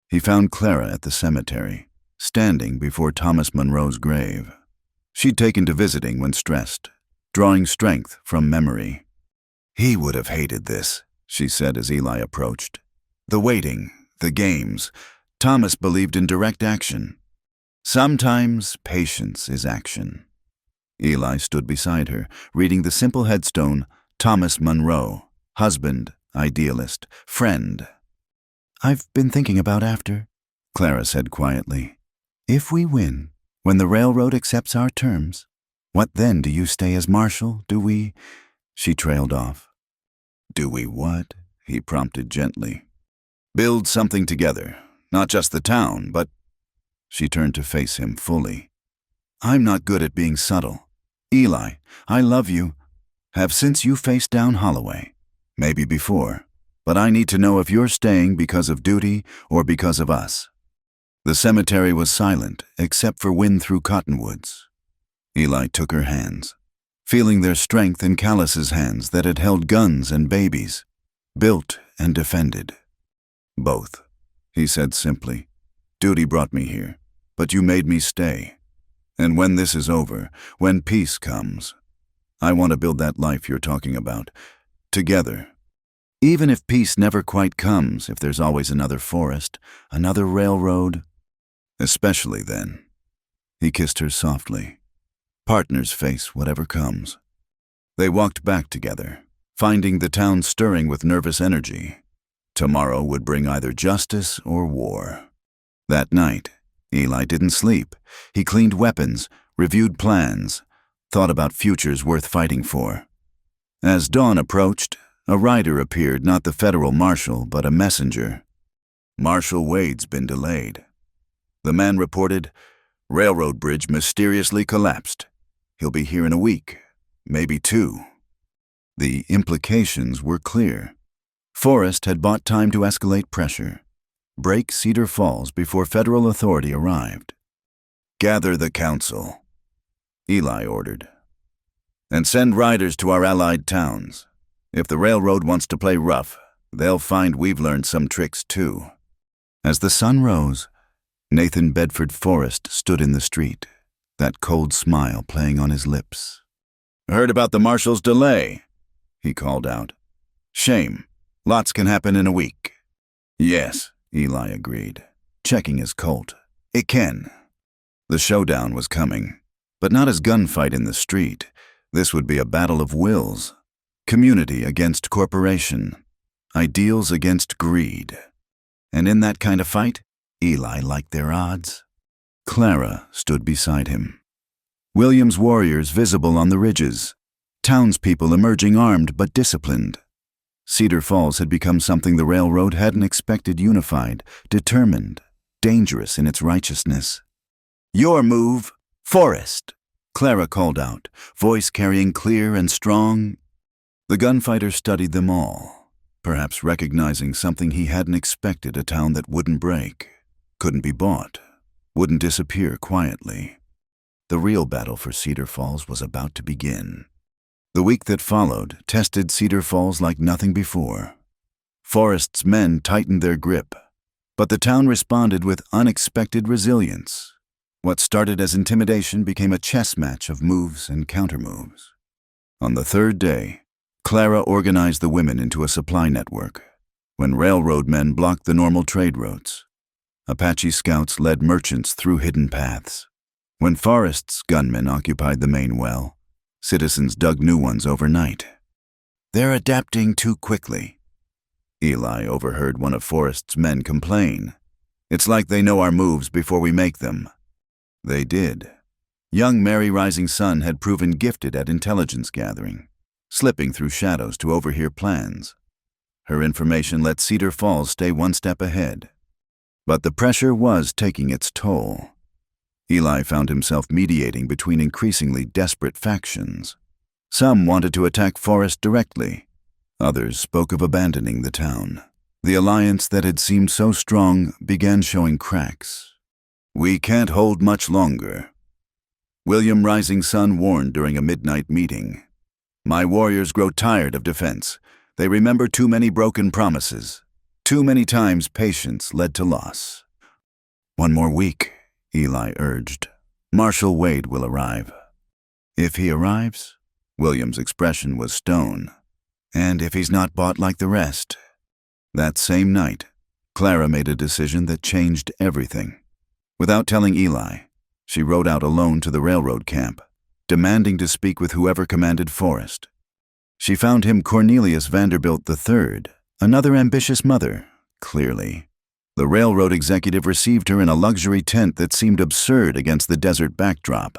He found Clara at the cemetery, standing before Thomas Monroe's grave. She'd taken to visiting when stressed, drawing strength from memory. He would have hated this, she said as Eli approached. The waiting, the games. Thomas believed in direct action. Sometimes patience is action. Eli stood beside her, reading the simple headstone, Thomas Monroe, husband, idealist, friend. I've been thinking about after, Clara said quietly. If we win, when the railroad accepts our terms, what then? Do you stay as marshal? Do we? She trailed off. Do we what? He prompted gently. Build something together, not just the town, but... She turned to face him fully. I'm not good at being subtle. Eli, I love you. Have since you faced down Holloway. Maybe before. But I need to know if you're staying because of duty or because of us. The cemetery was silent, except for wind through cottonwoods. Eli took her hands, feeling their strength in Callus's hands that had held guns and babies, built and defended. Both, he said simply. Duty brought me here, but you made me stay. And when this is over, when peace comes, I want to build that life you're talking about, together. Even if peace never quite comes, if there's always another forest, another railroad, especially then. He kissed her softly. Partners face whatever comes. They walked back together, finding the town stirring with nervous energy. Tomorrow would bring either justice or war. That night, Eli didn't sleep. He cleaned weapons, reviewed plans, thought about futures worth fighting for. As dawn approached, a rider appeared, not the federal marshal, but a messenger. Marshal Wade's been delayed. The man reported, railroad bridge mysteriously collapsed. He'll be here in a week, maybe 2. The implications were clear. Forrest had bought time to escalate pressure, break Cedar Falls before federal authority arrived. Gather the council, Eli ordered, and send riders to our allied towns. If the railroad wants to play rough, they'll find we've learned some tricks too. As the sun rose, Nathan Bedford Forrest stood in the street, that cold smile playing on his lips. Heard about the marshal's delay, he called out. Shame. Lots can happen in a week. Yes, Eli agreed, checking his Colt. It can. The showdown was coming, but not as gunfight in the street. This would be a battle of wills. Community against corporation. Ideals against greed. And in that kind of fight, Eli liked their odds. Clara stood beside him. William's warriors visible on the ridges. Townspeople emerging armed but disciplined. Cedar Falls had become something the railroad hadn't expected, unified, determined, dangerous in its righteousness. Your move, Forrest, Clara called out, voice carrying clear and strong. The gunfighter studied them all, perhaps recognizing something he hadn't expected, a town that wouldn't break, couldn't be bought, wouldn't disappear quietly. The real battle for Cedar Falls was about to begin. The week that followed tested Cedar Falls like nothing before. Forrest's men tightened their grip, but the town responded with unexpected resilience. What started as intimidation became a chess match of moves and countermoves. On the third day, Clara organized the women into a supply network. When railroad men blocked the normal trade routes, Apache scouts led merchants through hidden paths. When Forrest's gunmen occupied the main well, citizens dug new ones overnight. "They're adapting too quickly," Eli overheard one of Forrest's men complain. "It's like they know our moves before we make them." They did. Young Mary Rising Sun had proven gifted at intelligence gathering, slipping through shadows to overhear plans. Her information let Cedar Falls stay one step ahead. But the pressure was taking its toll. Eli found himself mediating between increasingly desperate factions. Some wanted to attack Forrest directly. Others spoke of abandoning the town. The alliance that had seemed so strong began showing cracks. "We can't hold much longer," William Rising Sun warned during a midnight meeting. "My warriors grow tired of defense. They remember too many broken promises. Too many times patience led to loss." "One more week," Eli urged. "Marshal Wade will arrive." "If he arrives?" William's expression was stone. "And if he's not bought like the rest?" That same night, Clara made a decision that changed everything. Without telling Eli, she rode out alone to the railroad camp, demanding to speak with whoever commanded Forrest. She found him Cornelius Vanderbilt III, another ambitious mother, clearly. The railroad executive received her in a luxury tent that seemed absurd against the desert backdrop.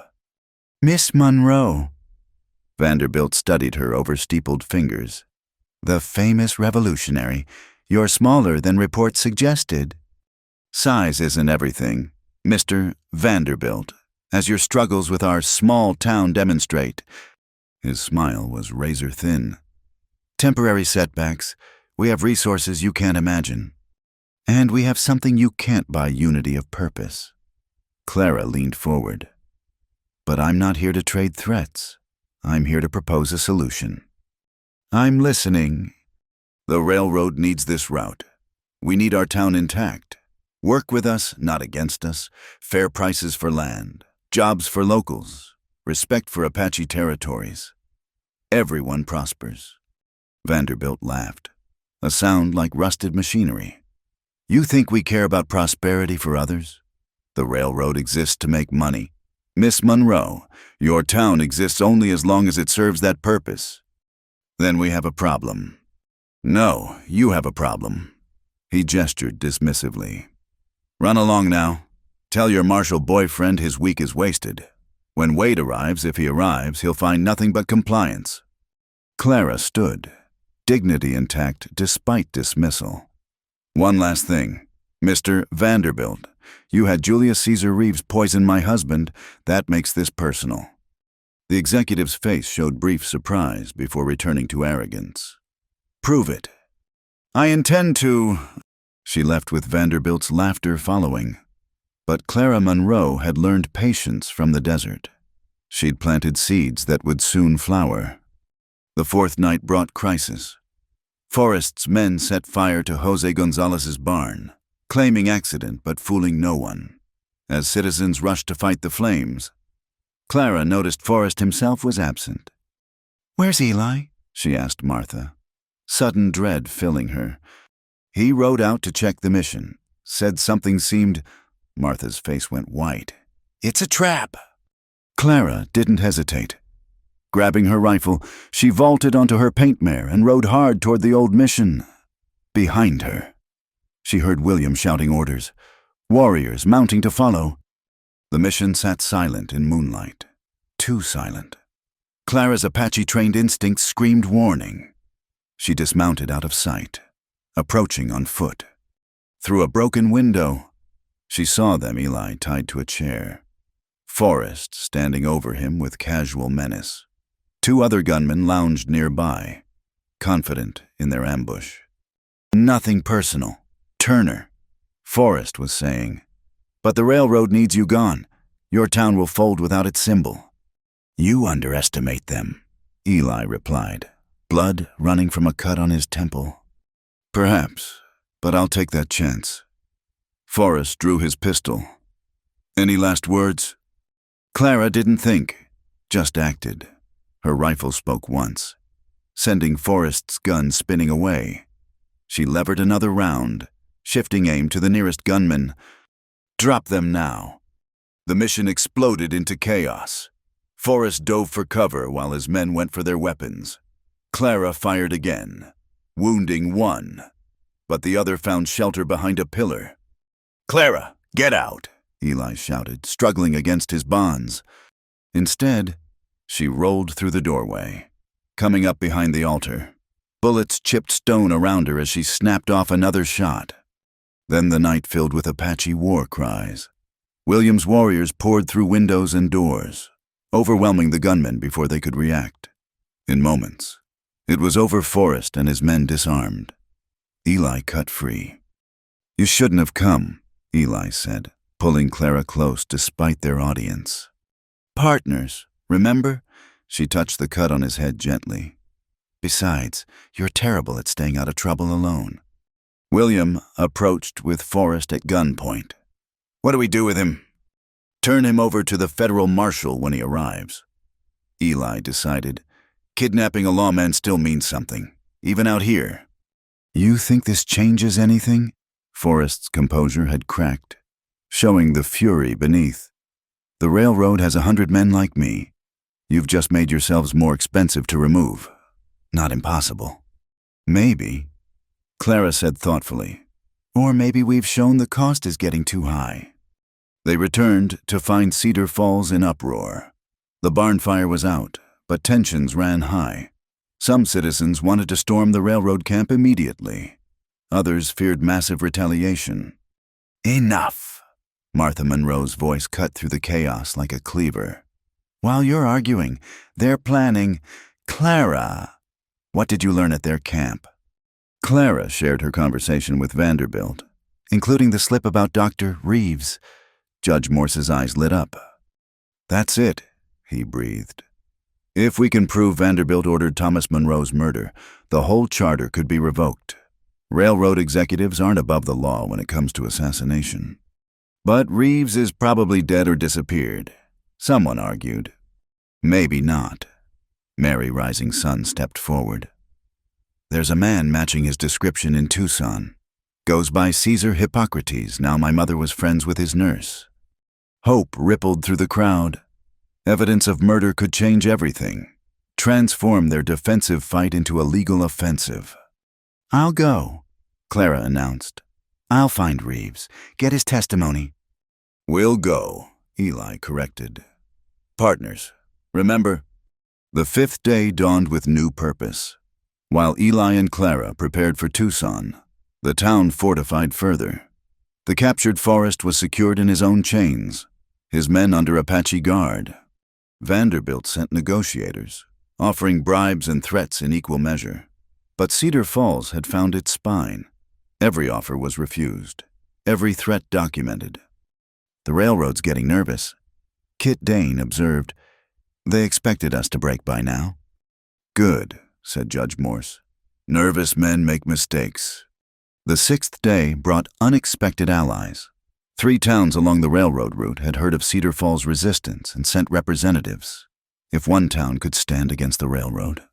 "Miss Monroe." Vanderbilt studied her over steepled fingers. "The famous revolutionary. You're smaller than reports suggested." "Size isn't everything, Mr. Vanderbilt, as your struggles with our small town demonstrate." His smile was razor thin. "Temporary setbacks. We have resources you can't imagine. And we have something you can't buy, unity of purpose." Clara leaned forward. "But I'm not here to trade threats. I'm here to propose a solution." "I'm listening." "The railroad needs this route. We need our town intact. Work with us, not against us. Fair prices for land, jobs for locals, respect for Apache territories. Everyone prospers." Vanderbilt laughed, a sound like rusted machinery. "You think we care about prosperity for others? The railroad exists to make money. Miss Monroe, your town exists only as long as it serves that purpose. Then we have a problem." "No, you have a problem." He gestured dismissively. "Run along now. Tell your marshal boyfriend his week is wasted. When Wade arrives, if he arrives, he'll find nothing but compliance." Clara stood, dignity intact despite dismissal. "One last thing. Mr. Vanderbilt, you had Julius Caesar Reeves poison my husband. That makes this personal." The executive's face showed brief surprise before returning to arrogance. "Prove it." "I intend to—" She left with Vanderbilt's laughter following. But Clara Monroe had learned patience from the desert. She'd planted seeds that would soon flower. The fourth night brought crisis. Forrest's men set fire to Jose Gonzalez's barn, claiming accident but fooling no one. As citizens rushed to fight the flames, Clara noticed Forrest himself was absent. "Where's Eli?" she asked Martha, sudden dread filling her. "He rode out to check the mission, said something seemed—" Martha's face went white. "It's a trap." Clara didn't hesitate. Grabbing her rifle, she vaulted onto her paint mare and rode hard toward the old mission. Behind her, she heard William shouting orders, warriors mounting to follow. The mission sat silent in moonlight, too silent. Clara's Apache-trained instinct screamed warning. She dismounted out of sight, approaching on foot. Through a broken window, she saw them, Eli tied to a chair, Forrest standing over him with casual menace. Two other gunmen lounged nearby, confident in their ambush. "Nothing personal, Turner," Forrest was saying. "But the railroad needs you gone. Your town will fold without its symbol." "You underestimate them," Eli replied, blood running from a cut on his temple. "Perhaps, but I'll take that chance." Forrest drew his pistol. Any last words? Clara didn't think, just acted. Her rifle spoke once, sending Forrest's gun spinning away. She levered another round, shifting aim to the nearest gunman. Drop them now. The mission exploded into chaos. Forrest dove for cover while his men went for their weapons. Clara fired again, wounding one, but the other found shelter behind a pillar. "Clara, get out!" Eli shouted, struggling against his bonds. Instead, she rolled through the doorway, coming up behind the altar. Bullets chipped stone around her as she snapped off another shot. Then the night filled with Apache war cries. William's warriors poured through windows and doors, overwhelming the gunmen before they could react. In moments, it was over. Forrest and his men disarmed. Eli cut free. "You shouldn't have come," Eli said, pulling Clara close despite their audience. "Partners, remember?" She touched the cut on his head gently. "Besides, you're terrible at staying out of trouble alone." William approached with Forrest at gunpoint. "What do we do with him?" "Turn him over to the federal marshal when he arrives." Eli decided. Kidnapping a lawman still means something, even out here. "You think this changes anything?" Forrest's composure had cracked, showing the fury beneath. "The railroad has 100 men like me. You've just made yourselves more expensive to remove. Not impossible." "Maybe," Clara said thoughtfully. "Or maybe we've shown the cost is getting too high." They returned to find Cedar Falls in uproar. The barn fire was out, but tensions ran high. Some citizens wanted to storm the railroad camp immediately. Others feared massive retaliation. "Enough!" Martha Monroe's voice cut through the chaos like a cleaver. "While you're arguing, they're planning. Clara, what did you learn at their camp?" Clara shared her conversation with Vanderbilt, including the slip about Dr. Reeves. Judge Morse's eyes lit up. "That's it," he breathed. "If we can prove Vanderbilt ordered Thomas Monroe's murder, the whole charter could be revoked. Railroad executives aren't above the law when it comes to assassination." "But Reeves is probably dead or disappeared," someone argued. "Maybe not." Mary Rising Sun stepped forward. "There's a man matching his description in Tucson. Goes by Caesar Hippocrates. Now my mother was friends with his nurse." Hope rippled through the crowd. Evidence of murder could change everything, transform their defensive fight into a legal offensive. "I'll go," Clara announced. "I'll find Reeves, get his testimony." "We'll go," Eli corrected. "Partners, remember?" The fifth day dawned with new purpose. While Eli and Clara prepared for Tucson, the town fortified further. The captured Forrest was secured in his own chains, his men under Apache guard. Vanderbilt sent negotiators, offering bribes and threats in equal measure. But Cedar Falls had found its spine. Every offer was refused, every threat documented. "The railroad's getting nervous," Kit Dane observed. "They expected us to break by now." "Good," said Judge Morse. "Nervous men make mistakes." The sixth day brought unexpected allies. 3 towns along the railroad route had heard of Cedar Falls' resistance and sent representatives. If one town could stand against the railroad,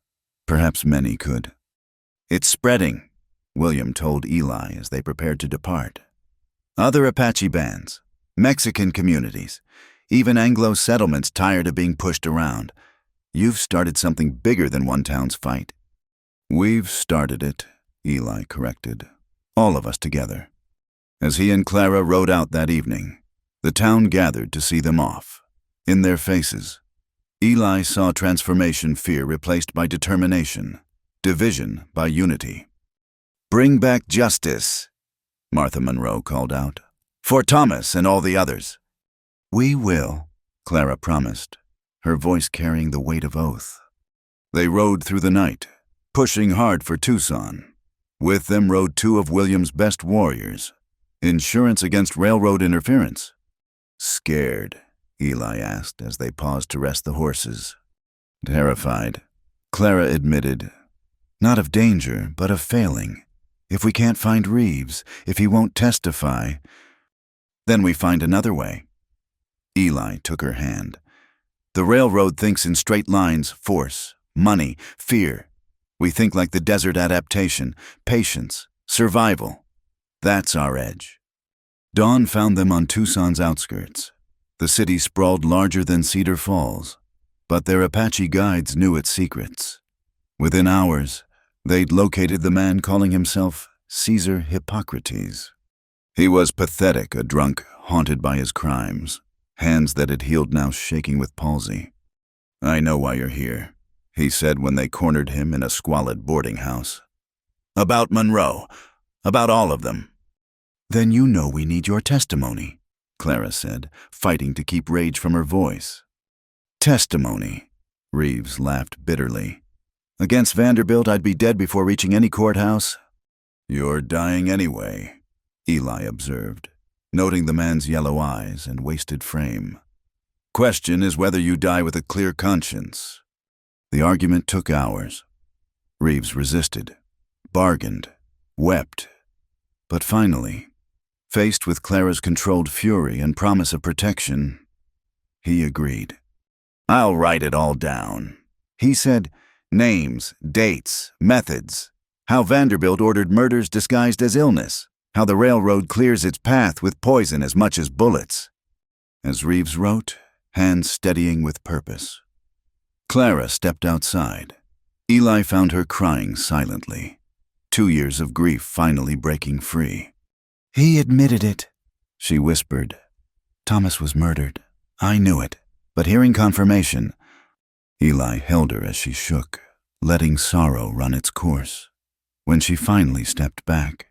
perhaps many could. "It's spreading," William told Eli as they prepared to depart. "Other Apache bands, Mexican communities, even Anglo settlements tired of being pushed around. You've started something bigger than one town's fight." "We've started it," Eli corrected. "All of us together." As he and Clara rode out that evening, the town gathered to see them off. In their faces, Eli saw transformation fear replaced by determination, division by unity. "Bring back justice," Martha Monroe called out, "for Thomas and all the others." "We will," Clara promised, her voice carrying the weight of oath. They rode through the night, pushing hard for Tucson. With them rode 2 of William's best warriors. Insurance against railroad interference. "Scared?" Eli asked as they paused to rest the horses. "Terrified," Clara admitted. "Not of danger, but of failing. If we can't find Reeves, if he won't testify, then we find another way." Eli took her hand. The railroad thinks in straight lines, force, money, fear. We think like the desert adaptation, patience, survival. That's our edge. Dawn found them on Tucson's outskirts. The city sprawled larger than Cedar Falls, but their Apache guides knew its secrets. Within hours, they'd located the man calling himself Caesar Hippocrates. He was pathetic, a drunk haunted by his crimes, hands that had healed now shaking with palsy. "I know why you're here," he said when they cornered him in a squalid boarding house. "About Monroe. About all of them." "Then you know we need your testimony," Clara said, fighting to keep rage from her voice. "Testimony," Reeves laughed bitterly. "Against Vanderbilt, I'd be dead before reaching any courthouse." "You're dying anyway," Eli observed, noting the man's yellow eyes and wasted frame. "Question is whether you die with a clear conscience." The argument took hours. Reeves resisted, bargained, wept. But finally, faced with Clara's controlled fury and promise of protection, he agreed. "I'll write it all down," he said. "Names, dates, methods. How Vanderbilt ordered murders disguised as illness. How the railroad clears its path with poison as much as bullets." As Reeves wrote, hands steadying with purpose. Clara stepped outside. Eli found her crying silently, 2 years of grief finally breaking free. "He admitted it," she whispered. "Thomas was murdered. I knew it, but hearing confirmation..." Eli held her as she shook, letting sorrow run its course. When she finally stepped back,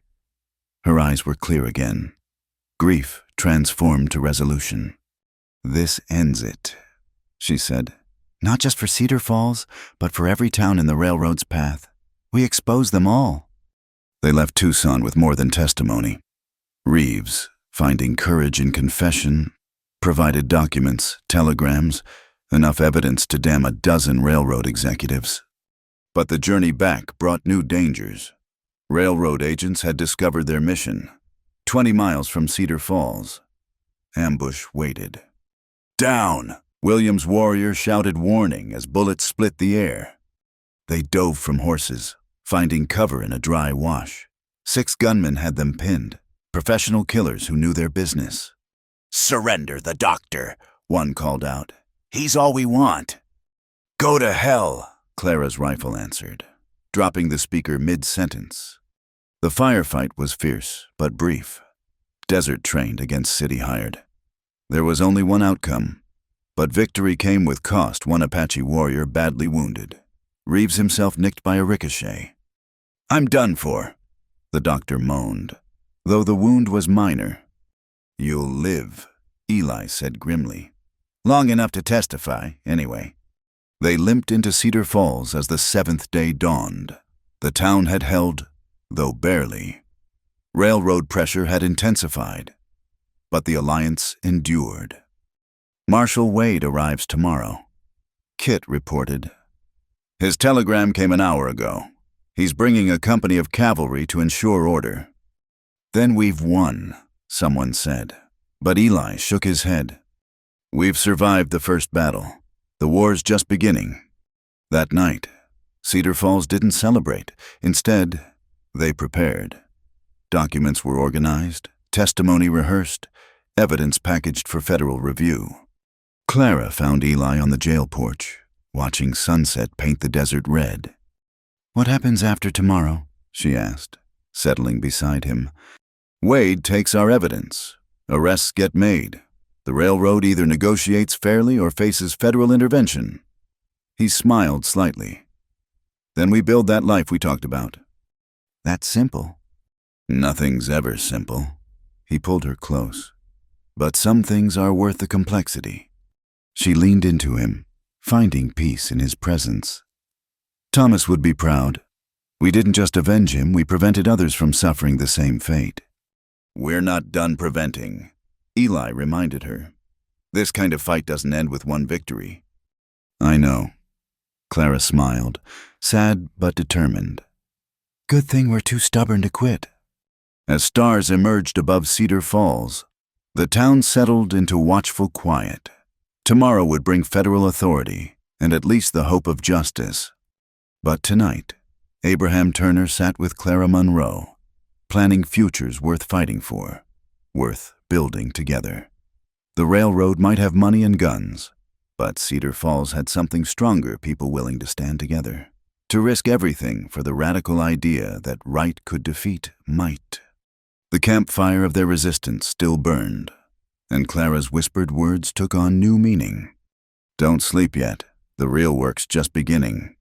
her eyes were clear again, grief transformed to resolution. "This ends it," she said. "Not just for Cedar Falls, but for every town in the railroad's path. We expose them all." They left Tucson with more than testimony. Reeves, finding courage in confession, provided documents, telegrams, enough evidence to damn a dozen railroad executives. But the journey back brought new dangers. Railroad agents had discovered their mission, 20 miles from Cedar Falls. Ambush waited. "Down!" Williams' warrior shouted warning as bullets split the air. They dove from horses, finding cover in a dry wash. 6 gunmen had them pinned, professional killers who knew their business. "Surrender the doctor," one called out. "He's all we want." "Go to hell," Clara's rifle answered, dropping the speaker mid-sentence. The firefight was fierce, but brief. Desert-trained against city-hired. There was only one outcome, but victory came with cost. One Apache warrior badly wounded. Reeves himself nicked by a ricochet. "I'm done for," the doctor moaned, though the wound was minor. "You'll live," Eli said grimly. "Long enough to testify, anyway." They limped into Cedar Falls as the 7th day dawned. The town had held, though barely. Railroad pressure had intensified, but the alliance endured. "Marshal Wade arrives tomorrow," Kit reported. "His telegram came an hour ago. He's bringing a company of cavalry to ensure order." "Then we've won," someone said, but Eli shook his head. "We've survived the first battle. The war's just beginning." That night, Cedar Falls didn't celebrate. Instead, they prepared. Documents were organized, testimony rehearsed, evidence packaged for federal review. Clara found Eli on the jail porch, watching sunset paint the desert red. "What happens after tomorrow?" she asked, settling beside him. "Wade takes our evidence. Arrests get made. The railroad either negotiates fairly or faces federal intervention." He smiled slightly. "Then we build that life we talked about." "That's simple." "Nothing's ever simple." He pulled her close. "But some things are worth the complexity." She leaned into him, finding peace in his presence. "Thomas would be proud. We didn't just avenge him, we prevented others from suffering the same fate." "We're not done preventing," Eli reminded her. "This kind of fight doesn't end with one victory." "I know." Clara smiled, sad but determined. "Good thing we're too stubborn to quit." As stars emerged above Cedar Falls, The town settled into watchful quiet. Tomorrow would bring federal authority and at least the hope of justice. But tonight, Abraham Turner sat with Clara Monroe, planning futures worth fighting for, worth building together. The railroad might have money and guns, but Cedar Falls had something stronger, people willing to stand together, to risk everything for the radical idea that right could defeat might. The campfire of their resistance still burned, and Clara's whispered words took on new meaning. "Don't sleep yet. The real work's just beginning."